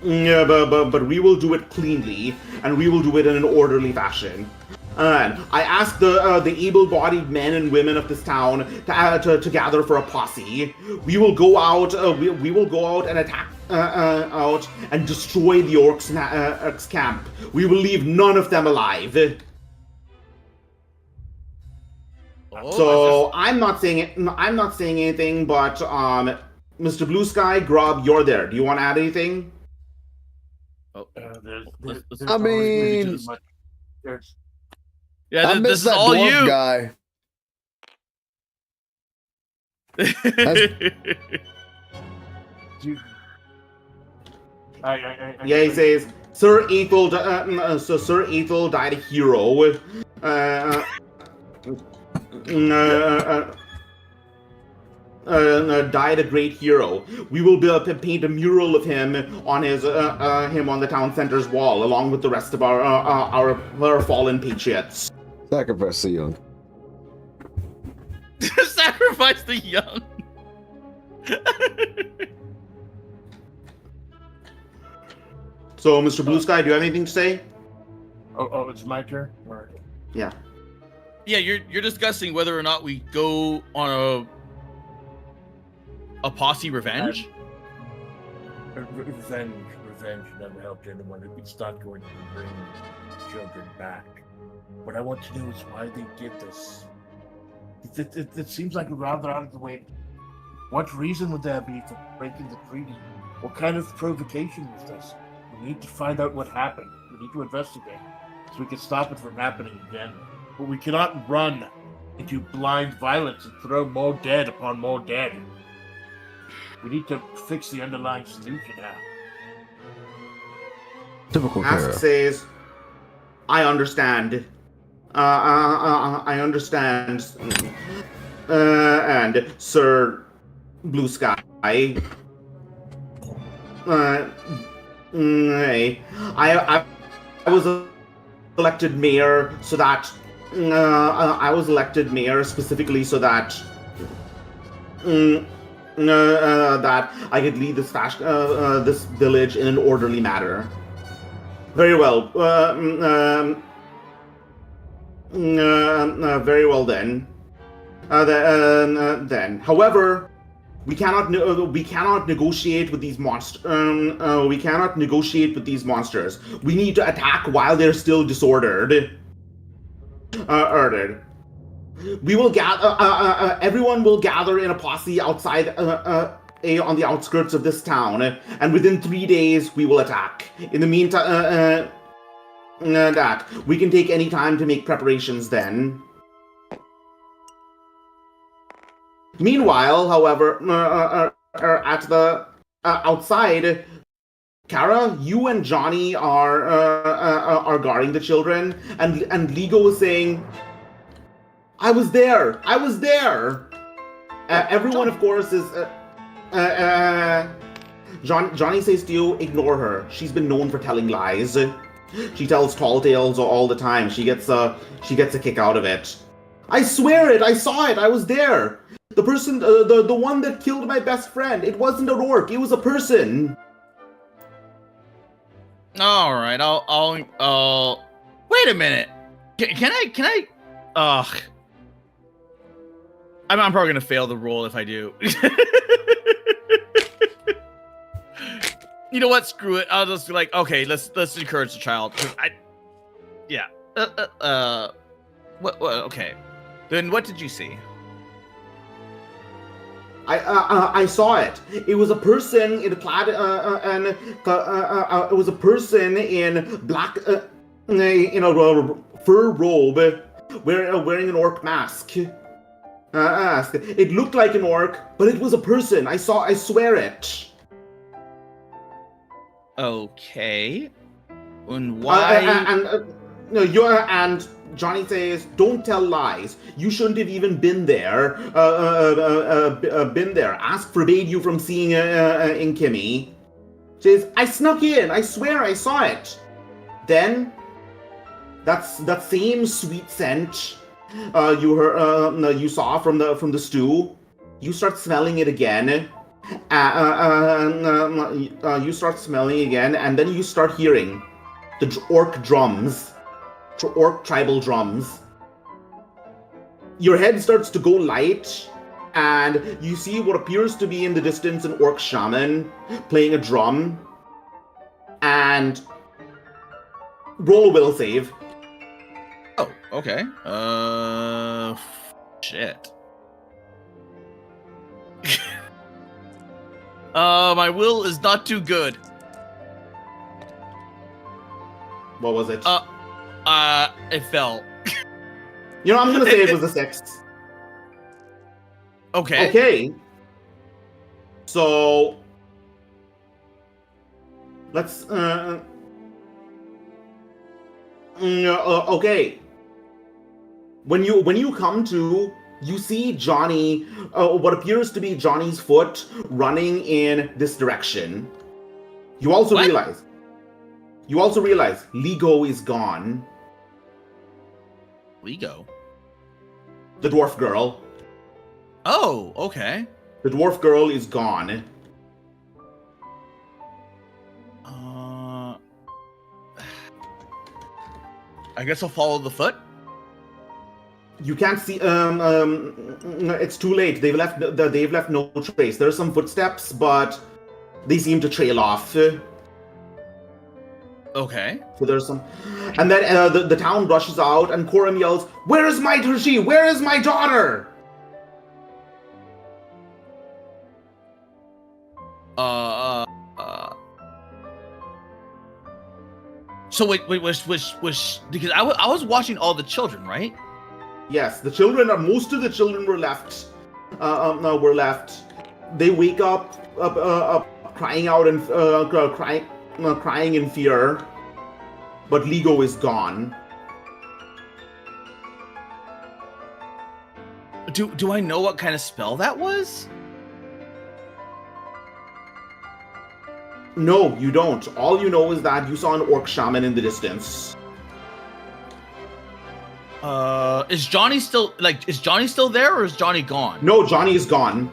But we will do it cleanly, and we will do it in an orderly fashion. And I ask the able-bodied men and women of this town to gather for a posse. We will go out. We will go out and attack out and destroy the orcs' camp. We will leave none of them alive. So I'm not saying anything, but Mr. Blue Sky, Grub, you're there. Do you want to add anything? I mean, yeah, I this miss is that all dwarf you. guy. Yeah, he says, Sir Ethel died a hero. Died a great hero. We will paint a mural of him on the town center's wall, along with the rest of our fallen patriots. Sacrifice the young. Sacrifice the young. So, Mr. Blue Sky, do you have anything to say? Oh, it's my turn? Or... Yeah. Yeah, you're discussing whether or not we go on a posse revenge. Revenge never helped anyone. It's not going to bring children back. What I want to know is why they did this. It seems like a rather out of the way. What reason would there be for breaking the treaty? What kind of provocation was this? We need to find out what happened. We need to investigate so we can stop it from happening again. But we cannot run into blind violence and throw more dead upon more dead. We need to fix the underlying solution now. Typical Ask Kara. says, I understand. I understand. And Sir Blue Sky. I was elected mayor so that I was elected mayor specifically so that that I could lead this this village in an orderly manner. Very well. Very well then. Then, however, we cannot negotiate with these monsters. We cannot negotiate with these monsters. We need to attack while they're still disordered. We will gather. Everyone will gather in a posse outside, on the outskirts of this town, and within 3 days we will attack. In the meantime, that we can take any time to make preparations. Then. Meanwhile, however, at the outside, Kara, you and Johnny are guarding the children, and Ligo is saying, "I was there. I was there." Everyone, of course, is. Johnny says to you, "Ignore her. She's been known for telling lies. She tells tall tales all the time. She gets a kick out of it." "I swear it. I saw it. I was there. The person, the one that killed my best friend. It wasn't an orc. It was a person." All right, I'll. Wait a minute. Can I? Ugh. I'm probably gonna fail the roll if I do. You know what? Screw it. I'll just be like, okay, let's encourage the child. Yeah. What? Okay. Then what did you see? I saw it. It was a person in plaid, and it was a person in black, in a fur robe, wearing an orc mask. It looked like an orc, but it was a person. I swear it. Okay. And why? And Johnny says, "Don't tell lies. You shouldn't have even been there. Ask forbade you from seeing in Kimmy." She says, "I snuck in. I swear I saw it." Then, that same sweet scent you saw from the stew. You start smelling it again. You start smelling again, and then you start hearing the orc drums. Orc tribal drums. Your head starts to go light, and you see what appears to be in the distance an orc shaman playing a drum. And roll a will save. Oh, okay. Shit. My will is not too good. What was it? It fell. You know, I'm gonna say it was a 6. Okay. Okay. So let's okay. When you come to, you see Johnny, what appears to be Johnny's foot running in this direction. You also realize Ligo is gone. Lego? The dwarf girl. Oh, okay. The dwarf girl is gone. I guess I'll follow the foot. You can't see. It's too late. They've left no trace. There are some footsteps, but they seem to trail off. Okay. So there's some, and then the town rushes out, and Corum yells, "Where is my Tushy? Where is my daughter?" So wait, was because I was watching all the children, right? Yes, the children are. Most of the children were left. Were left. They wake up crying out and crying in fear. But Lego is gone. Do I know what kind of spell that was? No, you don't. All you know is that you saw an orc shaman in the distance. Is Johnny still there, or is Johnny gone? No, Johnny is gone.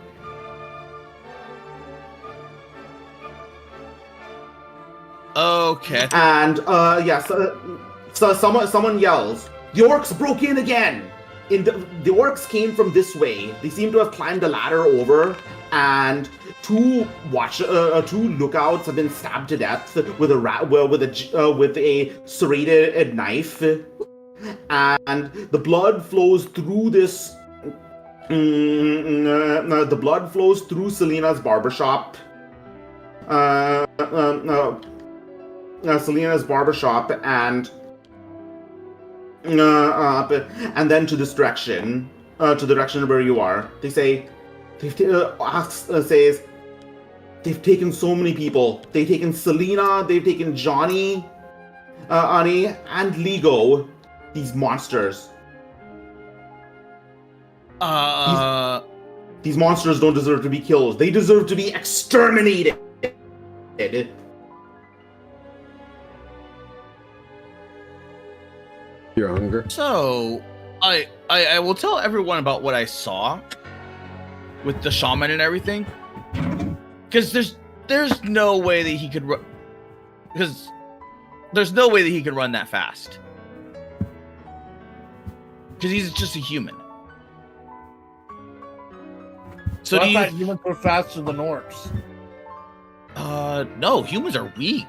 Okay. And yes, so someone yells, "The orcs broke in again!" The orcs came from this way. They seem to have climbed a ladder over, and two lookouts have been stabbed to death with a serrated knife, and the blood flows through this. The blood flows through Selena's barbershop. Selena's barbershop, and then to this direction, to the direction where you are. They say, says, they've taken so many people. They've taken Selena, they've taken Johnny, Ani, and Lego. These monsters. These monsters don't deserve to be killed. They deserve to be exterminated. Your hunger. So, I will tell everyone about what I saw with the shaman and everything, because there's no way that he could run. Because there's no way that he could run that fast. Because he's just a human. So I thought humans were faster than orcs. No, humans are weak.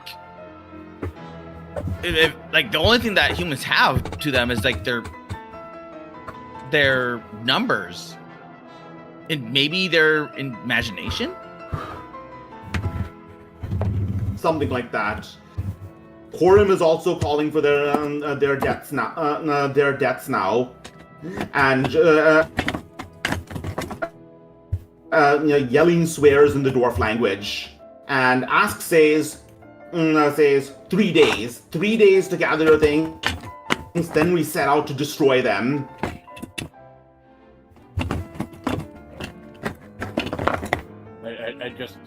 Like the only thing that humans have to them is like their numbers, and maybe their imagination. Something like that. Corum is also calling for their deaths now, and yelling swears in the dwarf language. And Ask says 3 days. 3 days to gather your things, then we set out to destroy them. I just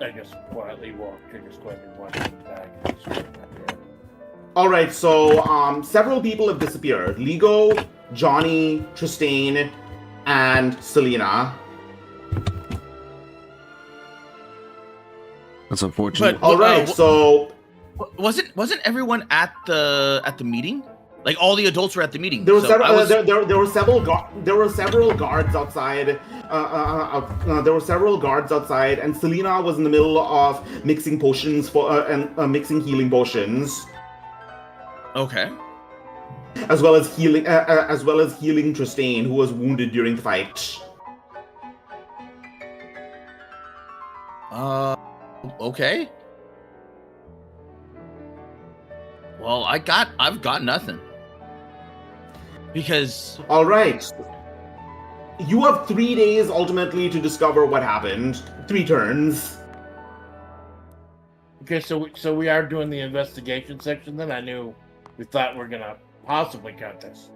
quietly walked to just going and watching the bag. Alright, so several people have disappeared. Lego, Johnny, Tristane, and Selena. That's unfortunate. But Alright, so wasn't everyone at the meeting? Like all the adults were at the meeting. there were So several guards outside. There were several guards outside, and Selena was in the middle of mixing potions and mixing healing potions. Okay. As well as healing Tristane, who was wounded during the fight. Okay. Well, I've got nothing. Because all right, you have 3 days ultimately to discover what happened. 3 turns. Okay, so we are doing the investigation section then. We thought we were gonna possibly cut this.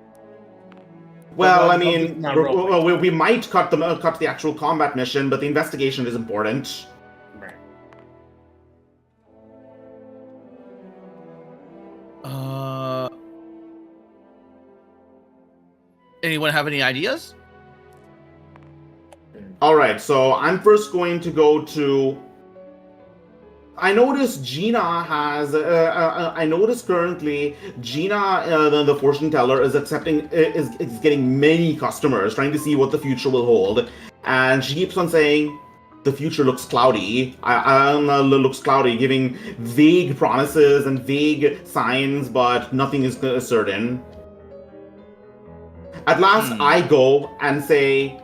Well, I mean, we might cut the actual combat mission, but the investigation is important. Right. Anyone have any ideas? All right, so I'm first going to go to. I noticed Gina has. I noticed currently Gina, the fortune teller, is getting many customers, trying to see what the future will hold, and she keeps on saying, "The future looks cloudy. Looks cloudy," giving vague promises and vague signs, but nothing is certain. At last, I go and say,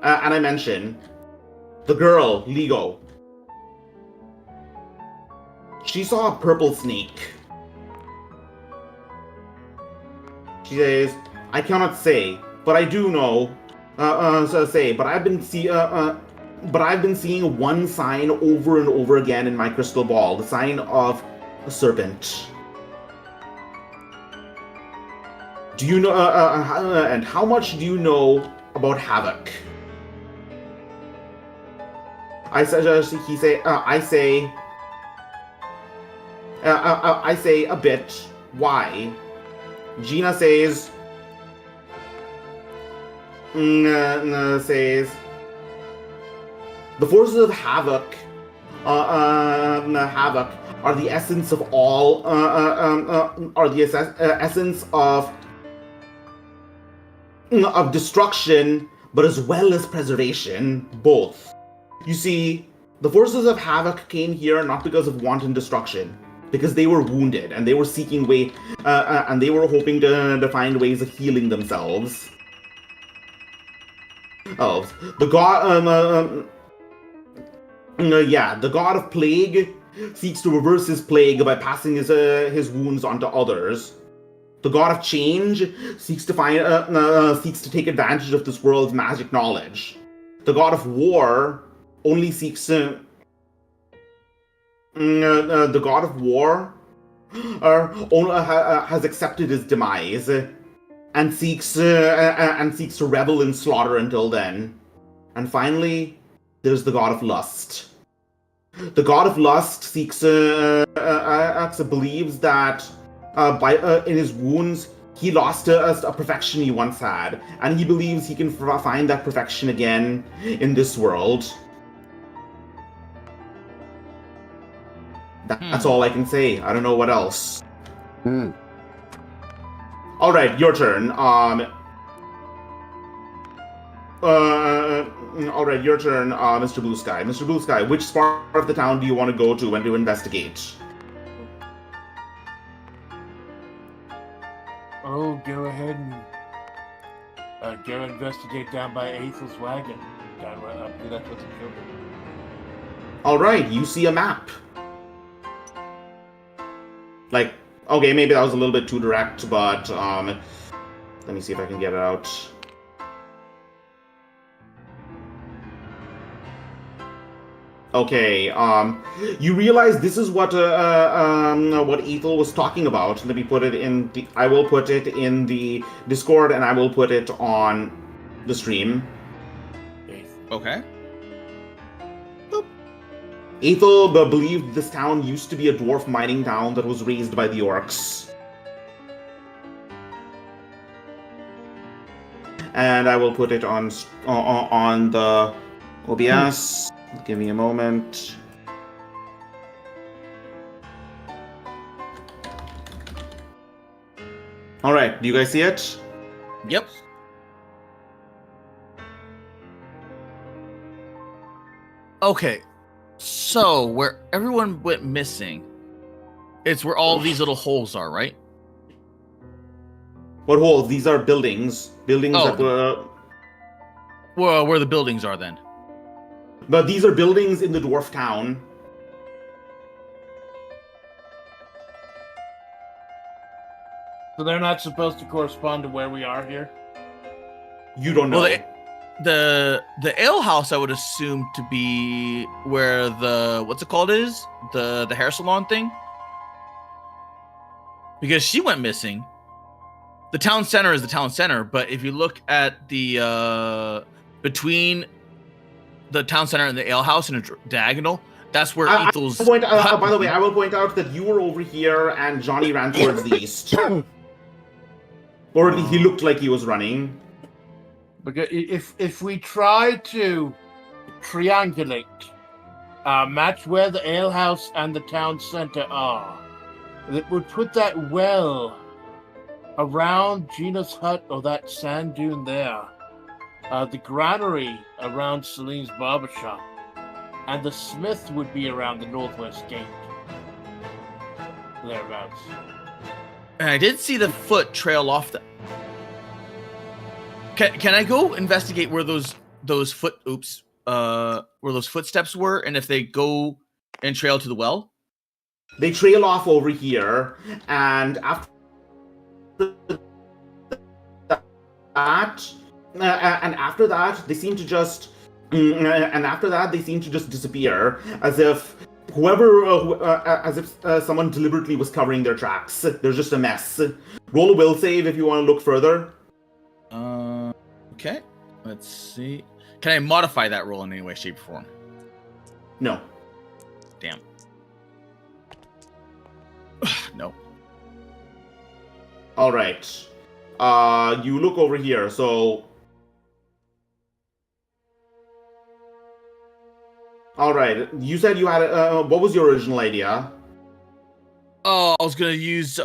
and I mention the girl, Ligo. She saw a purple snake. She says, "I cannot say, but I do know. But I've been seeing one sign over and over again in my crystal ball, the sign of a serpent. Do you know? And how much do you know about Havoc?" I say a bit. Why? Gina says, the forces of Havoc, Havoc are the essence of all, are the essence of destruction, but as well as preservation, both. You see, the forces of Havoc came here not because of wanton destruction, because they were wounded and they were seeking and they were hoping to find ways of healing themselves. Oh, the god, the god of plague seeks to reverse his plague by passing his wounds onto others. The god of change seeks to take advantage of this world's magic knowledge. The god of war only seeks the god of war has accepted his demise and seeks to revel in slaughter until then. And finally, there's the god of lust. The god of lust believes that in his wounds he lost a perfection he once had, and he believes he can find that perfection again in this world. That's all I can say. I don't know what else. All right, your turn. All right, your turn, Mr. Blue Sky. Mr. Blue Sky, which part of the town do you want to go to and to investigate? Oh, go ahead and go investigate down by Ethel's wagon. Down right up there, that's what's killed him. All right, you see a map. Like, okay, maybe that was a little bit too direct, but let me see if I can get it out. Okay, you realize this is what Ethel was talking about. Let me put it in I will put it in the Discord, and I will put it on the stream. Okay. Ethel believed this town used to be a dwarf mining town that was raised by the orcs. And I will put it on the OBS. Give me a moment. All right, do you guys see it? Yep. Okay. So, where everyone went missing, it's where all these little holes are, right? What holes? These are buildings. Buildings that were... Well, where the buildings are then. But these are buildings in the dwarf town. So they're not supposed to correspond to where we are here? You don't know. Well, the ale house I would assume to be where the what's it called is the hair salon thing, because she went missing. The town center is the town center, but if you look at the between the town center and the ale house in a diagonal, that's where Ethel's. By the way, I will point out that you were over here and Johnny ran towards the east. Or he looked like he was running. Because if we try to triangulate, match where the alehouse and the town center are, that would put that well around Gina's hut or that sand dune there, the granary around Celine's barbershop, and the smith would be around the northwest gate. Thereabouts. And I did see the foot trail off the... Can I go investigate where those footsteps were, and if they go and trail to the well? They trail off over here, and after that, they seem to just disappear, as if someone deliberately was covering their tracks. There's just a mess. Roll a will save if you want to look further. Okay. Let's see. Can I modify that roll in any way, shape, or form? No. Damn. No. All right. You look over here. So. All right. You said you had. What was your original idea? Oh, I was gonna use.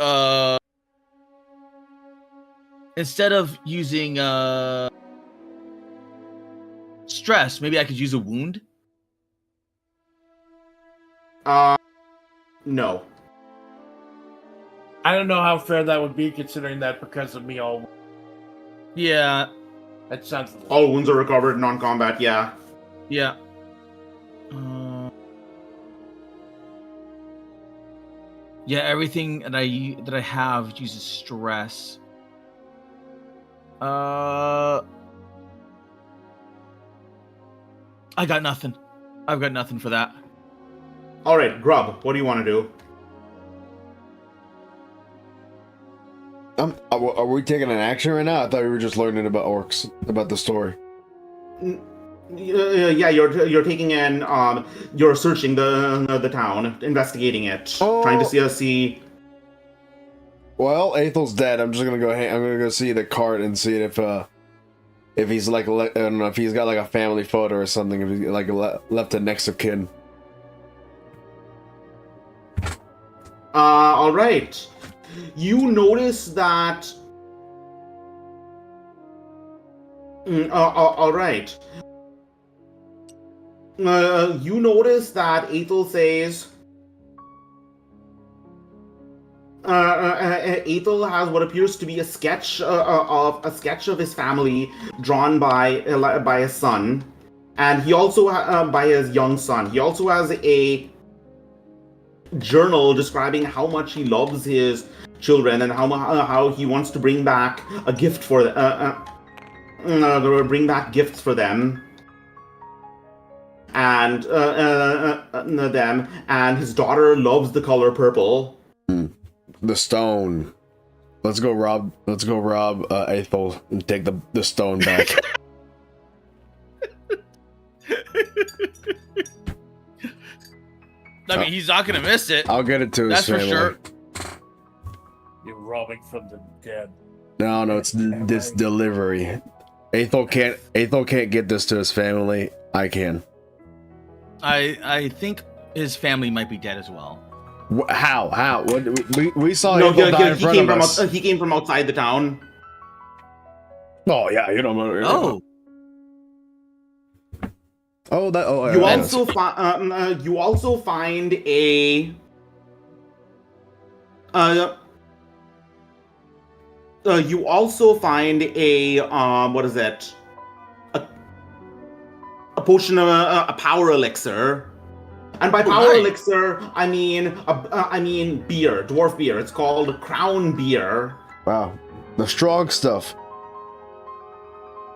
Instead of using stress, maybe I could use a wound. No. I don't know how fair that would be, considering that because of me, all. Yeah. That sounds. All wounds are recovered, non-combat. Yeah. Yeah. Yeah, everything that I have uses stress. I got nothing. I've got nothing for that. All right, Grub. What do you want to do? Are we taking an action right now? I thought we were just learning about orcs, about the story. Yeah, you're taking in. You're searching the town, investigating it, trying to see. Well, Athel's dead. I'm just gonna go. I'm gonna go see the cart and see if he's like, I don't know, if he's got like a family photo or something. If he's like left a next of kin. All right. You notice that. All right. You notice that Athel says. Athel has what appears to be a sketch of his family drawn by his son, and he also by his young son. He also has a journal describing how much he loves his children and how he wants to bring back a gift for bring back gifts for them. And them, and his daughter loves the color purple. The stone. Let's go rob Athel and take the stone back. I mean, he's not gonna miss it. I'll get it to his family. That's for sure. You're robbing from the dead. No, it's this delivery. Athel can't get this to his family. I can. I think his family might be dead as well. How? What we saw? No, Athel die in front of us. He came from outside the town. Oh yeah, you don't know. Oh. Oh, that. Oh, you yeah, you also find a. You also find a what is it? A potion of a power elixir, and by power elixir I mean beer, dwarf beer. It's called Crown Beer. Wow, the strong stuff.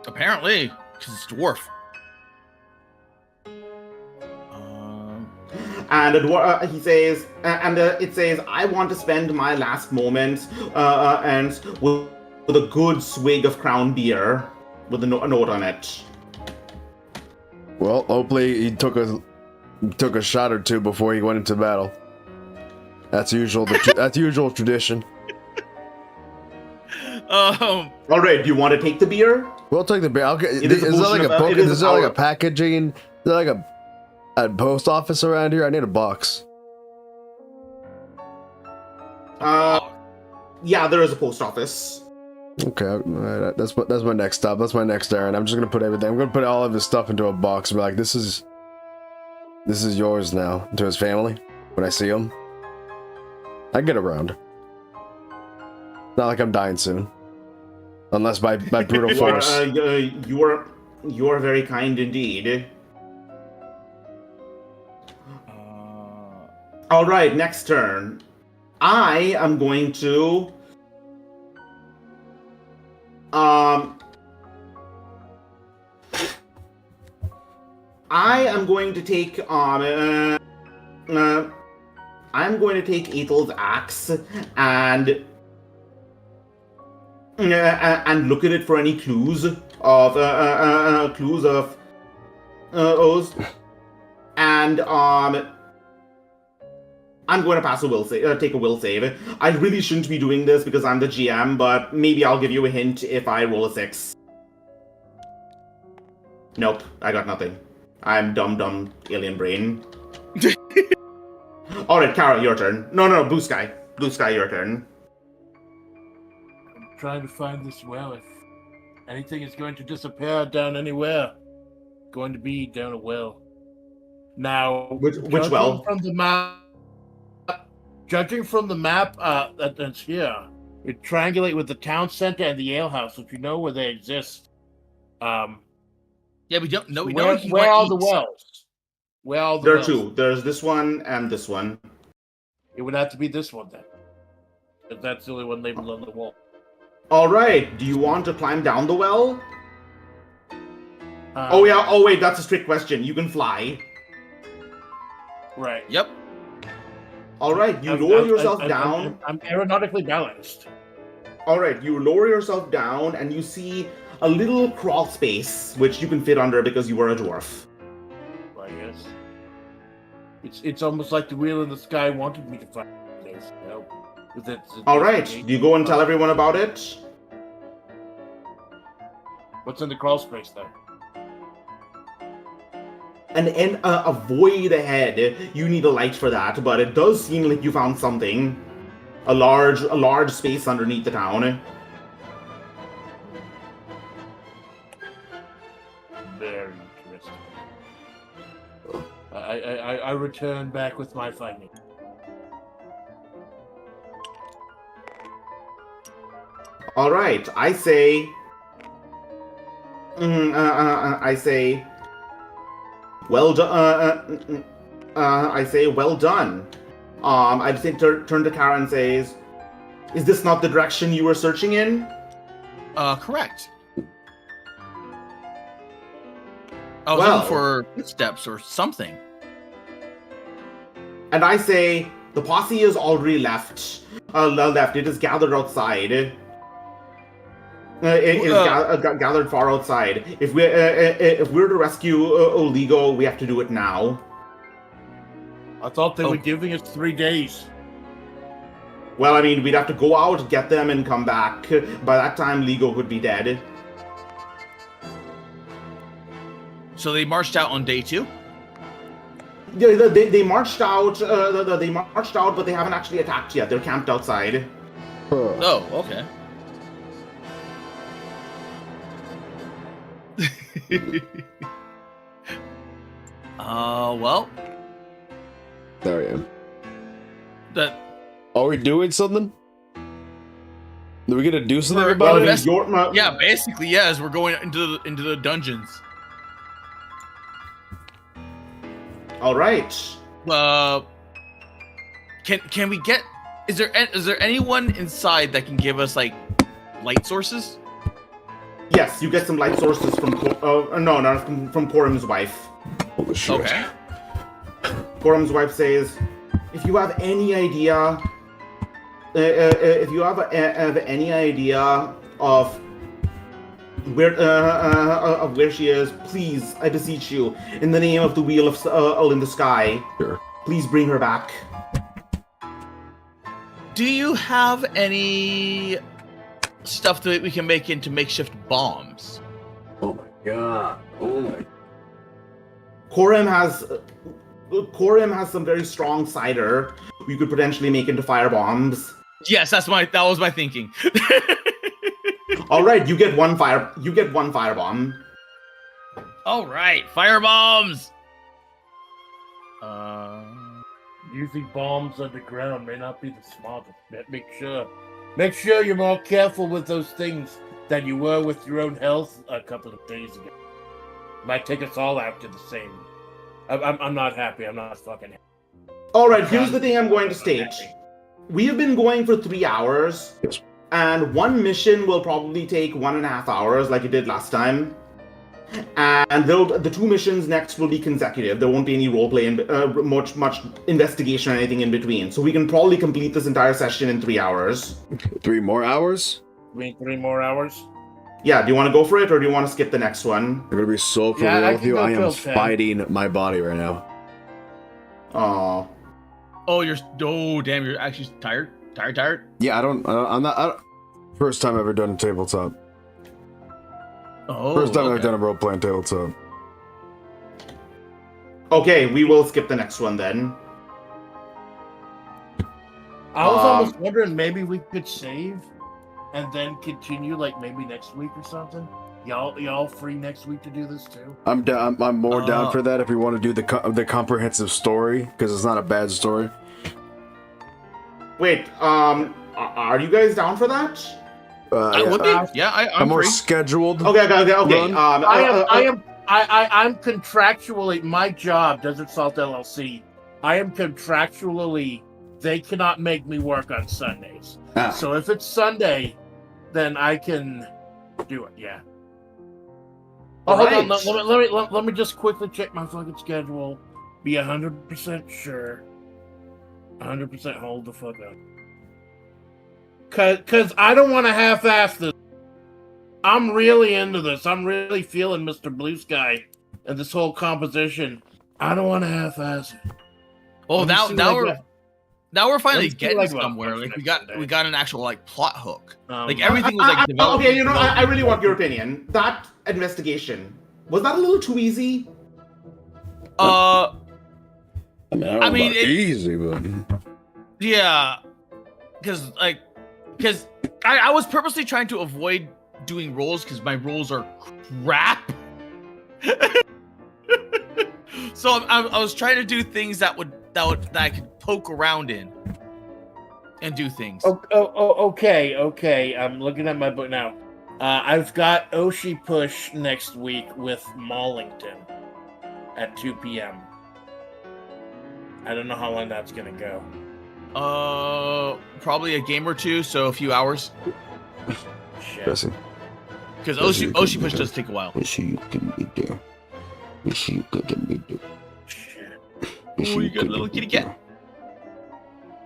Apparently, because it's dwarf. And he says, it says, "I want to spend my last moments and with a good swig of Crown Beer," with a note on it. Well, hopefully he took a shot or two before he went into battle. That's usual. That's usual tradition. All right. Do you want to take the beer? We'll take the beer. Is there like a packaging? Is there like a post office around here? I need a box. Yeah, there is a post office. Okay, right, that's my next stop. That's my next errand. I'm just gonna put everything. I'm gonna put all of his stuff into a box and be like, this is yours now. To his family when I see him. I get around. Not like I'm dying soon, unless by brutal force. You are very kind indeed. All right, next turn. I am going to take Ethel's axe and look at it for any clues of oaths, and I'm going to pass a will save, take a will save. I really shouldn't be doing this because I'm the GM, but maybe I'll give you a hint if I roll a 6. Nope, I got nothing. I'm dumb alien brain. All right, Kara, your turn. No, Blue Sky, your turn. I'm trying to find this well. If anything is going to disappear down anywhere, going to be down a well. Now, which well? Judging from the map that's here, you triangulate with the town center and the alehouse, if you know where they exist. Yeah, we don't know. Where are the wells? Where are the There are wells? 2. There's this one and this one. It would have to be this one then, because that's the only one labeled on the wall. All right. Do you want to climb down the well? Oh yeah. Oh wait, that's a strict question. You can fly. Right. Yep. All right, you lower yourself down. I'm aeronautically balanced. All right, you lower yourself down and you see a little crawl space, which you can fit under because you were a dwarf. I guess. It's almost like the wheel in the sky wanted me to find this. You know, all right, do you go and tell everyone about it? What's in the crawl space then? And a void ahead. You need a light for that, but it does seem like you found something. A large space underneath the town. Very interesting. I return back with my finding. All right, I say. Well done. I say, well done. I just turn to Kara and says, "Is this not the direction you were searching in?" Correct. I was looking for footsteps or something. And I say, the posse is already left. It is gathered outside. It is gathered far outside. If we're to rescue Oligo, we have to do it now. I thought they were giving us 3 days. Well, I mean, we'd have to go out, get them, and come back. By that time, Ligo would be dead. So they marched out on day 2? Yeah, they marched out. They marched out, but they haven't actually attacked yet. They're camped outside. Oh, okay. Well. There I am. That. Are we doing something? Are we gonna do something about it? Yeah, basically, yes. We're going into the dungeons. All right. Can we get? Is there anyone inside that can give us like light sources? Yes, you get some light sources from from Korum's wife. Holy shit. Okay. Korum's wife says, if you have any idea, any idea of where she is, please, I beseech you, in the name of the Wheel of in the Sky, sure, please bring her back. Do you have any stuff that we can make into makeshift bombs. Oh my god. Oh my. Corim has some very strong cider we could potentially make into fire bombs. Yes, that was my thinking. All right, you get one fire bomb. All right, fire bombs. Using bombs underground may not be the smartest. Make sure you're more careful with those things than you were with your own health a couple of days ago. Might take us all out to the same. I'm not happy. I'm not fucking happy. All right, here's the thing I'm going to state. We have been going for 3 hours, Yes. and one mission will probably take 1.5 hours, like it did last time. And the 2 missions next will be consecutive. There won't be any roleplay and much investigation or anything in between. So we can probably complete this entire session in 3 hours. 3 more hours? We need 3 more hours? Yeah, do you want to go for it, or do you want to skip the next one? I'm gonna be so for Yeah, real I with can you. go I am till 10. fighting my body right now. Oh. Oh, damn, you're actually tired? Tired? Yeah, I'm not. First time ever done a tabletop. Oh, First time okay. I've done a role-playing tabletop. Okay, we will skip the next one then. I was almost wondering maybe we could save and then continue like maybe next week or something. Y'all free next week to do this too? I'm down. I'm more down for that if we want to do the comprehensive story, because it's not a bad story. Wait, are you guys down for that? I would be. Yeah, I'm more free. scheduled. Okay. Run. I'm contractually, my job, Desert Salt LLC, I am contractually, they cannot make me work on Sundays. Ah. So if it's Sunday, then I can do it, yeah. Oh, hold on, let me just quickly check my fucking schedule. Be 100% sure. 100% hold the fuck up. Cause I don't want to half-ass this. I'm really into this. I'm really feeling Mr. Blue Sky and this whole composition. I don't want to half-ass it. Oh, now we're finally Let's do getting like somewhere. about Like we Sunday. got an actual like plot hook. Like everything was like developed. Okay, I really want your opinion. That investigation, was that a little too easy? I mean, I mean, easy, but yeah, because I was purposely trying to avoid doing rolls because my rolls are crap. So I was trying to do things that I could poke around in and do things. Okay. I'm looking at my book now. I've got Oshi Push next week with Maulington at 2 p.m. I don't know how long that's gonna go. Probably a game or two, so a few hours. Shit. Jesse. Because Oshi Push does take a while. You can be there. You can be there. Shit. Oh, you got a little kitty cat.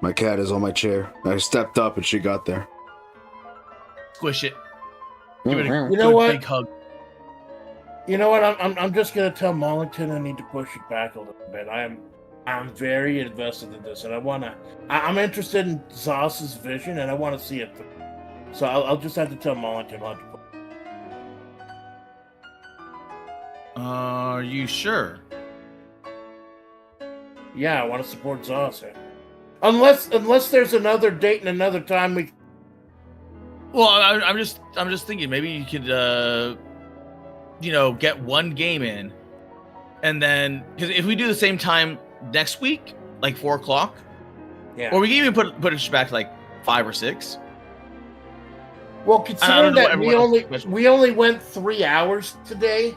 My cat is on my chair. I stepped up and she got there. Squish it. Give it a You know what? big hug. You know what? I'm just gonna tell Maulington I need to push it back a little bit. I'm very invested in this, and I'm interested in Zos's vision, and I want to see it through. So I'll just have to tell Maulington not to push. Are you sure? Yeah, I want to support Zos. Unless there's another date and another time we. Well, I'm just thinking maybe you could get one game in, and then because if we do the same time next week, like 4:00, Yeah. or we can even put it back to like 5 or 6. Well, considering that what we only went 3 hours today,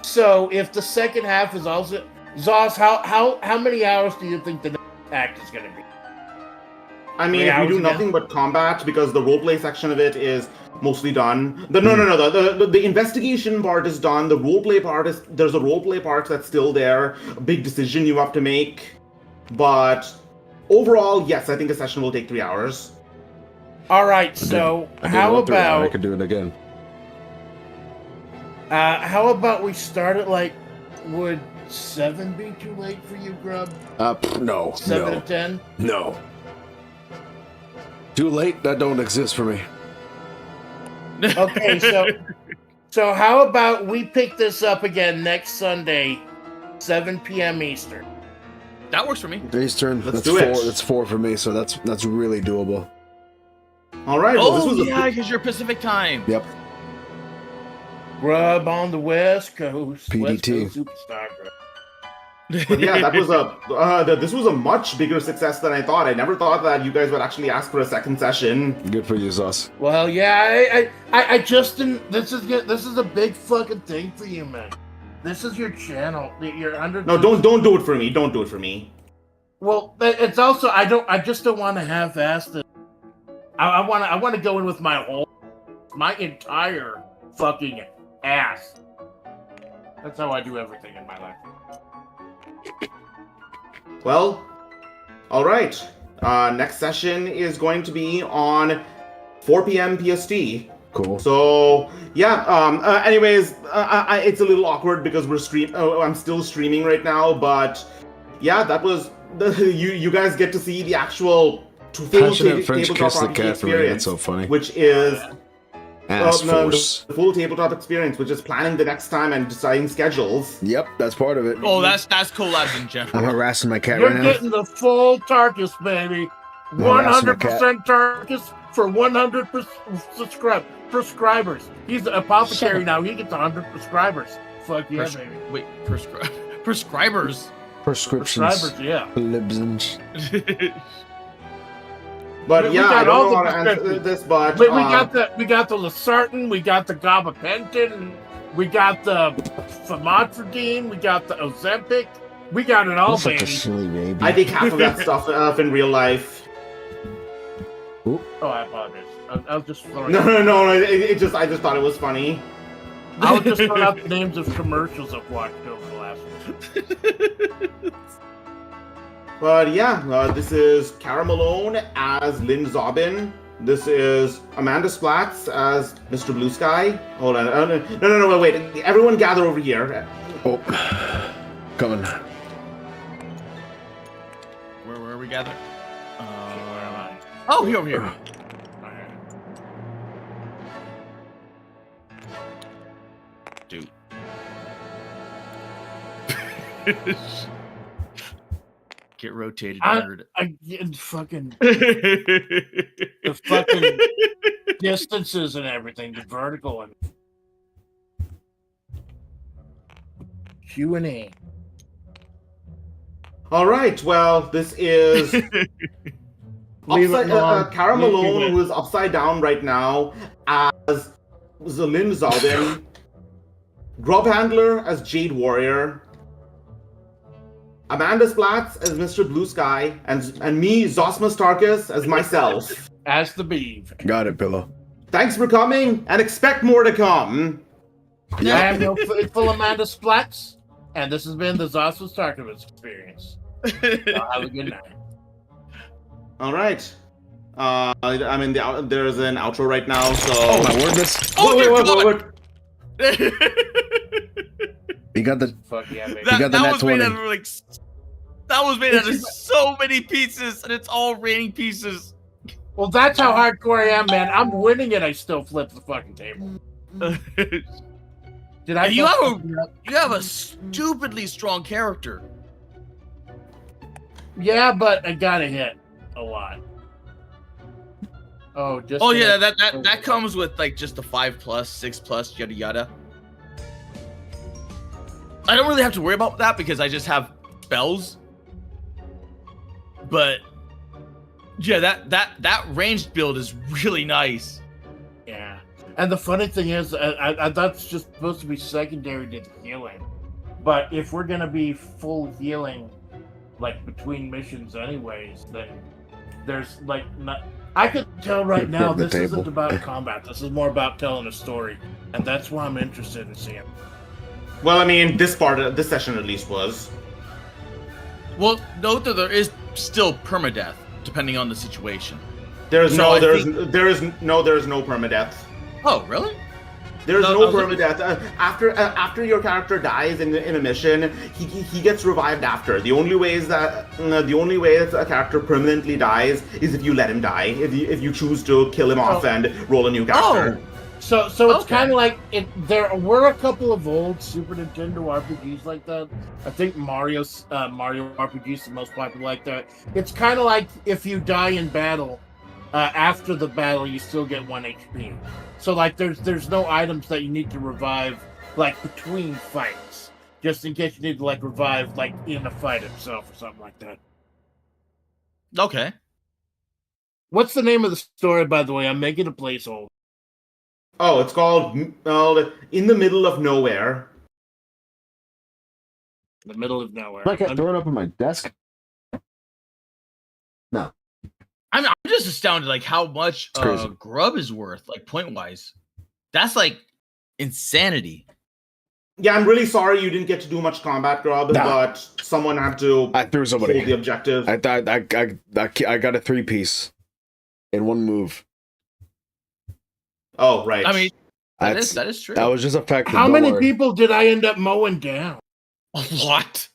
so if the second half is also Zos, how many hours do you think the next act is going to be? I mean, if we do nothing but combat, because the roleplay section of it is mostly done. The investigation part is done. The roleplay part there's a roleplay part that's still there. A big decision you have to make. But overall, yes, I think a session will take 3 hours. All right, so how about I could do it again. how about we start at like, would 7 be too late for you, Grub? No. 7 to 10? No. Too late? That don't exist for me. Okay, so how about we pick this up again next Sunday, 7 p.m. Eastern. That works for me. Eastern. Let's That's do it. four. That's 4 for me, so that's really doable. All right. Well, this Oh was yeah, because you're Pacific time. Yep. Grub on the West Coast. PDT. West Coast superstar, bro. But yeah, that was this was a much bigger success than I thought. I never thought that you guys would actually ask for a second session. Good for you, Zus. Well, yeah, I just didn't. This is a big fucking thing for you, man. This is your channel. You're under. No, don't do it for me. Don't do it for me. Well, it's also I just don't want to half-ass it. I want to go in with my entire fucking ass. That's how I do everything in my life. Well, all right. Next session is going to be on 4 p.m. PST. Cool. So yeah. Anyways, it's a little awkward because I'm still streaming right now, but yeah, that was you guys get to see the actual full Passionate French tabletop kiss the RPG cat for me. experience, That's so funny. which is Ass the force. full tabletop experience, which is planning the next time and deciding schedules. Yep, that's part of it. Oh, that's collabs in general. I'm harassing my cat You're right now. getting the full Tarkus, baby. Oh, that's my 100% Tarkus for 100 prescribers. He's an apothecary now. He gets 100 prescribers. Fuck yeah, baby. Wait, prescribers. Prescriptions. Prescribers, yeah. Libsons. But We yeah, got I don't all know the how to answer prescriptions. this, but We got the Losartan, we got the gabapentin, we got the famotidine, we got the Ozempic, we got it all, Looks like a baby. silly baby. I take half of that stuff in real life. Oh, I apologize. I was just throwing. No. I just thought it was funny. I was just throwing out the names of commercials I've watched over the last week. But yeah, this is Cara Malone as Lynn Zobin. This is Amanda Splatz as Mr. Blue Sky. Hold on. No, wait. Everyone gather over here. Oh. Coming. Where are we gathered? Where am I? Oh, here, over here. Dude. Get rotated, nerd. I get fucking the fucking distances and everything, the vertical and Q&A. All right. Well, this is Cara Malone, who is upside down right now as Lynn Zobin, Grub Handler as Jade Warrior, Amanda Splatz as Mr. Blue Sky, and me, Zosmas Tarkus, as myself. As the beeve. Got it, Pillow. Thanks for coming, and expect more to come. I am your faithful Amanda Splatz, and this has been the Zosmas Tarkus experience. Have a good night. All right. I mean, there's an outro right now, so. Oh my wordness. Wait. You got the. Fuck yeah, baby. got the That nat was made 20. out of that was made out of so many pieces, and it's all raining pieces. Well, that's how hardcore I am, man. I'm winning it. I still flip the fucking table. Did I? And you fuck you have a stupidly strong character. Yeah, but I got a hit a lot. Oh, just. Oh yeah, that comes with like just the 5+, 6+, yada yada. I don't really have to worry about that because I just have spells. But yeah, that ranged build is really nice. Yeah, and the funny thing is, I that's just supposed to be secondary to the healing. But if we're gonna be full healing, like between missions, anyways, then there's like not. I could tell right now The this table. isn't about combat. This is more about telling a story, and that's why I'm interested in seeing. Well, I mean, this session at least was. Well, note that there is still permadeath depending on the situation. There is So no I think- permadeath. Oh, really? There's No, no I was looking- permadeath. After your character dies in a mission, he gets revived after. The only way that a character permanently dies is if you let him die. If you choose to kill him off and roll a new character. Oh, So it's kind of like there were a couple of old Super Nintendo RPGs like that. I think Mario RPG is the most popular like that. It's kind of like if you die in battle, after the battle you still get 1 HP. So like there's no items that you need to revive like between fights, just in case you need to like revive like in the fight itself or something like that. Okay. What's the name of the story, by the way? I'm making a placeholder. Oh, it's called In the Middle of Nowhere. The middle of nowhere. I can't throw it up on my desk. No. I'm just astounded, like how much grub is worth, like point wise. That's like insanity. Yeah, I'm really sorry you didn't get to do much combat grub, but someone had to. I threw somebody. Hold the objective. I thought I got a 3-piece in one move. Oh, right. I mean, that is true. That was just effective. How many people did I end up mowing down? What?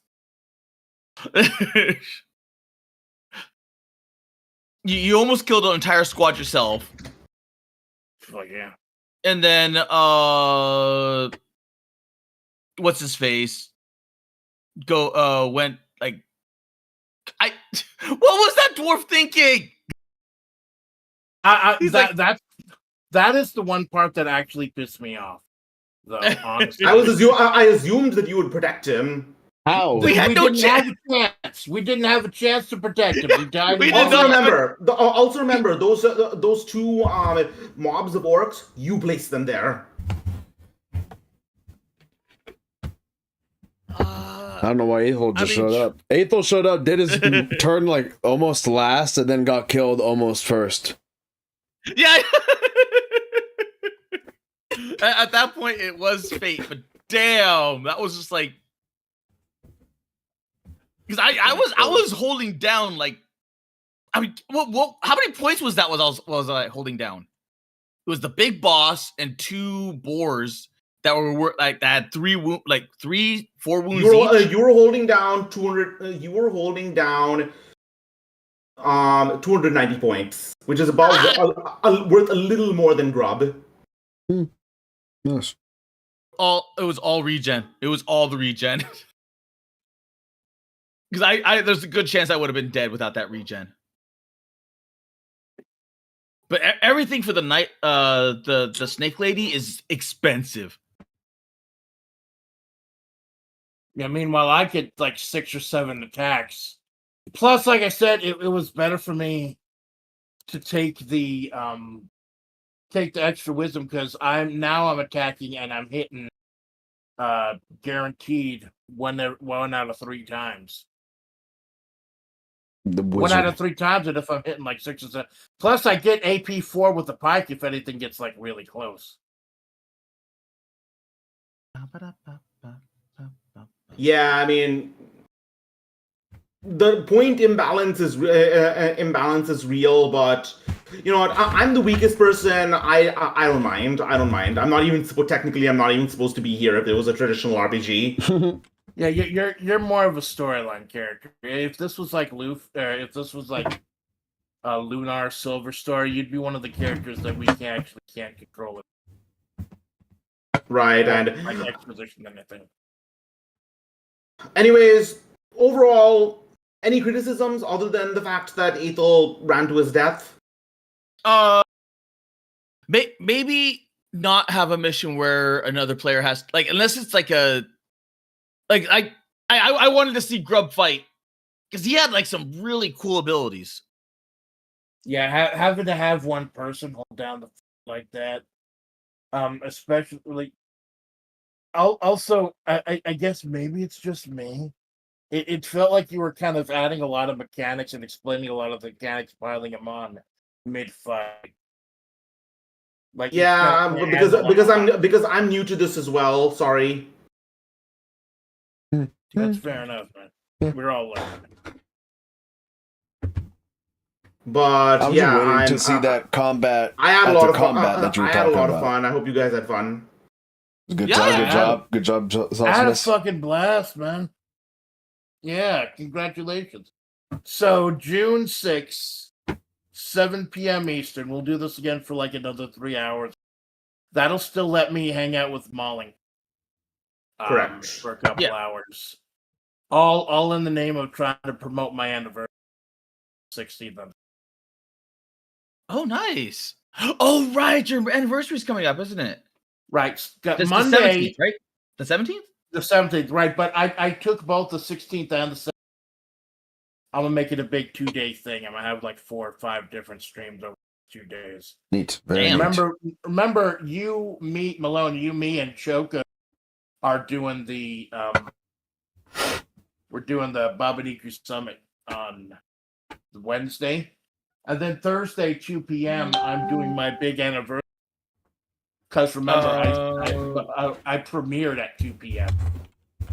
you almost killed an entire squad yourself. Oh yeah. And then what's his face? Went like what was that dwarf thinking? That is the one part that actually pissed me off. Though, honestly. I assumed that you would protect him. How? We had no chance. We didn't have a chance to protect him. He died. Also remember those two mobs of orcs. You placed them there. I don't know why Aethel showed up. Aethel showed up, did his turn like almost last, and then got killed almost first. Yeah. At that point, it was fate, but damn, that was just like, because I was holding down like, I mean, how many points was that? Was I holding down? It was the big boss and 2 boars that were like that had 4 wounds each. You were holding down 200. You were holding down 290 points, which is about worth a little more than grub. Yes. It was all regen. It was all the regen. Because there's a good chance I would have been dead without that regen. But everything for the night, the snake lady is expensive. Yeah, meanwhile I get like 6 or 7 attacks. Plus, like I said, it was better for me to take the extra wisdom because I'm attacking and I'm hitting guaranteed 1 out of 3 times. 1 out of 3 times, and if I'm hitting like 6 or 7. Plus, I get AP4 with the pike if anything gets like really close. Yeah, I mean, the point imbalance is real, but you know what? I'm the weakest person. I don't mind. I'm not even supposed to be here if it was a traditional RPG. Yeah, you're more of a storyline character. If this was like if this was like a Lunar Silver Star, you'd be one of the characters that we can't control it. Right, and like exposition and anything. Anyways, overall, any criticisms other than the fact that Aethel ran to his death? Maybe not have a mission where another player has unless it's like a I wanted to see Grub fight because he had like some really cool abilities. Yeah, having to have one person hold down the like that, especially. Also, I guess maybe it's just me. It felt like you were kind of adding a lot of mechanics and explaining a lot of the mechanics, piling them on mid-fight. Like yeah, because I'm new to this as well. Sorry. That's fair enough, man. We're all learning. But I was waiting to see that combat. I had a lot of fun. That you were I had a lot of about. fun. I hope you guys had fun. Good job. I had a fucking blast, man. Yeah, congratulations. So June 6th, 7 p.m. Eastern. We'll do this again for like another 3 hours. that'll still let me hang out with Malling. Correct. For a couple hours. All in the name of trying to promote my anniversary. 16th. Oh, nice. Oh, right. Your anniversary's coming up, isn't it? Right. It's Monday. The 17th, right? The 17th? The 17th, right. But I took both the 16th and the 17th. I'm going to make it a big 2-day thing. I'm going to have like 4 or 5 different streams over 2 days. Neat. Remember, you, me, Malone, me, and Choka are doing the we're doing the Babaniku Summit on Wednesday. And then Thursday, 2 p.m., I'm doing my big anniversary. Because remember, I premiered at 2 p.m.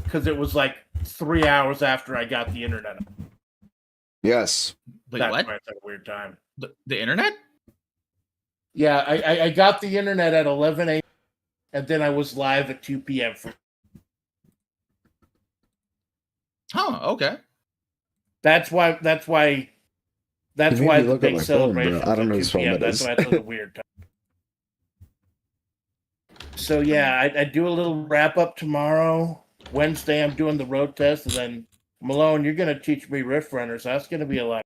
Because it was like 3 hours after I got the internet. Yes. Wait, That's what? why it's a weird time. The internet? Yeah, I got the internet at 11 a.m. and then I was live at 2 p.m. Oh, okay. That's why the big celebration. I don't know whose phone that That's is. why it's a weird time. So yeah, I do a little wrap up tomorrow. Wednesday, I'm doing the road test, and then Malone, you're gonna teach me Rift Runners. That's gonna be a lot.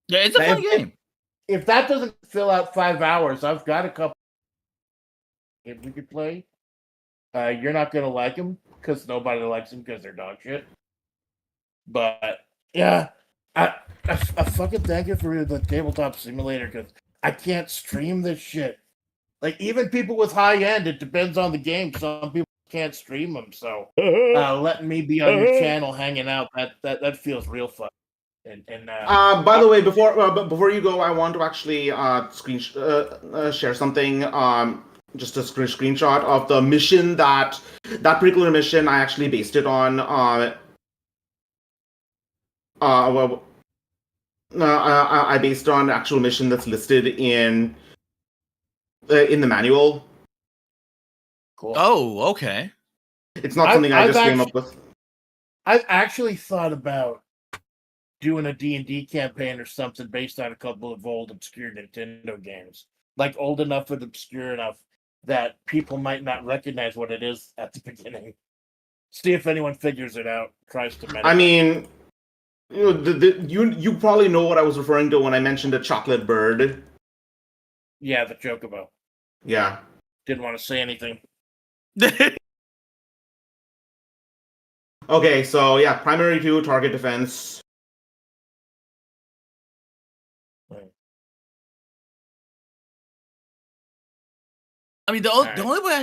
Yeah, it's a fun game. If that doesn't fill out 5 hours, I've got a couple. If we could play, you're not gonna like them because nobody likes them because they're dog shit. But yeah, I fucking thank you for the tabletop simulator because I can't stream this shit. Like even people with high end, it depends on the game. Some people can't stream them, so letting me be on your channel hanging out that feels real fun. And by the way, before you go, I want to actually share something. Just a screenshot of the mission that particular mission. I actually based it on. I based on an actual mission that's listed in the manual. Cool. Oh, okay. It's not something I just came up with. I've actually thought about doing a D&D campaign or something based on a couple of old obscure Nintendo games. Like old enough and obscure enough that people might not recognize what it is at the beginning. See if anyone figures it out, tries to meditate. I mean, you probably know what I was referring to when I mentioned a chocolate bird. Yeah, the Chocobo. Yeah. Didn't want to say anything. Okay, so yeah, primary 2, target defense. I mean, the only way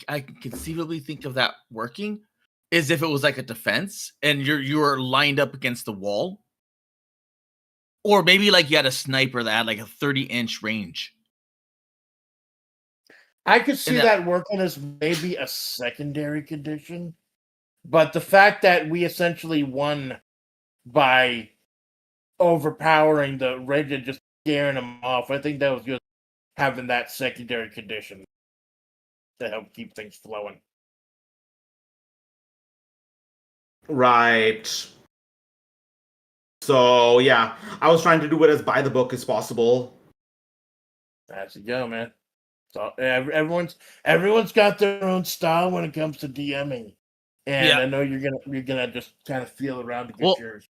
I can conceivably think of that working is if it was like a defense and you're lined up against the wall, or maybe like you had a sniper that had like a 30-inch range. I could see that working as maybe a secondary condition, but the fact that we essentially won by overpowering the Raid and just scaring them off, I think that was good. Having that secondary condition to help keep things flowing. Right. So yeah, I was trying to do it as by the book as possible. That's a go, man. So everyone's got their own style when it comes to DMing, and I know you're gonna just kind of feel around to get yours.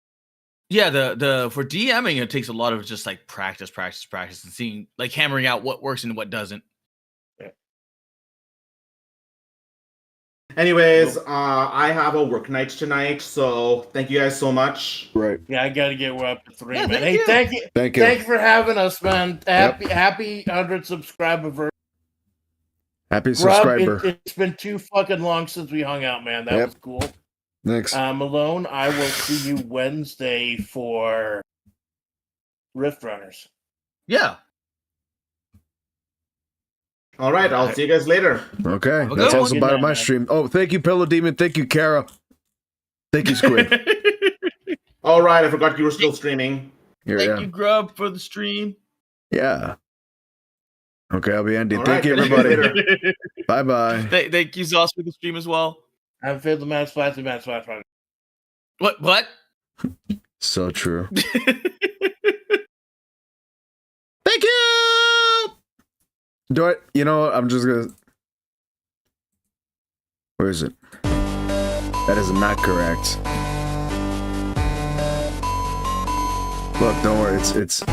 Yeah, the for DMing it takes a lot of just like practice, and seeing like hammering out what works and what doesn't. Yeah. Anyways, I have a work night tonight, so thank you guys so much. Right. Yeah, I gotta get up to 3, man. Hey, thank you. Thank you. Thank you for having us, man. Happy 100 subscriber. Happy subscriber. It's been too fucking long since we hung out, man. That was cool. Thanks. Malone, I will see you Wednesday for Rift Runners. Yeah. All right, I'll see you guys later. Okay, that's also part of my stream. Oh, thank you, Pillow Demon. Thank you, Kara. Thank you, Squid. All right, I forgot you were still streaming. Thank you, Grub, for the stream. Yeah. Okay, I'll be ending. All Thank you, everybody. Bye-bye. Thank you, Zoss, for the stream as well. I've failed the man splash. What? So true. Do I? You know what? I'm just gonna. Where is it? That is not correct. Look, don't worry. It's.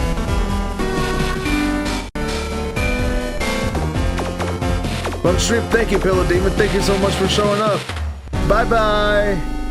Bum Stream, thank you, Pillow Demon. Thank you so much for showing up. Bye bye.